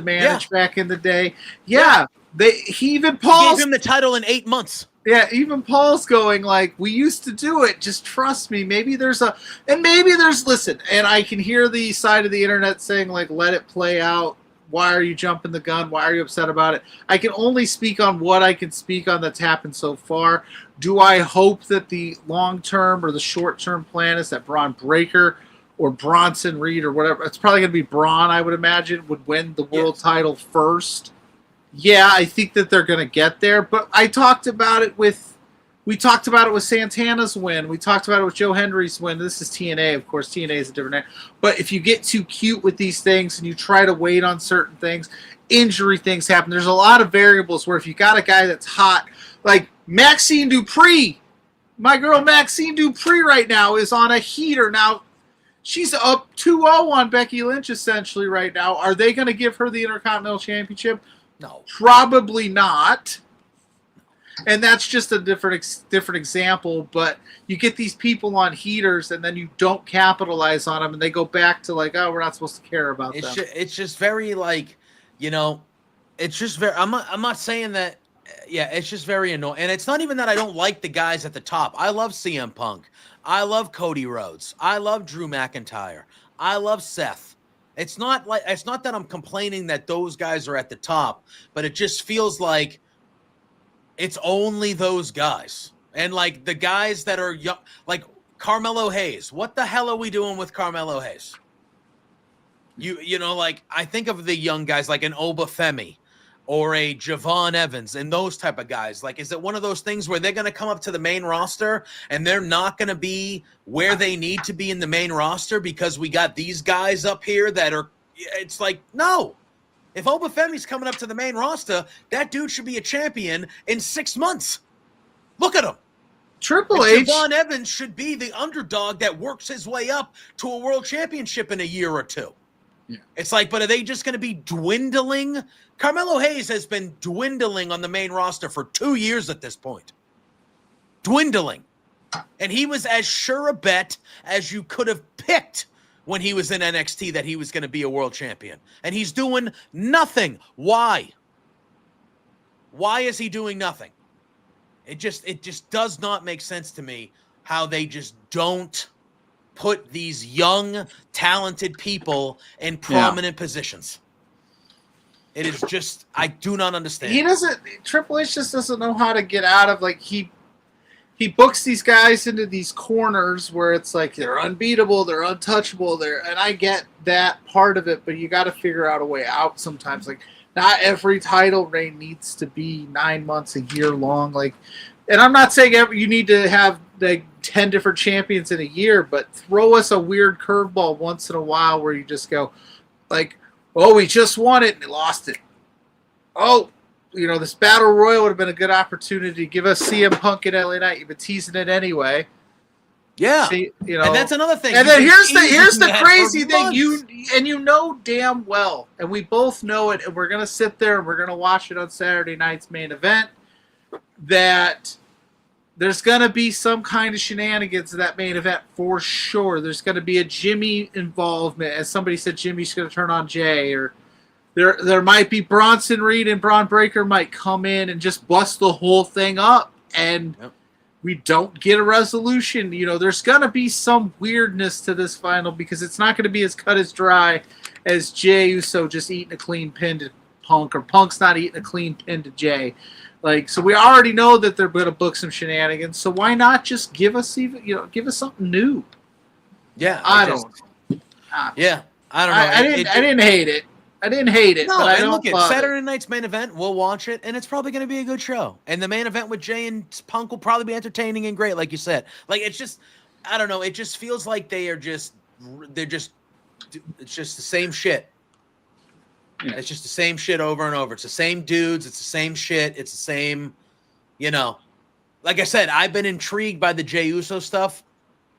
manage back in the day? He gave him the title in 8 months. Yeah, even Paul's going like, we used to do it. Just trust me. Maybe there's listen, and I can hear the side of the internet saying like, let it play out. Why are you jumping the gun? Why are you upset about it? I can only speak on what I can speak on that's happened so far. Do I hope that the long-term or the short-term plan is that Braun Breaker or Bronson Reed or whatever, it's probably going to be Braun, I would imagine, would win the world title first? Yeah, I think that they're going to get there. But I talked about it with We talked about it with Santana's win. We talked about it with Joe Hendry's win. This is TNA, of course. TNA is a different name. But if you get too cute with these things and you try to wait on certain things, injury things happen. There's a lot of variables where if you got a guy that's hot, like Maxine Dupree, my girl Maxine Dupree right now is on a heater. Now, she's up 2-0 on Becky Lynch essentially right now. Are they going to give her the Intercontinental Championship? No. Probably not. And that's just a different example, but you get these people on heaters and then you don't capitalize on them and they go back to like, oh, we're not supposed to care about them. It's just very like, it's just very, I'm not saying that, it's just very annoying. And it's not even that I don't like the guys at the top. I love CM Punk. I love Cody Rhodes. I love Drew McIntyre. I love Seth. It's not that I'm complaining that those guys are at the top, but it just feels like it's only those guys. And like the guys that are young, like Carmelo Hayes. What the hell are we doing with Carmelo Hayes? Like I think of the young guys like an Obafemi or a Javon Evans and those type of guys. Like, is it one of those things where they're going to come up to the main roster and they're not going to be where they need to be in the main roster because we got these guys up here that are, it's like, no. If Obafemi's coming up to the main roster, that dude should be a champion in 6 months. Look at him. Triple H. Javon Evans should be the underdog that works his way up to a world championship in a year or two. Yeah. It's like, but are they just going to be dwindling? Carmelo Hayes has been dwindling on the main roster for 2 years at this point. Dwindling. And he was as sure a bet as you could have picked when he was in NXT that he was going to be a world champion. And he's doing nothing. Why? Why is he doing nothing? It just does not make sense to me how they just don't put these young, talented people in prominent positions. It is just, I do not understand. Triple H just doesn't know how to get out of, like, he books these guys into these corners where it's like they're unbeatable, they're untouchable, and I get that part of it, but you got to figure out a way out sometimes. Like, not every title reign needs to be 9 months, a year long. Like, and I'm not saying you need to have like 10 different champions in a year, but throw us a weird curveball once in a while where you just go, like, oh, we just won it and lost it. Oh, this battle royal would have been a good opportunity. Give us CM Punk and LA Knight. You've been teasing it anyway. Yeah, and that's another thing. And then here's the crazy thing. You know damn well, and we both know it, and we're gonna sit there and we're gonna watch it on Saturday night's main event, that there's gonna be some kind of shenanigans in that main event for sure. There's gonna be a Jimmy involvement, as somebody said, Jimmy's gonna turn on Jay, or there might be Bronson Reed and Braun Breaker might come in and just bust the whole thing up, and we don't get a resolution. There's going to be some weirdness to this final because it's not going to be as cut as dry as Jey Uso just eating a clean pin to Punk, or Punk's not eating a clean pin to Jey. Like, so we already know that they're going to book some shenanigans. So why not just give us something new? Yeah, I don't know. I don't know. I didn't hate it. I didn't hate it. No, but and look at Saturday night's main event. We'll watch it, and it's probably going to be a good show. And the main event with Jay and Punk will probably be entertaining and great, like you said. Like, it's just, I don't know. It just feels like it's just the same shit. Yeah. It's just the same shit over and over. It's the same dudes. It's the same shit. It's the same, Like I said, I've been intrigued by the Jey Uso stuff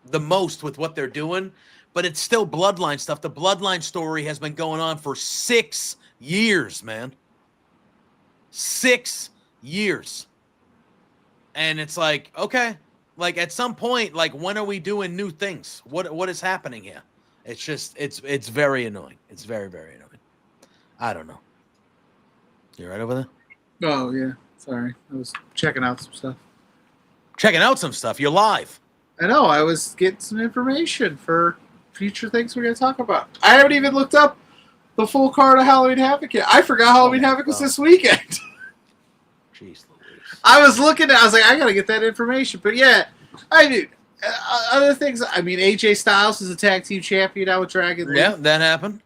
the most with what they're doing. But it's still Bloodline stuff. The Bloodline story has been going on for 6 years, man. 6 years. And it's like, okay. Like, at some point, like, when are we doing new things? What is happening here? It's just, it's very annoying. It's very, very annoying. I don't know. You right over there? Oh, yeah. Sorry. I was checking out some stuff. Checking out some stuff? You're live. I know. I was getting some information for future things we're going to talk about. I haven't even looked up the full card of Halloween Havoc yet. I forgot Halloween Havoc was this weekend. Jeez Louise. I was looking at, I was like, I got to get that information. But yeah, I do. Other things, I mean, AJ Styles is a tag team champion now with Dragon Lee. Yeah, that happened.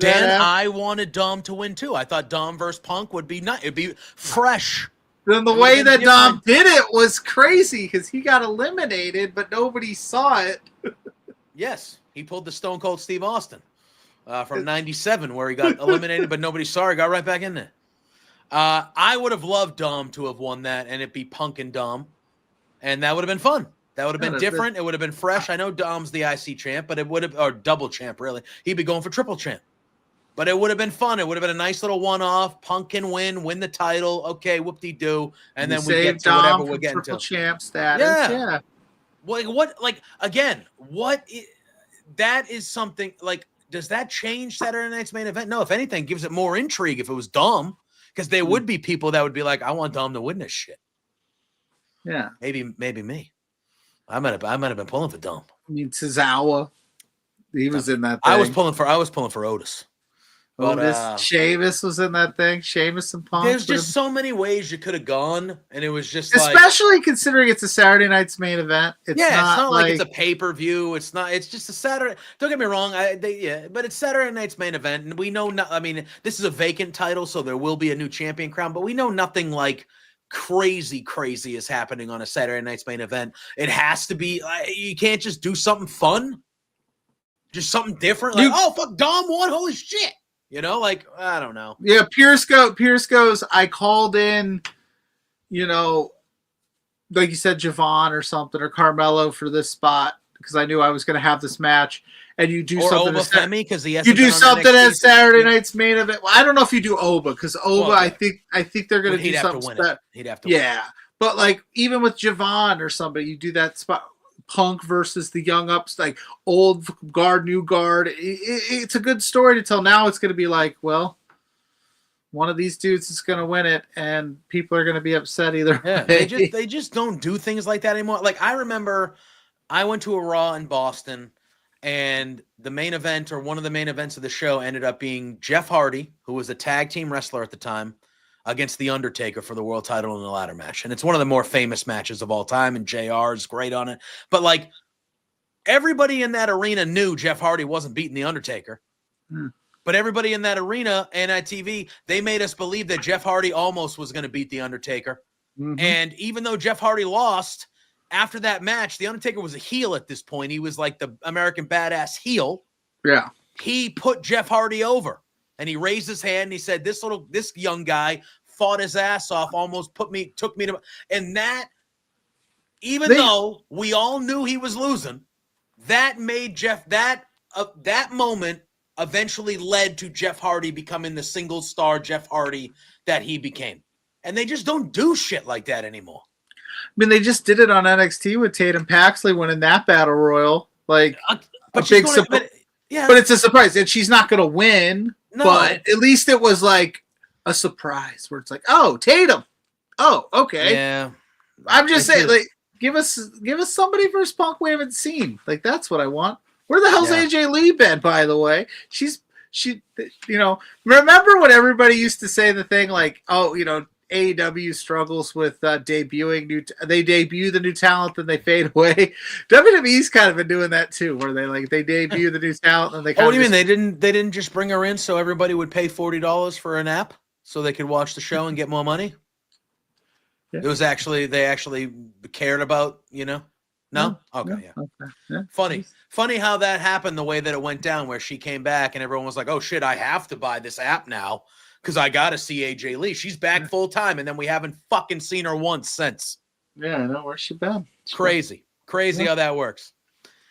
Dan, I wanted Dom to win too. I thought Dom versus Punk would be nice. It'd be fresh. Then the way that Dom did it was crazy because he got eliminated, but nobody saw it. Yes, he pulled the Stone Cold Steve Austin from '97, where he got eliminated, but nobody saw it. Got right back in there. I would have loved Dom to have won that, and it be Punk and Dom, and that would have been fun. That would have been different. It would have been fresh. I know Dom's the IC champ, but it would have, or double champ, really. He'd be going for triple champ. But it would have been fun. It would have been a nice little one-off. Punk can win the title. Okay, whoop-de-doo. And then we get to whatever we're getting to. Triple champ status. Yeah. That is something, like, does that change Saturday night's main event? No, if anything, it gives it more intrigue if it was Dom, because there would be people that would be like, I want Dom to win this shit. Yeah. Maybe me. I might have been pulling for Dom. I mean, Tozawa, he was in that thing. I was pulling for Otis. But Sheamus was in that thing. Sheamus and Punk. There's just so many ways you could have gone, and it was just especially considering it's a Saturday night's main event. It's not like it's a pay-per-view. It's not. It's just a Saturday. Don't get me wrong. But it's Saturday night's main event, and we know. I mean, this is a vacant title, so there will be a new champion crown. But we know nothing like crazy is happening on a Saturday night's main event. It has to be. You can't just do something fun, just something different. Like, oh fuck, Dom won. Holy shit. You know, like, I don't know. Yeah, Pierce goes, I called in, you know, like you said, Javon or something, or Carmelo for this spot because I knew I was going to have this match. And you do something. Because you do something as Saturday night's main event. Well, I don't know if you do Oba because Oba, I think they're going to do something. He'd have to win. Yeah, but like even with Javon or somebody, you do that spot. Punk versus the young ups, like old guard, new guard. It's a good story to tell. Now it's going to be like, well, one of these dudes is going to win it, and people are going to be upset either. Yeah, they just don't do things like that anymore. Like I remember, I went to a Raw in Boston, and the main event or one of the main events of the show ended up being Jeff Hardy, who was a tag team wrestler at the time, against The Undertaker for the world title in the ladder match. And it's one of the more famous matches of all time, and JR is great on it. But, like, everybody in that arena knew Jeff Hardy wasn't beating The Undertaker. But everybody in that arena and at TV, they made us believe that Jeff Hardy almost was going to beat The Undertaker. And even though Jeff Hardy lost, after that match, The Undertaker was a heel at this point. He was like the American Badass heel. Yeah. He put Jeff Hardy over. And he raised his hand and he said, this young guy fought his ass off, almost took me to, and that, though we all knew he was losing, that made that moment eventually led to Jeff Hardy becoming the single star Jeff Hardy that he became. And they just don't do shit like that anymore. I mean, they just did it on NXT with Tatum Paxley winning that battle royal. Like, but it's a surprise. And she's not going to win. No. But at least it was like a surprise where it's like, oh, Tatum. Oh, okay. Yeah. I'm just saying, like, give us somebody versus Punk we haven't seen. Like, that's what I want. Where the hell's AJ Lee been, by the way? She, you know, remember when everybody used to say the thing like, oh, you know, AEW struggles with debuting they debut the new talent and they fade away. WWE's kind of been doing that too, where they debut the new talent and they. What do you mean they didn't just bring her in so everybody would pay $40 for an app so they could watch the show and get more money? Yeah. It was they actually cared about, you know. No? Okay, yeah. Okay. Yeah. Funny how that happened the way that it went down, where she came back and everyone was like, "Oh shit, I have to buy this app now." Because I got to see AJ Lee. She's back full time, and then we haven't fucking seen her once since. Yeah, I know. Where's she been? Crazy how that works.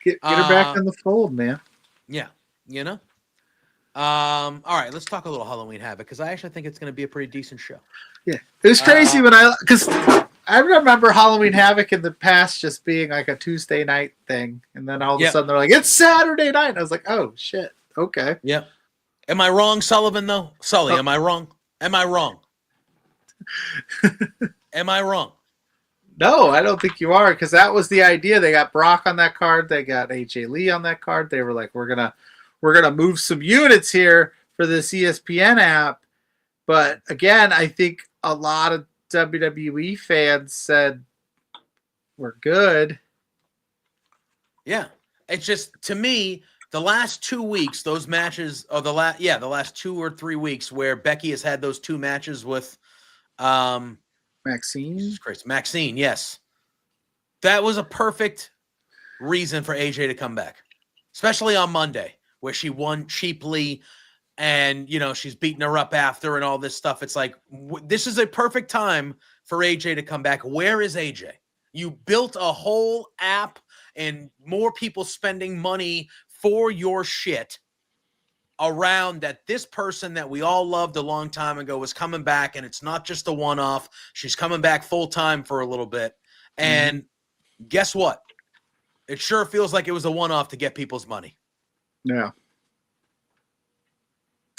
Get her back in the fold, man. Yeah, you know. All right, let's talk a little Halloween Havoc, because I actually think it's going to be a pretty decent show. Yeah, it was crazy because I remember Halloween Havoc in the past just being like a Tuesday night thing, and then all of a sudden they're like, it's Saturday night. And I was like, oh shit, okay. Yeah. Am I wrong, Sullivan, though? Sully, am I wrong? Am I wrong? Am I wrong? No, I don't think you are, because that was the idea. They got Brock on that card. They got AJ Lee on that card. They were like, we're gonna move some units here for this ESPN app. But again, I think a lot of WWE fans said we're good. Yeah. It's just, to me, the last 2 weeks, those matches, or the last 2 or 3 weeks where Becky has had those two matches with Maxine? Jesus Christ. Maxine, yes. That was a perfect reason for AJ to come back, especially on Monday, where she won cheaply and, she's beating her up after and all this stuff. It's like, this is a perfect time for AJ to come back. Where is AJ? You built a whole app and more people spending money for your shit around that this person that we all loved a long time ago was coming back, and it's not just a one-off. She's coming back full-time for a little bit. And guess what? It sure feels like it was a one-off to get people's money. Yeah.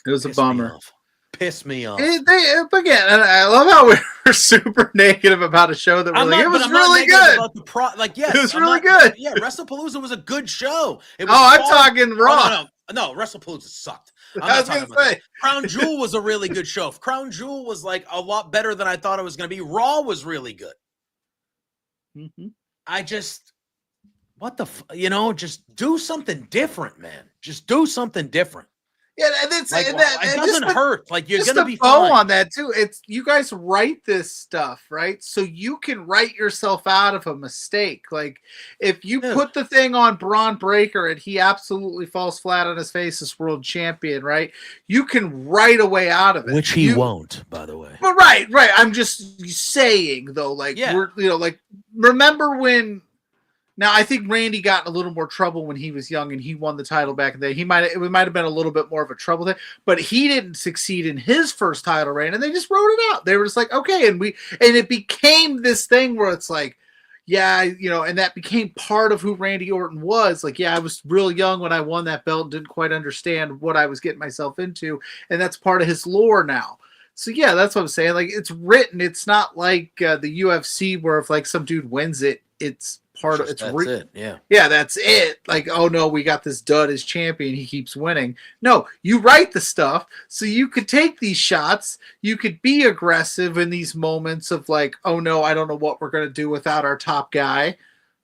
It was a bummer. Piss me off. Again, and I love how we're super negative about a show that it was really good. Yes, it was really good. Yeah, WrestlePalooza was a good show. I'm talking Raw. No, WrestlePalooza sucked. I was going to say. Crown Jewel was a really good show. Crown Jewel was like a lot better than I thought it was going to be. Raw was really good. I just, just do something different, man. Just do something different. Yeah, and it doesn't hurt. Like, you're gonna be fine fine on that too. It's you guys write this stuff, right? So you can write yourself out of a mistake. Like, if you put the thing on Braun Breaker and he absolutely falls flat on his face as world champion, right? You can write a way out of it, which he won't, by the way. But right. I'm just saying though, remember when? Now, I think Randy got in a little more trouble when he was young and he won the title back in the day. It might have been a little bit more of a trouble thing, but he didn't succeed in his first title reign, and they just wrote it out. They were just like, okay, and it became this thing where it's like, and that became part of who Randy Orton was. Like, I was real young when I won that belt and didn't quite understand what I was getting myself into, and that's part of his lore now. So that's what I'm saying. Like, it's written. It's not like the UFC where if like some dude wins it, it's part of it. Yeah, that's it. Like, oh no, we got this dud as champion, he keeps winning. No, you write the stuff so you could take these shots, you could be aggressive in these moments of like, oh no, I don't know what we're going to do without our top guy.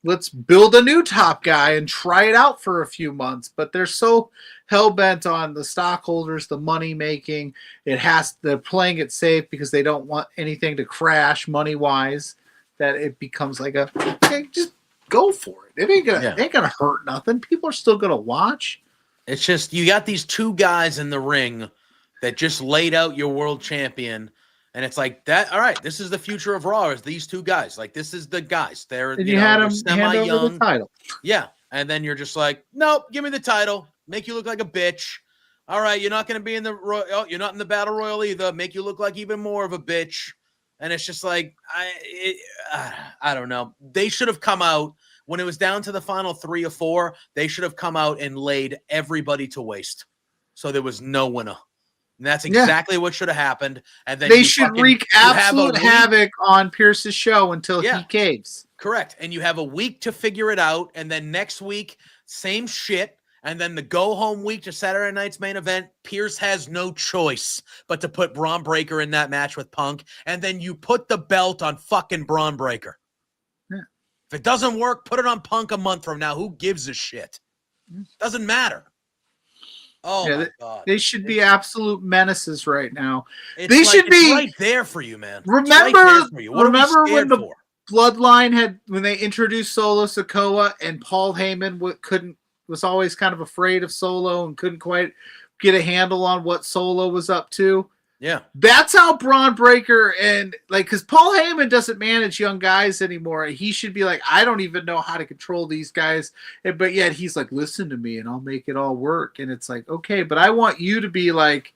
Let's build a new top guy and try it out for a few months. But they're so hell-bent on the stockholders, the money making. They're playing it safe because they don't want anything to crash money-wise, that it becomes like okay, just go for it. It ain't gonna hurt nothing. People are still gonna watch. It's just, you got these two guys in the ring that just laid out your world champion, and it's like that. All right, this is the future of Raw. Is these two guys? Like, this is the guys. They're they're semi-young. Yeah, and then you're just like, nope, give me the title. Make you look like a bitch. All right, you're not gonna be in the you're not in the Battle Royal either. Make you look like even more of a bitch. And it's just like, I don't know. They should have come out when it was down to the final 3 or 4. They should have come out and laid everybody to waste, so there was no winner. And that's exactly what should have happened. And then they should wreak absolute havoc on Pierce's show until he caves. Correct. And you have a week to figure it out. And then next week, same shit. And then the go-home week to Saturday night's main event, Pierce has no choice but to put Braun Breaker in that match with Punk. And then you put the belt on fucking Braun Breaker. Yeah. If it doesn't work, put it on Punk a month from now. Who gives a shit? Doesn't matter. Oh, my God. They should be absolute menaces right now. It's right there for you, man. Remember when the Bloodline when they introduced Solo Sikoa and Paul Heyman was always kind of afraid of Solo and couldn't quite get a handle on what Solo was up to. Yeah. That's how Braun Breaker because Paul Heyman doesn't manage young guys anymore. He should be like, I don't even know how to control these guys. But yet he's like, listen to me and I'll make it all work. And it's like, okay, but I want you to be like,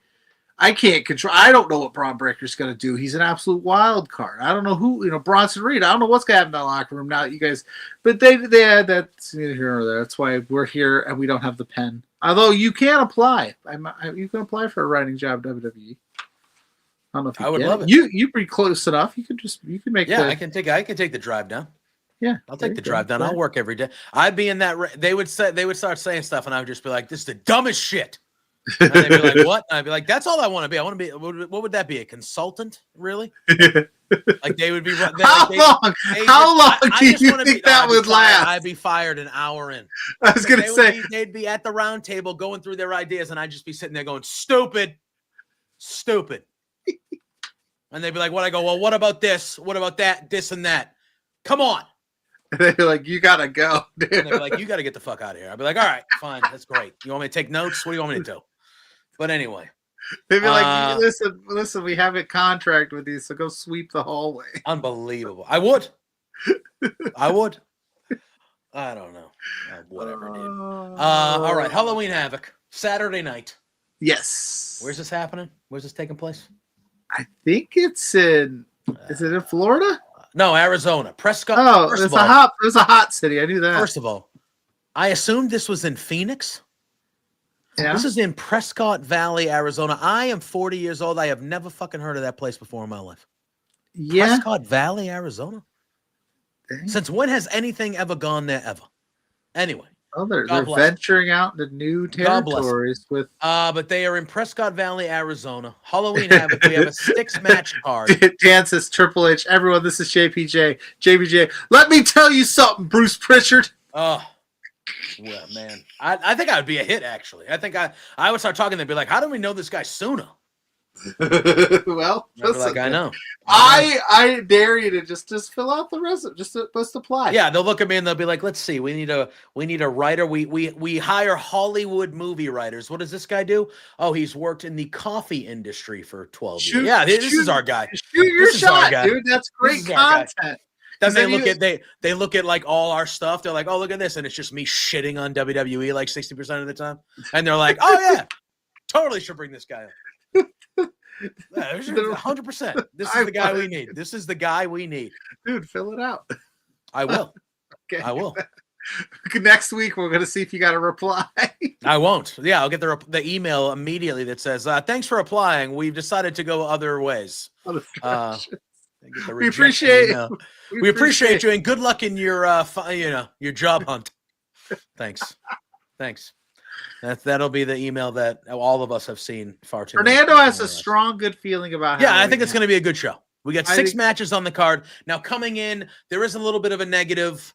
I can't control. I don't know what Braun Breaker's going to do. He's an absolute wild card. I don't know who, Bronson Reed. I don't know what's going to happen in that locker room now that you guys, but they that's neither here nor there. That's why we're here and we don't have the pen. Although you can apply. You can apply for a writing job at WWE. I don't know if I would love it. You're pretty close enough. You can make. Yeah, I can take the drive down. Yeah, I'll take the drive down. I'll work every day. I'd be in that. They would start saying stuff, and I would just be like, "This is the dumbest shit." And they'd be like, "What?" And I'd be like, "That's all I want to be. I want to be. What would that be? A consultant, really?" Like they would be. How long do you think that would last? I'd be fired an hour in. I was going to say they'd be at the round table going through their ideas, and I'd just be sitting there going, "Stupid, stupid." And they'd be like, what? I go, well, what about this? What about that? This and that. Come on. They're like, you gotta go, dude. And they'd be like, you got to get the fuck out of here. I'd be like, all right, fine. That's great. You want me to take notes? What do you want me to do? But anyway. They'd be like, listen, we have a contract with you, so go sweep the hallway. Unbelievable. I would. I don't know. Whatever, dude. All right. Halloween Havoc. Saturday night. Yes. Where's this happening? Where's this taking place? I think it's in. Is it in Florida? No, Arizona. Prescott. Oh, it's a hot city. I knew that. First of all, I assumed this was in Phoenix. Yeah. This is in Prescott Valley, Arizona. I am 40 years old. I have never fucking heard of that place before in my life. Yeah. Prescott Valley, Arizona. Dang. Since when has anything ever gone there ever? Anyway. Oh, they're venturing out into new territories with. But they are in Prescott Valley, Arizona. Halloween Havoc. We have a 6-match card. Dan says Triple H. Everyone, this is JPJ. JPJ. Let me tell you something, Bruce Pritchard. Oh, well, man. I think I would be a hit, actually. I think I would start talking. They'd be like, how do we know this guy sooner? Well, listen, like, I know. I dare you to just fill out the resume. Just apply. Yeah, they'll look at me and they'll be like, "Let's see. We need a writer. We hire Hollywood movie writers. What does this guy do? Oh, he's worked in the coffee industry for 12 years. Yeah, this is our guy. Shoot your shot, dude. That's great content." Then they look at like all our stuff. They're like, "Oh, look at this," and it's just me shitting on WWE like 60% of the time. And they're like, "Oh yeah, totally should bring this guy up." 100%. This is the guy we need. This is the guy we need. Dude, fill it out. I will. Okay. I will. Next week, we're going to see if you got a reply. I won't. Yeah, I'll get the email immediately that says, thanks for applying. We've decided to go other ways. We appreciate you and good luck in your your job hunt. Thanks. That'll be the email that all of us have seen far too. Fernando has a strong, good feeling about. Yeah, I think it's going to be a good show. We got 6 matches on the card now. Coming in, there is a little bit of a negative.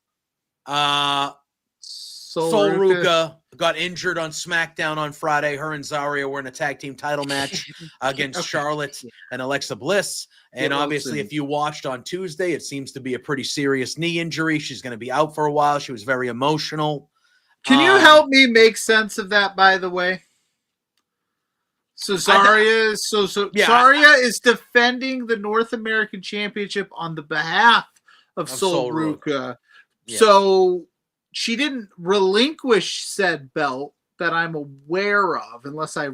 Sol Ruka got injured on SmackDown on Friday. Her and Zarya were in a tag team title match against Charlotte and Alexa Bliss. And obviously, if you watched on Tuesday, it seems to be a pretty serious knee injury. She's going to be out for a while. She was very emotional. Can you help me make sense of that, by the way? So Zarya is defending the North American Championship on the behalf of Sol Ruka. Yeah. So she didn't relinquish said belt that I'm aware of, unless I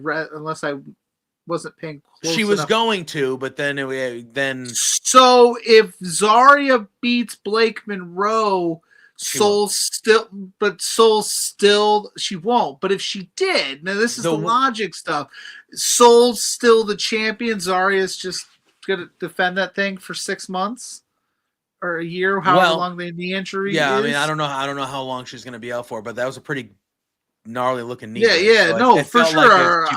wasn't paying close She was enough. Going to, but then. So if Zarya beats Blake Monroe, Sol still, she won't. But if she did, now this is the logic stuff. Sol's still the champion. Zarya's just gonna defend that thing for 6 months or a year, however long the injury is. I mean, I don't know how long she's gonna be out for, but that was a pretty gnarly looking knee. For sure.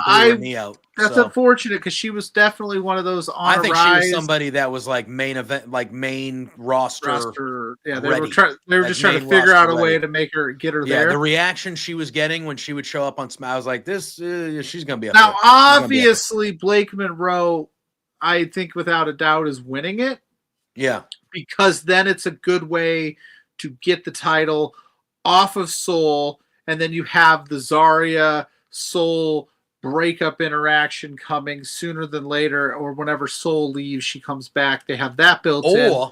That's So. Unfortunate because she was definitely one of those. I think she was somebody that was like main event, like main roster. Yeah, they were just trying to figure out a way to make her get her there. Yeah, the reaction she was getting when she would show up on SmackDown, I was like, "This, she's gonna be up now." There. Obviously, Blake Monroe, I think without a doubt, is winning it. Yeah, because then it's a good way to get the title off of Sol, and then you have the Zarya Sol breakup interaction coming sooner than later, or whenever Sol leaves, she comes back. They have that built in.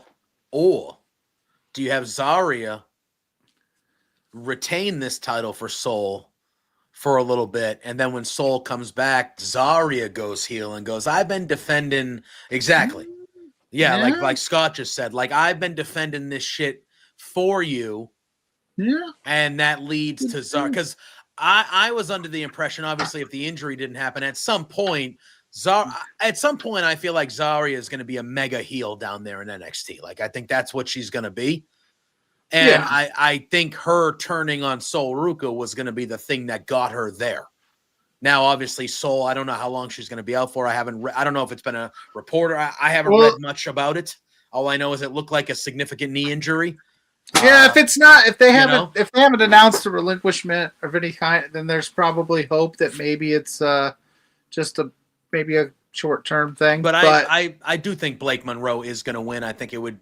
Or do you have Zarya retain this title for Sol for a little bit, and then when Sol comes back, Zarya goes heel and goes, "I've been defending exactly." Yeah, like Scott just said, like I've been defending this shit for you. Yeah, and that leads to Zarya because. I was under the impression, obviously, if the injury didn't happen, at some point, I feel like Zarya is going to be a mega heel down there in NXT. Like, I think that's what she's going to be. And I think her turning on Sol Ruka was going to be the thing that got her there. Now, obviously, Sol, I don't know how long she's going to be out for. I don't know if it's been a reporter. I haven't read much about it. All I know is it looked like a significant knee injury. Yeah, if they haven't announced a relinquishment of any kind, then there's probably hope that maybe it's just a short-term thing. But I do think Blake Monroe is going to win. I think it would.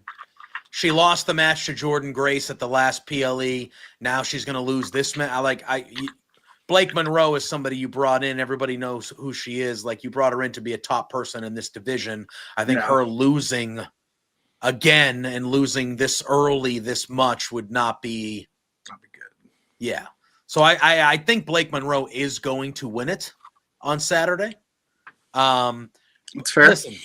She lost the match to Jordan Grace at the last PLE. Now she's going to lose this match. Blake Monroe is somebody you brought in. Everybody knows who she is. Like, you brought her in to be a top person in this division. I think her losing again and losing this early, this much would not be good. Yeah. So I think Blake Monroe is going to win it on Saturday. It's fair. Listen,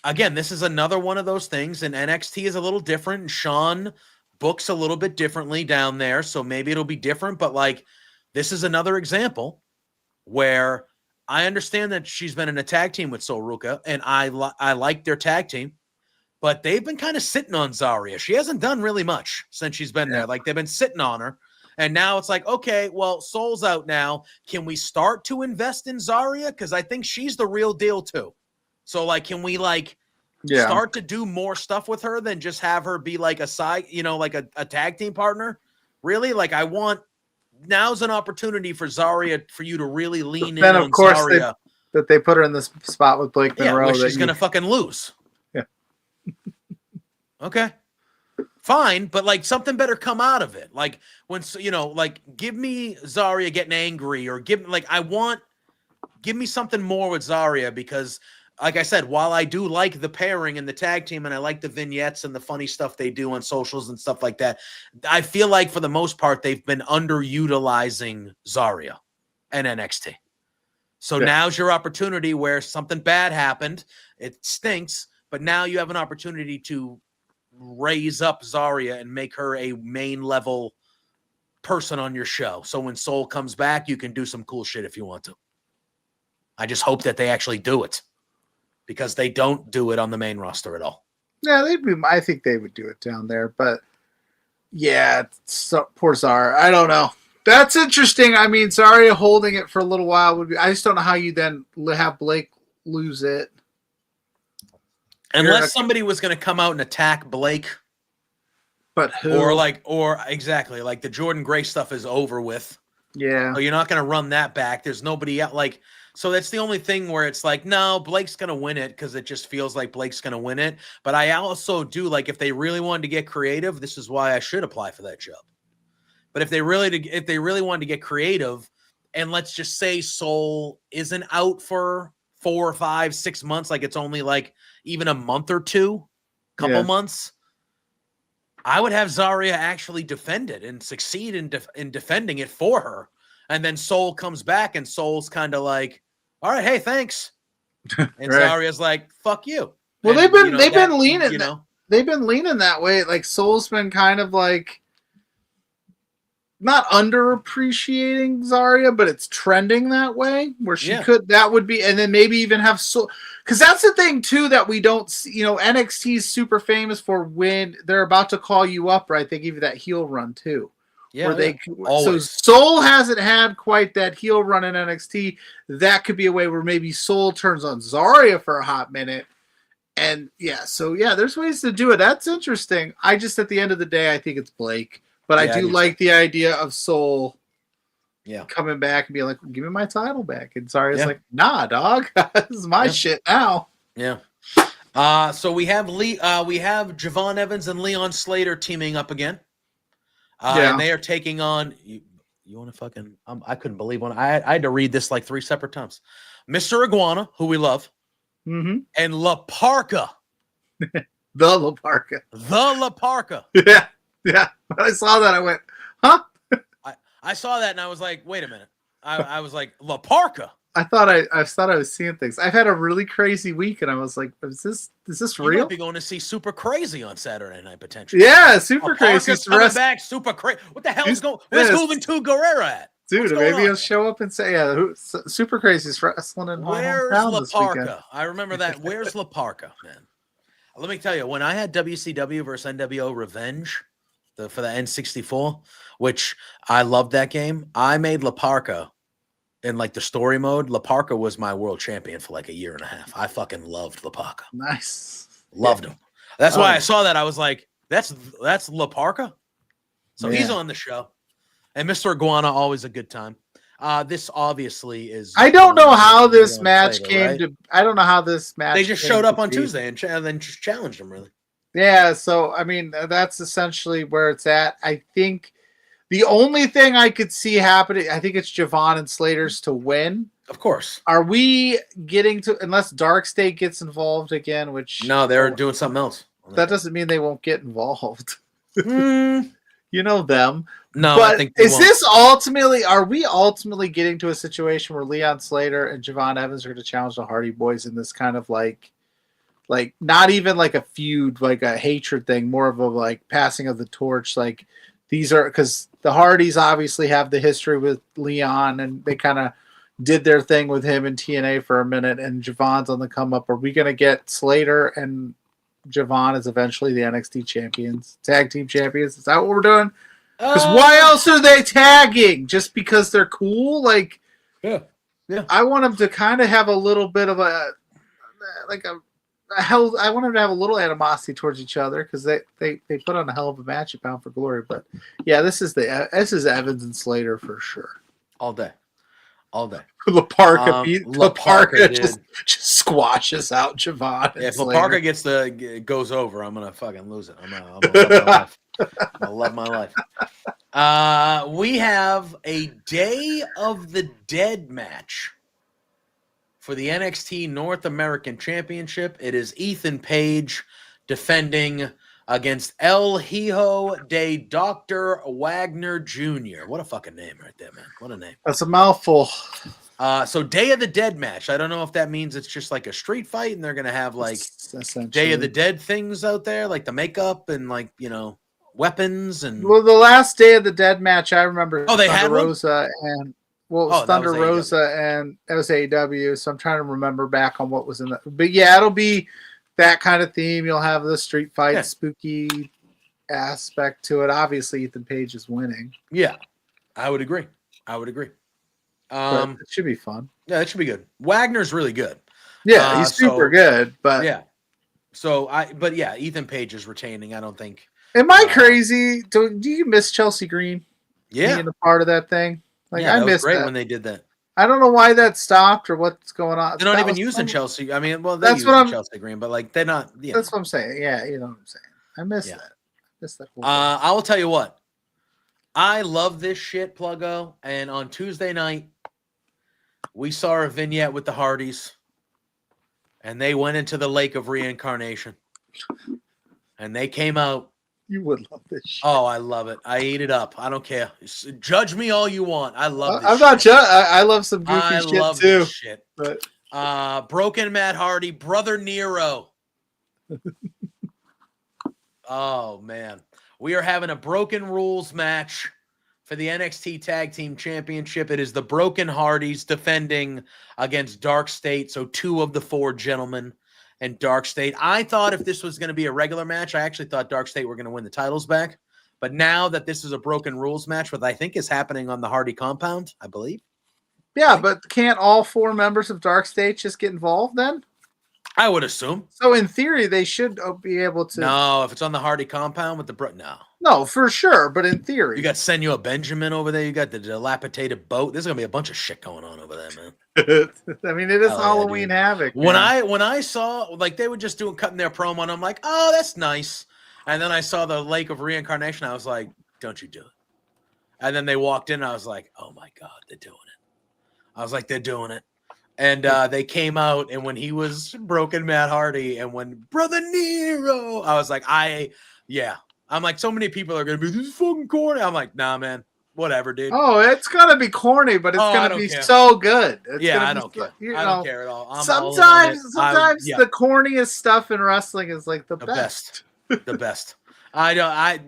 again, this is another one of those things, and NXT is a little different. And Sean books a little bit differently down there, so maybe it'll be different. But like, this is another example where I understand that she's been in a tag team with Sol Ruca, and I like their tag team, but they've been kind of sitting on Zarya. She hasn't done really much since she's been there. Like, they've been sitting on her. And now it's like, okay, well, Sol's out now. Can we start to invest in Zarya? Because I think she's the real deal too. So, like, can we start to do more stuff with her than just have her be like a side, like a tag team partner? Really? Like, now's an opportunity for Zarya, for you to really lean in on Zarya. That they put her in this spot with Blake Monroe. Yeah, she's going to fucking lose. Yeah. Okay. Fine, but like, something better come out of it. Like, when, give me Zarya getting angry, or give me something more with Zarya, because like I said, while I do like the pairing and the tag team, and I like the vignettes and the funny stuff they do on socials and stuff like that, I feel like for the most part, they've been underutilizing Zarya and NXT. So now's your opportunity where something bad happened. It stinks, but now you have an opportunity to raise up Zarya and make her a main level person on your show. So when Sol comes back, you can do some cool shit if you want to. I just hope that they actually do it, because they don't do it on the main roster at all. Yeah, I think they would do it down there, but yeah, poor Zarya. I don't know. That's interesting. I mean, Zarya holding it for a little while would be. I just don't know how you then have Blake lose it. Unless somebody was going to come out and attack Blake. But who? Or exactly, like the Jordan Grace stuff is over with. Yeah. So you're not going to run that back. There's nobody out. So that's the only thing where it's like, no, Blake's going to win it, because it just feels like Blake's going to win it. But I also do, like, if they really wanted to get creative, this is why I should apply for that job. But if they really wanted to get creative, and let's just say Sol isn't out for 4 or 5, 6 months, like it's only like even a month or two, couple months, I would have Zarya actually defend it and succeed in defending it for her. And then Sol comes back, and Sol's kind of like, all right, hey, thanks. And Zarya's like, fuck you. Well, and, they've been leaning, they've been leaning that way. Like, Sol's been kind of like, not underappreciating Zarya, but it's trending that way, where that would be, and then maybe even have Sol, because that's the thing too that we don't see. NXT is super famous for when they're about to call you up, right? They give you that heel run too. Yeah, so Sol hasn't had quite that heel run in NXT. That could be a way where maybe Sol turns on Zarya for a hot minute, and there's ways to do it. That's interesting. I just, at the end of the day, I think it's Blake. But I do like the idea of Sol coming back and being like, give me my title back. And Zarya's like, nah, dog. This is my shit now. Yeah. So we have Javon Evans and Leon Slater teaming up again. And they are taking on, you want to fucking, I couldn't believe one. I had to read this like 3 separate times. Mr. Iguana, who we love, and La Parka. The La Parka. The La Parka. Yeah. Yeah, when I saw that, I went, huh? I saw that, and I was like, wait a minute. I was like, La Parka. I thought I was seeing things. I've had a really crazy week, and I was like, is this real? You might be going to see Super Crazy on Saturday night, potentially. Yeah, Super Crazy. Coming back, Super Crazy. What the hell is going? Where's Juventud Guerrera at? Dude, maybe he'll show up and say, Super Crazy's wrestling in my hometown this weekend. Where's La Parka? I remember that. Where's La Parka, man? Let me tell you, when I had WCW versus NWO Revenge, for the N64, which I loved that game. I made La Parka in like the story mode. La Parka was my world champion for like a year and a half. I fucking loved La Parka. Nice. Loved him. That's why I saw that. I was like, that's La Parka. So he's on the show. And Mr. Iguana, always a good time. This obviously is. I don't know how this match came to. I don't know how this match. They just showed up on Tuesday and then just challenged him. Really. Yeah. So I mean, that's essentially where it's at. I think the only thing I could see happening, I think it's Javon and Slater's to win. Of course. Are we getting to, unless Dark State gets involved again, which. No, they're doing something else. That doesn't mean they won't get involved. You know them. No, but I think are we ultimately getting to a situation where Leon Slater and Javon Evans are going to challenge the Hardy Boys in this kind of like not even like a feud, like a hatred thing, more of a like passing of the torch. Like these are, because the Hardys obviously have the history with Leon and they kind of did their thing with him in TNA for a minute, and Javon's on the come up. Are we going to get Slater and Javon as eventually the NXT champions, tag team champions? Is that what we're doing? Because why else are they tagging? Just because they're cool? Like, yeah. I want them to kind of have a little bit of a hell. I want them to have a little animosity towards each other because they put on a hell of a match at Bound for Glory. But yeah, this is Evans and Slater for sure. All day. La Parka just squashes out Javon. If La Parka goes over, I'm gonna fucking lose it. I'm gonna love my life. We have a Day of the Dead match for the NXT North American Championship. It is Ethan Page defending against El Hijo de Dr. Wagner Jr. What a fucking name right there, man. What a name. That's a mouthful. So Day of the Dead match. I don't know if that means it's just like a street fight and they're going to have like Day of the Dead things out there, like the makeup and like, weapons and. Well, the last Day of the Dead match I remember. Oh, they had Rosa and Thunder Rosa and it was AEW. So I'm trying to remember back on what was in that. But yeah, it'll be that kind of theme. You'll have the street fight, spooky aspect to it. Obviously, Ethan Page is winning. Yeah, I would agree. It should be fun. Yeah, it should be good. Wagner's really good. Yeah, he's super good. But yeah, Ethan Page is retaining. I don't think. Am I crazy? Do you miss Chelsea Green? Yeah, being a part of that thing. Like I missed great that when they did that. I don't know why that stopped or what's going on. They're not even using Chelsea. I mean, well, they're using Chelsea Green, but like they're not. That's what I'm saying. Yeah, you know what I'm saying. I miss that. I miss that. I will tell you what. I love this shit, Pluggo. And on Tuesday night, we saw a vignette with the Hardys, and they went into the lake of reincarnation, and they came out. You would love this shit. Oh, I love it. I ate it up. I don't care. Judge me all you want. I love this I'm not I love some goofy shit too. This shit. But Broken Matt Hardy, Brother Nero. Oh man. We are having a Broken Rules match for the NXT Tag Team Championship. It is the Broken Hardys defending against Dark State. So 2 of the 4 gentlemen and Dark State. I thought if this was going to be a regular match, I actually thought Dark State were going to win the titles back. But now that this is a Broken Rules match, what I think is happening on the Hardy compound, I believe. Yeah, but can't all 4 members of Dark State just get involved then? I would assume. So in theory, they should be able to. No, if it's on the Hardy compound with the No, for sure. But in theory, you got Senor Benjamin over there. You got the dilapidated boat. There's gonna be a bunch of shit going on over there, man. I mean, it is Halloween Havoc. When I saw like they were just cutting their promo, and I'm like, oh, that's nice. And then I saw the Lake of Reincarnation. I was like, don't you do it. And then they walked in. And I was like, oh my god, they're doing it. I was like, they're doing it. And they came out, and when he was Broken Matt Hardy, and when Brother Nero, I was like, I'm like, so many people are gonna be this is fucking corny. I'm like, nah, man, whatever, dude. Oh, it's gonna be corny, but it's gonna be so good. I don't care. I don't care at all. Sometimes the corniest stuff in wrestling is like the best. The best. I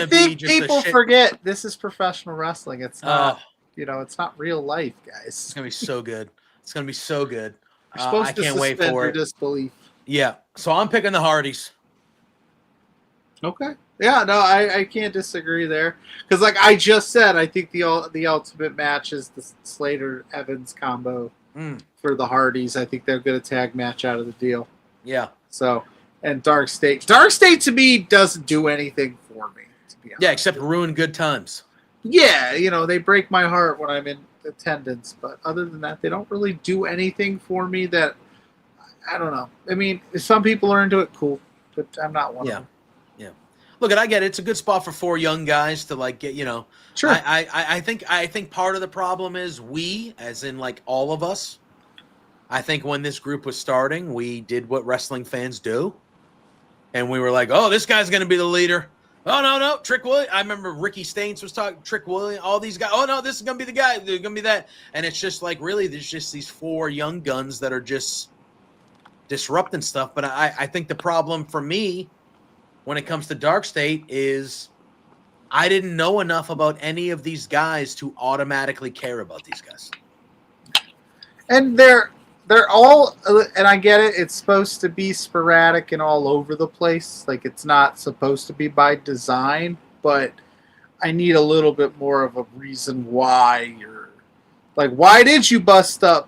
think people forget this is professional wrestling. It's not, it's not real life, guys. It's gonna be so good. It's gonna be so good. I can't wait for it. Disbelief. Yeah. So I'm picking the Hardys. Okay. Yeah. No, I can't disagree there because, like I just said, I think the ultimate match is the Slater Evans combo for the Hardys. I think they'll get a tag match out of the deal. Yeah. So, and Dark State to me doesn't do anything for me. To be honest. Yeah, except ruin good times. Yeah, they break my heart when I'm in attendance, but other than that, they don't really do anything for me that I don't know. I mean, if some people are into it, cool, but I'm not one of them. Yeah. Look, I get it. It's a good spot for 4 young guys to like get, Sure. I think part of the problem is we, as in like all of us, I think when this group was starting, we did what wrestling fans do. And we were like, oh, this guy's going to be the leader. Oh, no, Trick Williams. I remember Ricky Staines was talking, Trick Williams, all these guys. Oh, no, this is going to be the guy. They're going to be that. And it's just like, really, there's just these 4 young guns that are just disrupting stuff. But I think the problem for me when it comes to Dark State is I didn't know enough about any of these guys to automatically care about these guys. And they're all, and I get it, it's supposed to be sporadic and all over the place. Like, it's not supposed to be by design, but I need a little bit more of a reason why you're, like, why did you bust up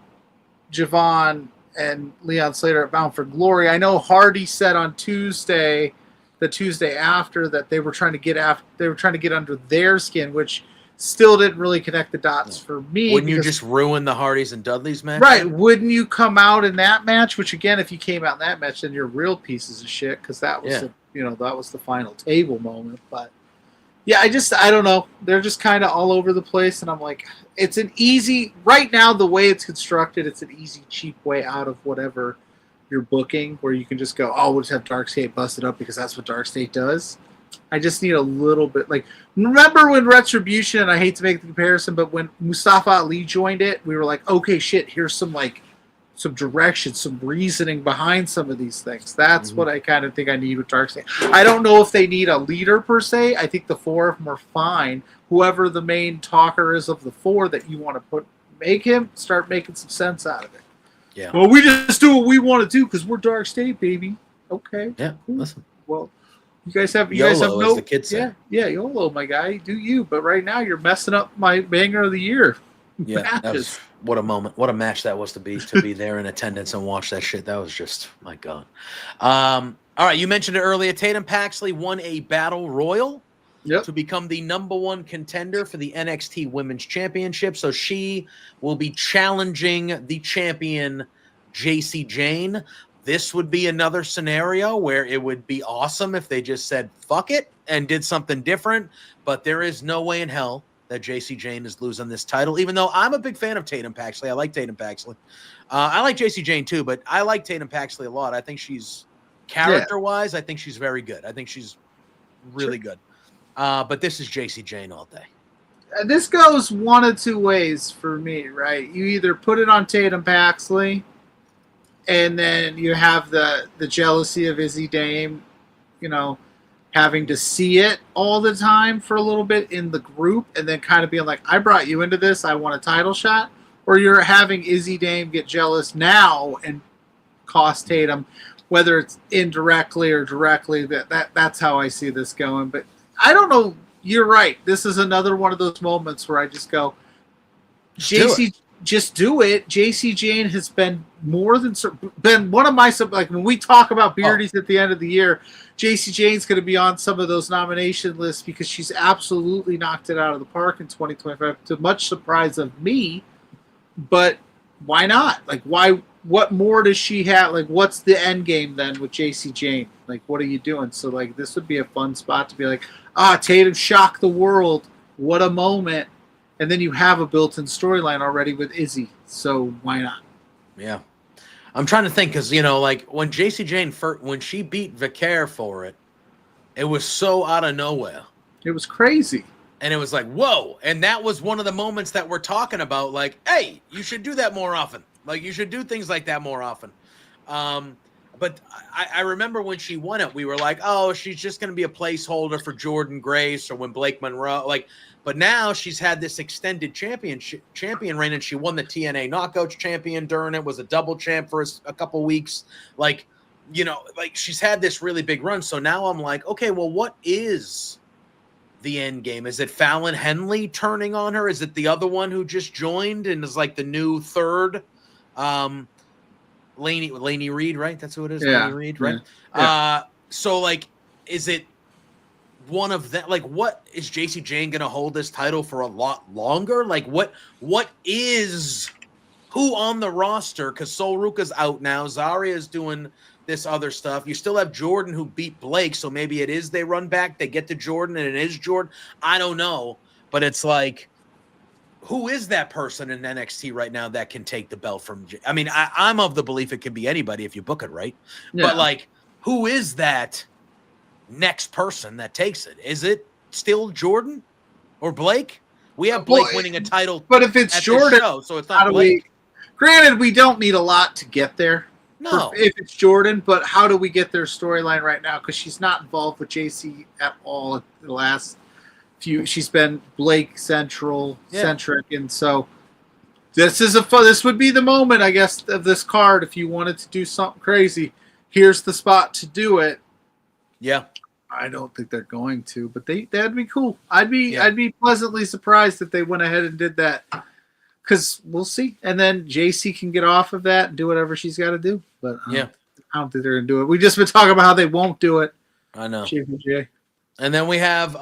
Javon and Leon Slater at Bound for Glory? I know Hardy said on Tuesday, the Tuesday after, that they were trying to get under their skin, which still didn't really connect the dots for me. Wouldn't you just ruin the Hardys and Dudleys match? Right. Wouldn't you come out in that match? Which, again, if you came out in that match, then you're real pieces of shit, because that was that was the final table moment. But yeah, I don't know. They're just kind of all over the place, and I'm like, it's an easy, right now, the way it's constructed, it's an easy, cheap way out of whatever you're booking, where you can just go, oh, we'll just have Dark State busted up because that's what Dark State does. I just need a little bit, like, remember when Retribution, and I hate to make the comparison, but when Mustafa Ali joined it, we were like, okay, shit, here's some direction, some reasoning behind some of these things. That's what I kind of think I need with Dark State. I don't know if they need a leader per se. I think the 4 of them are fine. Whoever the main talker is of the 4 that you want to make him, start making some sense out of it. Yeah. Well, we just do what we want to do because we're Dark State, baby. Okay. Yeah. Listen. Well, you guys have YOLO, no, as the kids say. Yeah, YOLO, my guy. Do you? But right now, you're messing up my banger of the year. Yeah, that was, what a moment, what a match that was to be there in attendance and watch that shit. That was just, my God. All right, you mentioned it earlier. Tatum Paxley won a battle royal to become the #1 contender for the NXT Women's Championship. So she will be challenging the champion JC Jane. This would be another scenario where it would be awesome if they just said, fuck it, and did something different. But there is no way in hell that JC Jane is losing this title, even though I'm a big fan of Tatum Paxley. I like Tatum Paxley. I like JC Jane too, but I like Tatum Paxley a lot. I think she's, character-wise, I think she's very good. I think she's really good. But this is JC Jane all day. This goes one of two ways for me, right? You either put it on Tatum Paxley, and then you have the jealousy of Izzy Dame, having to see it all the time for a little bit in the group, and then kind of being like, I brought you into this, I want a title shot. Or you're having Izzy Dame get jealous now and cost Tatum, whether it's indirectly or directly. That's how I see this going. But I don't know. You're right. This is another one of those moments where I just go, just do it. JC Jane has been one of my, like, when we talk about Beardies at the end of the year, JC Jane's going to be on some of those nomination lists because she's absolutely knocked it out of the park in 2025, to much surprise of me. But why not? Like, why? What more does she have? Like, what's the end game then with JC Jane? Like, what are you doing? So, like, this would be a fun spot to be like, Tatum shocked the world. What a moment. And then you have a built-in storyline already with Izzy. So why not? Yeah. I'm trying to think because, like when JC Jane, when she beat Vicaire for it, it was so out of nowhere. It was crazy. And it was like, whoa. And that was one of the moments that we're talking about. Like, hey, you should do that more often. Like, you should do things like that more often. But I remember when she won it, we were like, oh, she's just going to be a placeholder for Jordan Grace or when Blake Monroe. But now she's had this extended champion reign, and she won the TNA Knockouts champion during it, was a double champ for a couple weeks. Like she's had this really big run. So now I'm like, okay, well, what is the end game? Is it Fallon Henley turning on her? Is it the other one who just joined and is like the new third? Laney Reed, right? That's who it is. Yeah. Laney Reed, right? Yeah. So like, is it one of them? Like, what is JC Jane going to hold this title for a lot longer? Like, what is who on the roster? Because Sol Ruka's out now. Zarya's doing this other stuff. You still have Jordan who beat Blake, so maybe it is they run back, they get to Jordan, and it is Jordan. I don't know, but it's like, who is that person in NXT right now that can take the belt from? I mean, I'm of the belief it can be anybody if you book it right. Yeah. But like, who is that next person that takes it? Is it still Jordan or Blake? We have Blake winning a title, but if it's Jordan, so it's not Blake. Granted, we don't need a lot to get there. No, if it's Jordan, but how do we get their storyline right now? Because she's not involved with JC at all. The last few, she's been Blake centric, and so this would be the moment, I guess, of this card. If you wanted to do something crazy, here's the spot to do it. Yeah, I don't think they're going to, but that'd be cool. I'd be pleasantly surprised if they went ahead and did that. Because we'll see. And then JC can get off of that and do whatever she's got to do. But I don't think they're going to do it. We've just been talking about how they won't do it. I know. JPJ. And then we have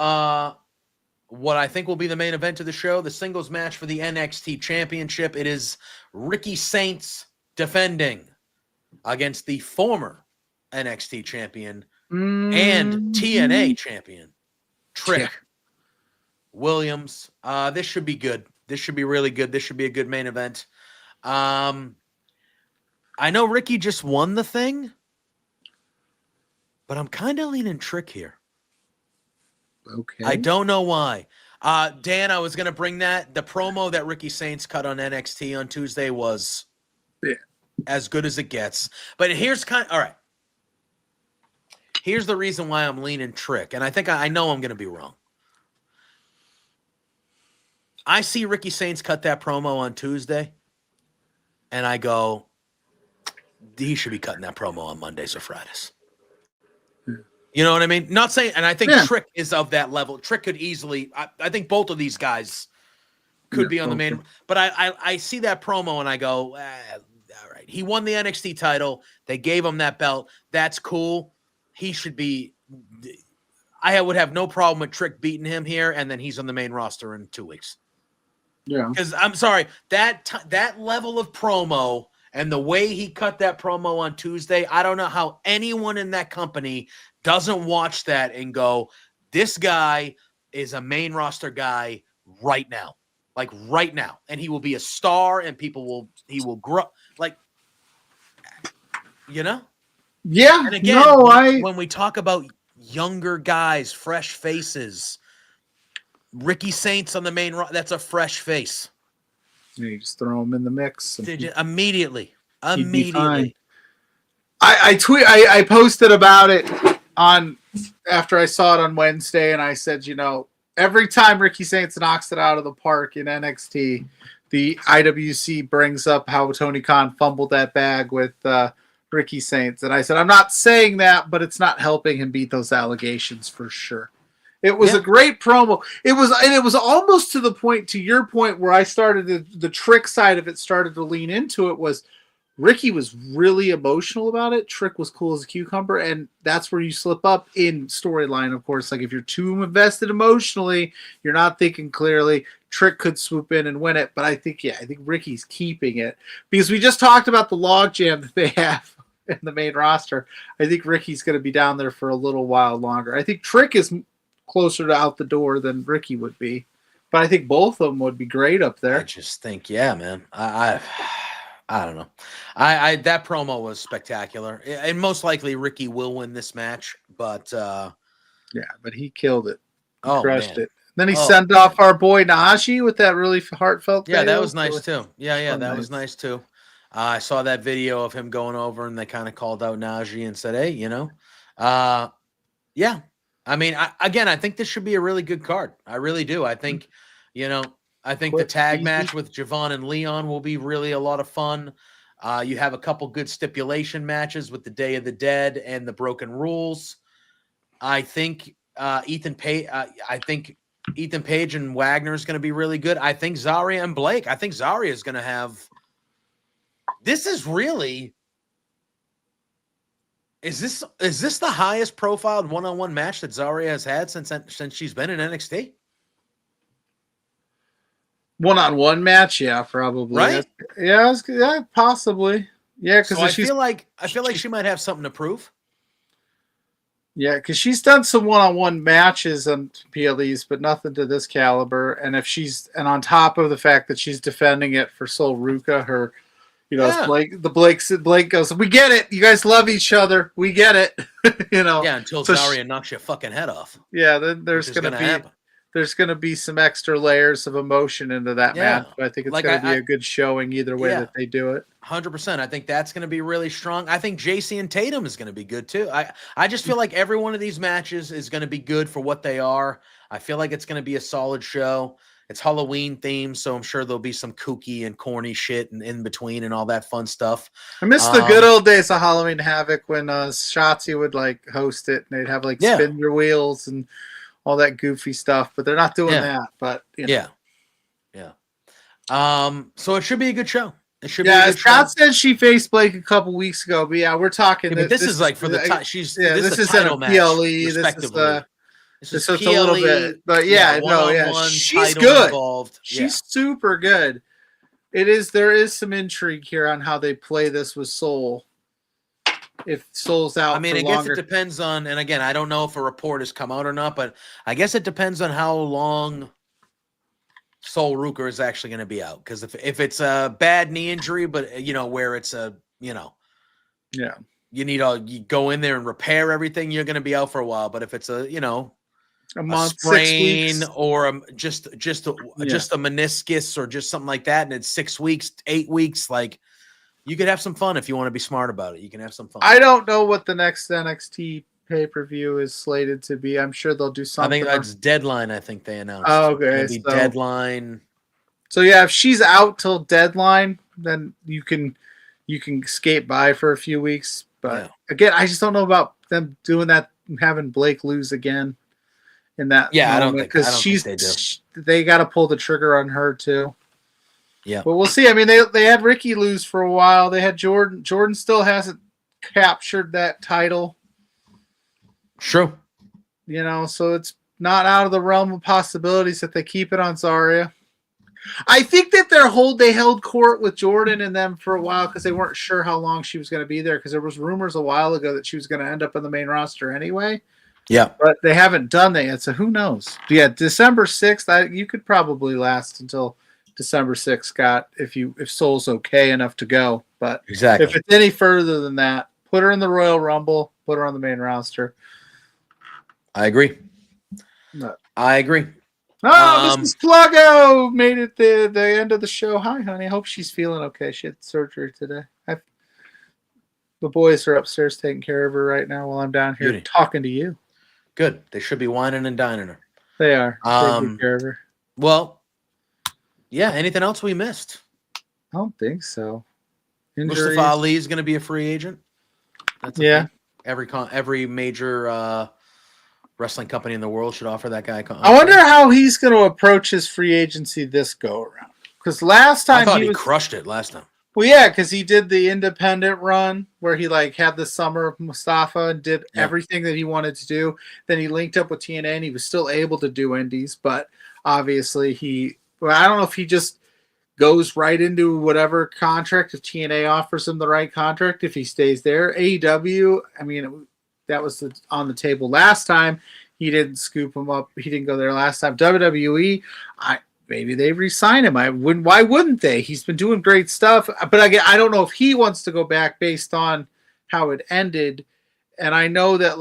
what I think will be the main event of the show, the singles match for the NXT Championship. It is Ricky Saints defending against the former NXT champion and TNA champion, Trick Williams. This should be good. This should be really good. This should be a good main event. I know Ricky just won the thing, but I'm kind of leaning Trick here. Okay. I don't know why. Dan, I was going to bring that. The promo that Ricky Saints cut on NXT on Tuesday was as good as it gets. But here's all right. Here's the reason why I'm leaning Trick, and I think I know I'm going to be wrong. I see Ricky Saints cut that promo on Tuesday, and I go, he should be cutting that promo on Mondays or Fridays. You know what I mean? Not saying, and I think Trick is of that level. Trick could easily, I think both of these guys could be on the main, but I see that promo and I go, all right, he won the NXT title. They gave him that belt. That's cool. He should be, I would have no problem with Trick beating him here, and then he's on the main roster in 2 weeks. Yeah. Because I'm sorry, that level of promo and the way he cut that promo on Tuesday, I don't know how anyone in that company doesn't watch that and go, this guy is a main roster guy right now. Like right now. And he will be a star and he will grow. Like, you know? Yeah. And again, when we talk about younger guys, fresh faces, Ricky Saints on the main roster, that's a fresh face. You just throw him in the mix. Immediately. I posted about it after I saw it on Wednesday, and I said, every time Ricky Saints knocks it out of the park in NXT, the IWC brings up how Tony Khan fumbled that bag with Ricky Saints. And I said, I'm not saying that, but it's not helping him beat those allegations for sure. It was a great promo. It was almost to the point, to your point, where I started the Trick side of it started to lean into it. Was Ricky was really emotional about it. Trick was cool as a cucumber, and that's where you slip up in storyline. Of course, like if you're too invested emotionally, you're not thinking clearly. Trick could swoop in and win it, but I think Ricky's keeping it because we just talked about the logjam that they have in the main roster. I think Ricky's going to be down there for a little while longer. I think Trick is closer to out the door than Ricky would be, but I think both of them would be great up there. I just think, man, I don't know. That promo was spectacular, and most likely Ricky will win this match. But but he killed it. He crushed it. Then he sent off our boy Nahashi with that really heartfelt. Yeah, that was nice too. Yeah, that was nice too. I saw that video of him going over, and they kind of called out Najee and said, "Hey, yeah." I mean, I think this should be a really good card. I really do. I think, the tag match with Javon and Leon will be really a lot of fun. You have a couple good stipulation matches with the Day of the Dead and the Broken Rules. I think Ethan Page and Wagner is going to be really good. I think Zarya and Blake. I think Zarya is going to have. This is really Is this the highest profiled one-on-one match that Zarya has had since she's been in NXT? One-on-one match, yeah, probably. Right? Yeah, possibly. Yeah, because I feel like she might have something to prove. Yeah, because she's done some one-on-one matches on PLEs, but nothing to this caliber. And on top of the fact that she's defending it for Sol Ruca, her, Blake goes, we get it. You guys love each other. We get it. Yeah, until Zarya knocks your fucking head off. Yeah, then there's going to be some extra layers of emotion into that match. But I think it's going to be a good showing either way that they do it. 100%. I think that's going to be really strong. I think JC and Tatum is going to be good too. I just feel like every one of these matches is going to be good for what they are. I feel like it's going to be a solid show. It's Halloween themed, so I'm sure there'll be some kooky and corny shit and in between and all that fun stuff. I miss the good old days of Halloween Havoc when Shotzi would like host it and they'd have like spin your wheels and all that goofy stuff, but they're not doing that. But yeah. So it should be a good show. It should be. Yeah, Scott said she faced Blake a couple weeks ago, but yeah, we're talking. Yeah, but this is like for the time. This is in a PLE. This is a little bit, but she's good. Involved. She's super good. There is some intrigue here on how they play this with Soul. If Soul's out, I guess it depends on. And again, I don't know if a report has come out or not, but I guess it depends on how long Sol Ruca is actually going to be out. Because if it's a bad knee injury, but where it's you go in there and repair everything, you're going to be out for a while. But if it's a month, sprain 6 weeks. or just a meniscus or just something like that, and it's 6 weeks, 8 weeks, like you could have some fun if you want to be smart about it. You can have some fun. I don't know what the next NXT pay-per-view is slated to be. I'm sure they'll do something. I think that's Deadline. I think they announced. Oh, okay. Deadline. So yeah, if she's out till Deadline, then you can skate by for a few weeks. But again, I just don't know about them doing that, having Blake lose again in that. Yeah, moment, because they got to pull the trigger on her too. Yeah, but we'll see. I mean, they had Ricky lose for a while. They had Jordan. Jordan still hasn't captured that title. True. So it's not out of the realm of possibilities that they keep it on Zarya. I think that they held court with Jordan and them for a while because they weren't sure how long she was going to be there, because there was rumors a while ago that she was going to end up in the main roster anyway. Yeah. But they haven't done that yet, so who knows? But yeah, December 6th, you could probably last until December 6th, Scott, if Soul's okay enough to go. But exactly, if it's any further than that, put her in the Royal Rumble, put her on the main roster. I agree. No. I agree. Oh, Mrs. Pluggo made it the end of the show. Hi, honey. I hope she's feeling okay. She had surgery today. The boys are upstairs taking care of her right now while I'm down here talking to you. Good. They should be whining and dining her. They are. Taking care of her. Well, yeah. Anything else we missed? I don't think so. Mustafa Ali is going to be a free agent. That's thing. Every major wrestling company in the world should offer that guy. I wonder how he's going to approach his free agency this go around. Because last time I thought he crushed it last time. Well, yeah, because he did the independent run where he had the summer of Mustafa and did everything that he wanted to do. Then he linked up with TNA and he was still able to do indies, but obviously I don't know if he just goes right into whatever contract, if TNA offers him the right contract, if he stays there. AEW, that was on the table last time. He didn't scoop him up. He didn't go there last time. WWE, maybe they re-sign him. Why wouldn't they? He's been doing great stuff. But again, I don't know if he wants to go back based on how it ended. And I know that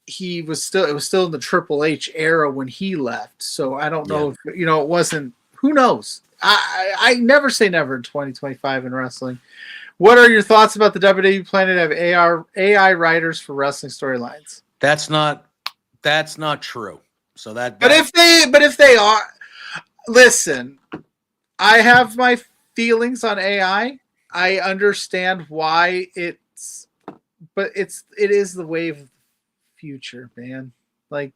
it was still in the Triple H era when he left. So I don't know if it wasn't. Who knows? I never say never in 2025 in wrestling. What are your thoughts about the WWE planning to have AI writers for wrestling storylines? That's not true. So but if they are, listen, I have my feelings on AI. I understand why it is the wave of the future, man. No.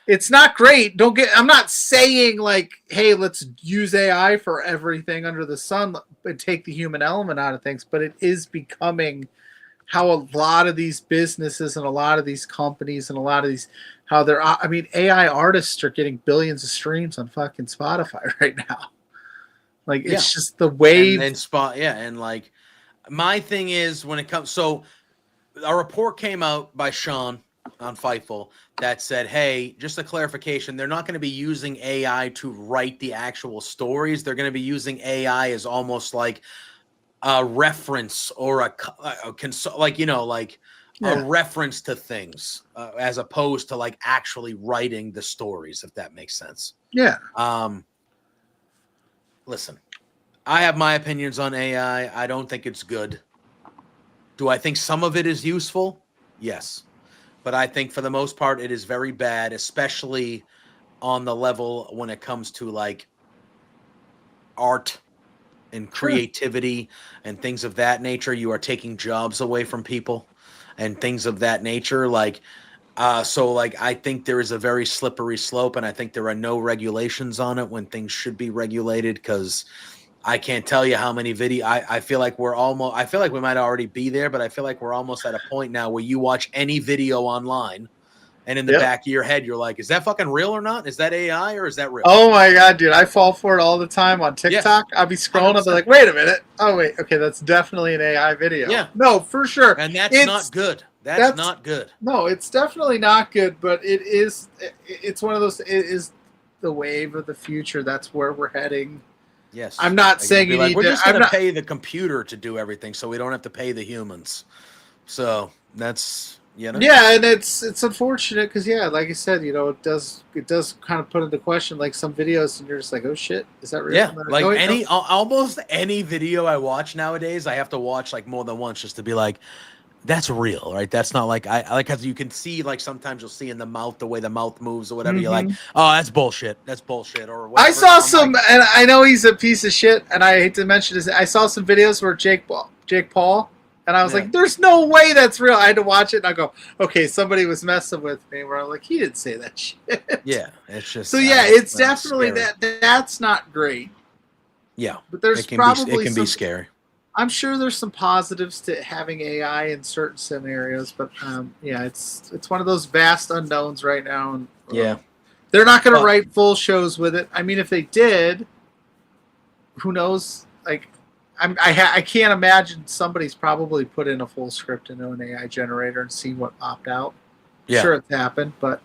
It's not great. I'm not saying hey, let's use AI for everything under the sun and take the human element out of things, but it is becoming how a lot of these businesses and a lot of these companies and a lot of these how they're. I mean, AI artists are getting billions of streams on fucking Spotify right now. Like it's just the wave. And like my thing is when it comes. So a report came out by Sean on Fightful that said, hey, just a clarification, they're not going to be using AI to write the actual stories. They're going to be using AI as almost like a reference or a reference to things as opposed to like actually writing the stories, if that makes sense. Yeah. Listen, I have my opinions on AI. I don't think it's good. Do I think some of it is useful? Yes. But I think for the most part, it is very bad, especially on the level when it comes to like art and creativity and things of that nature. You are taking jobs away from people and things of that nature. Like, I think there is a very slippery slope, and I think there are no regulations on it when things should be regulated, because I can't tell you how many I feel like we might already be there, but I feel like we're almost at a point now where you watch any video online and in the back of your head, you're like, is that fucking real or not? Is that AI or is that real? Oh my God, dude. I fall for it all the time on TikTok. I'll be scrolling up and like, wait a minute. Oh wait. Okay. That's definitely an AI video. Yeah. No, for sure. And that's not good. That's not good. No, it's definitely not good, but it's one of those, it is the wave of the future. That's where we're heading. Yes. I'm not saying you need we're to. just going to pay the computer to do everything, so we don't have to pay the humans. So that's, Yeah, and it's unfortunate because like I said, it does kind of put into question like some videos, and you're just like, oh shit, is that real? Yeah, like almost any video I watch nowadays, I have to watch like more than once just to be like, that's real, right? That's not like I like, because you can see like sometimes you'll see in the mouth the way the mouth moves or whatever. You're like, oh, that's bullshit. That's bullshit. Or whatever. I saw some, and I know he's a piece of shit, and I hate to mention this. I saw some videos where Jake Paul, and I was like, there's no way that's real. I had to watch it, and I go, okay, somebody was messing with me. Where I'm like, he didn't say that shit. Yeah, it's just so. Yeah, it's definitely scary. That's not great. Yeah, but there's it can probably be scary. I'm sure there's some positives to having AI in certain scenarios, but it's one of those vast unknowns right now. And they're not going to write full shows with it. I mean, if they did, who knows? Like, I can't imagine somebody's probably put in a full script into an AI generator and seen what popped out. Yeah. Sure, it's happened, but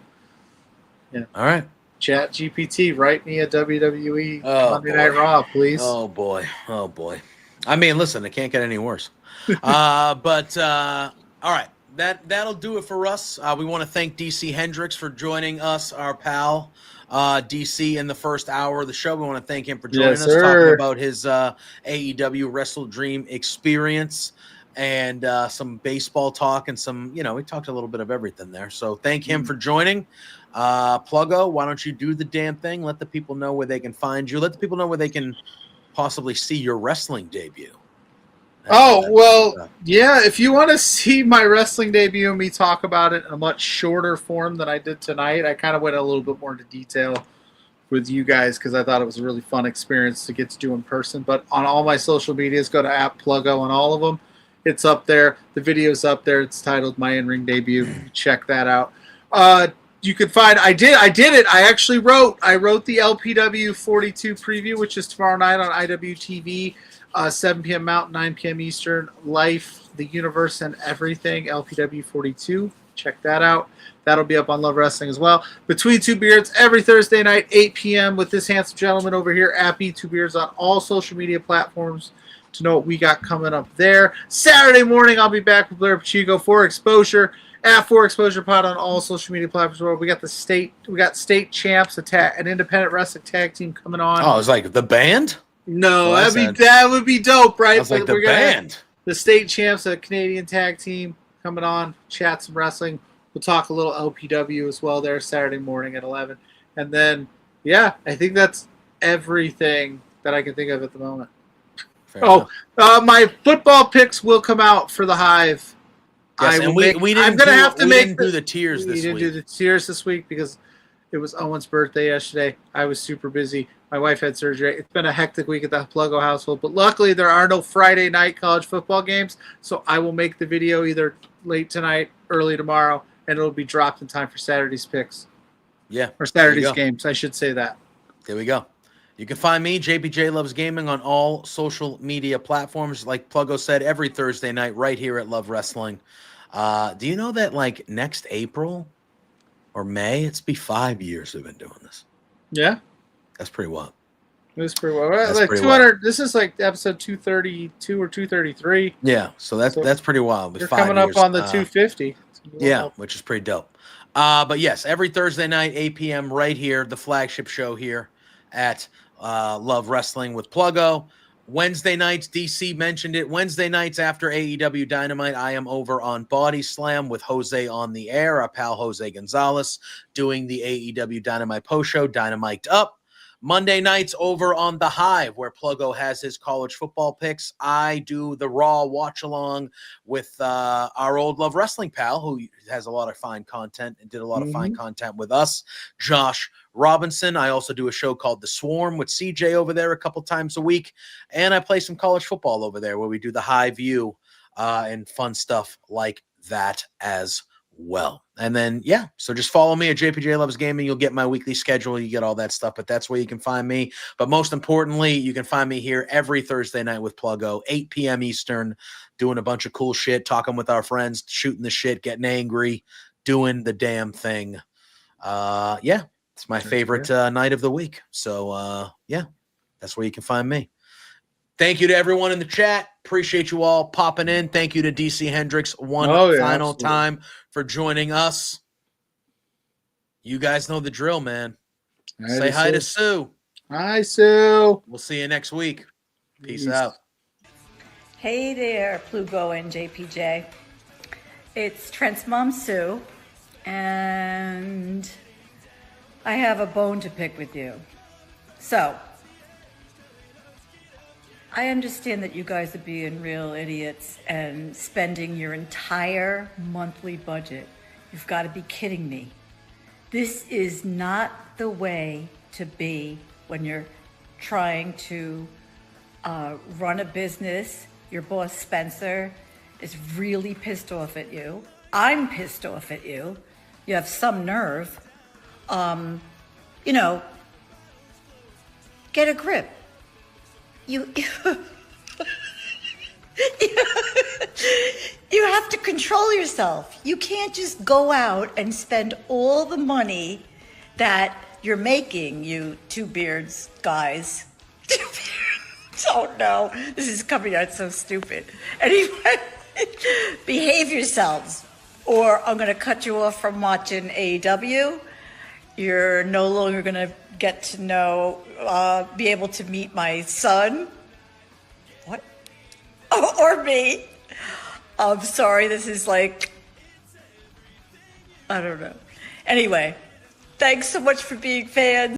all right. Chat GPT, write me a WWE Monday Night Raw, please. Oh boy. I mean, listen, it can't get any worse. But all right, that'll do it for us. We want to thank DC Hendrix for joining us, our pal DC, in the first hour of the show. We want to thank him for joining us, talking about his AEW WrestleDream experience and some baseball talk and some, we talked a little bit of everything there. So thank him for joining. Pluggo, why don't you do the damn thing? Let the people know where they can find you. Let the people know where they can possibly see your wrestling debut. If you want to see my wrestling debut and me talk about it in a much shorter form than I did tonight, I kind of went a little bit more into detail with you guys because I thought it was a really fun experience to get to do in person. But on all my social medias, go to @Pluggo on all of them. It's up there. The video's up there. It's titled My In-Ring Debut. Check that out. You can find. I did it. I wrote the LPW 42 preview, which is tomorrow night on IWTV, 7 p.m. Mountain, 9 p.m. Eastern. Life, the Universe, and Everything. LPW 42. Check that out. That'll be up on Love Wrestling as well. Between Two Beards every Thursday night, 8 p.m. with this handsome gentleman over here at B2 Beards on all social media platforms to know what we got coming up there. Saturday morning, I'll be back with Blair Pacheco for Exposure. @4 Exposure Pod on all social media platforms. We got state champs, an independent wrestling tag team coming on. Oh, it's like the band? No, that would be dope, right? I was like, the band. The state champs, a Canadian tag team coming on, chat some wrestling. We'll talk a little LPW as well there Saturday morning at 11. And then, I think that's everything that I can think of at the moment. My football picks will come out for the Hive. Yes, and we didn't do the tiers this week. We didn't do the tiers this week because it was Owen's birthday yesterday. I was super busy. My wife had surgery. It's been a hectic week at the Pluggo household, but luckily there are no Friday night college football games, so I will make the video either late tonight, early tomorrow, and it'll be dropped in time for Saturday's picks. Yeah. Or Saturday's games, I should say that. There we go. You can find me, JPJ Loves Gaming, on all social media platforms. Like Pluggo said, every Thursday night right here at Love Wrestling. Do you know that like next April or May, it's be 5 years we've been doing this? Yeah. That's pretty wild. This is pretty well. Like 200. Wild. This is like episode 232 or 233. Yeah, so that's pretty wild. You're coming up on the 250. Yeah, which is pretty dope. But yes, every Thursday night, 8 p.m. right here, the flagship show here at Love Wrestling with Pluggo. Wednesday nights, DC mentioned it. Wednesday nights after AEW Dynamite, I am over on Body Slam with Jose on the air, our pal Jose Gonzalez, doing the AEW Dynamite post show, Dynamite Up. Monday nights over on The Hive, where Pluggo has his college football picks. I do the Raw watch along with our old Love Wrestling pal, who has a lot of fine content and did a lot of fine content with us, Josh Robinson. I also do a show called The Swarm with CJ over there a couple times a week. And I play some college football over there where we do the high view and fun stuff like that as well. And then, yeah, so just follow me at JPJ Loves Gaming. You'll get my weekly schedule. You get all that stuff, but that's where you can find me. But most importantly, you can find me here every Thursday night with Pluggo, 8 p.m. Eastern, doing a bunch of cool shit, talking with our friends, shooting the shit, getting angry, doing the damn thing. Yeah, it's my favorite night of the week. So, yeah, that's where you can find me. Thank you to everyone in the chat. Appreciate you all popping in. Thank you to DC Hendrix one final time for joining us. You guys know the drill, man. Say hi to Sue. Hi, Sue. We'll see you next week. Peace out. Hey there, Pluggo and JPJ. It's Trent's mom, Sue, and I have a bone to pick with you. So, I understand that you guys are being real idiots and spending your entire monthly budget. You've got to be kidding me. This is not the way to be when you're trying to run a business. Your boss, Spencer, is really pissed off at you. I'm pissed off at you. You have some nerve. You know, get a grip. You have to control yourself. You can't just go out and spend all the money that you're making, you two beards guys. Oh no, this is coming out so stupid. Anyway, behave yourselves, or I'm going to cut you off from watching AEW. You're no longer going to get to know, be able to meet my son. What? Or me. I'm sorry, this is like, I don't know. Anyway, thanks so much for being fans.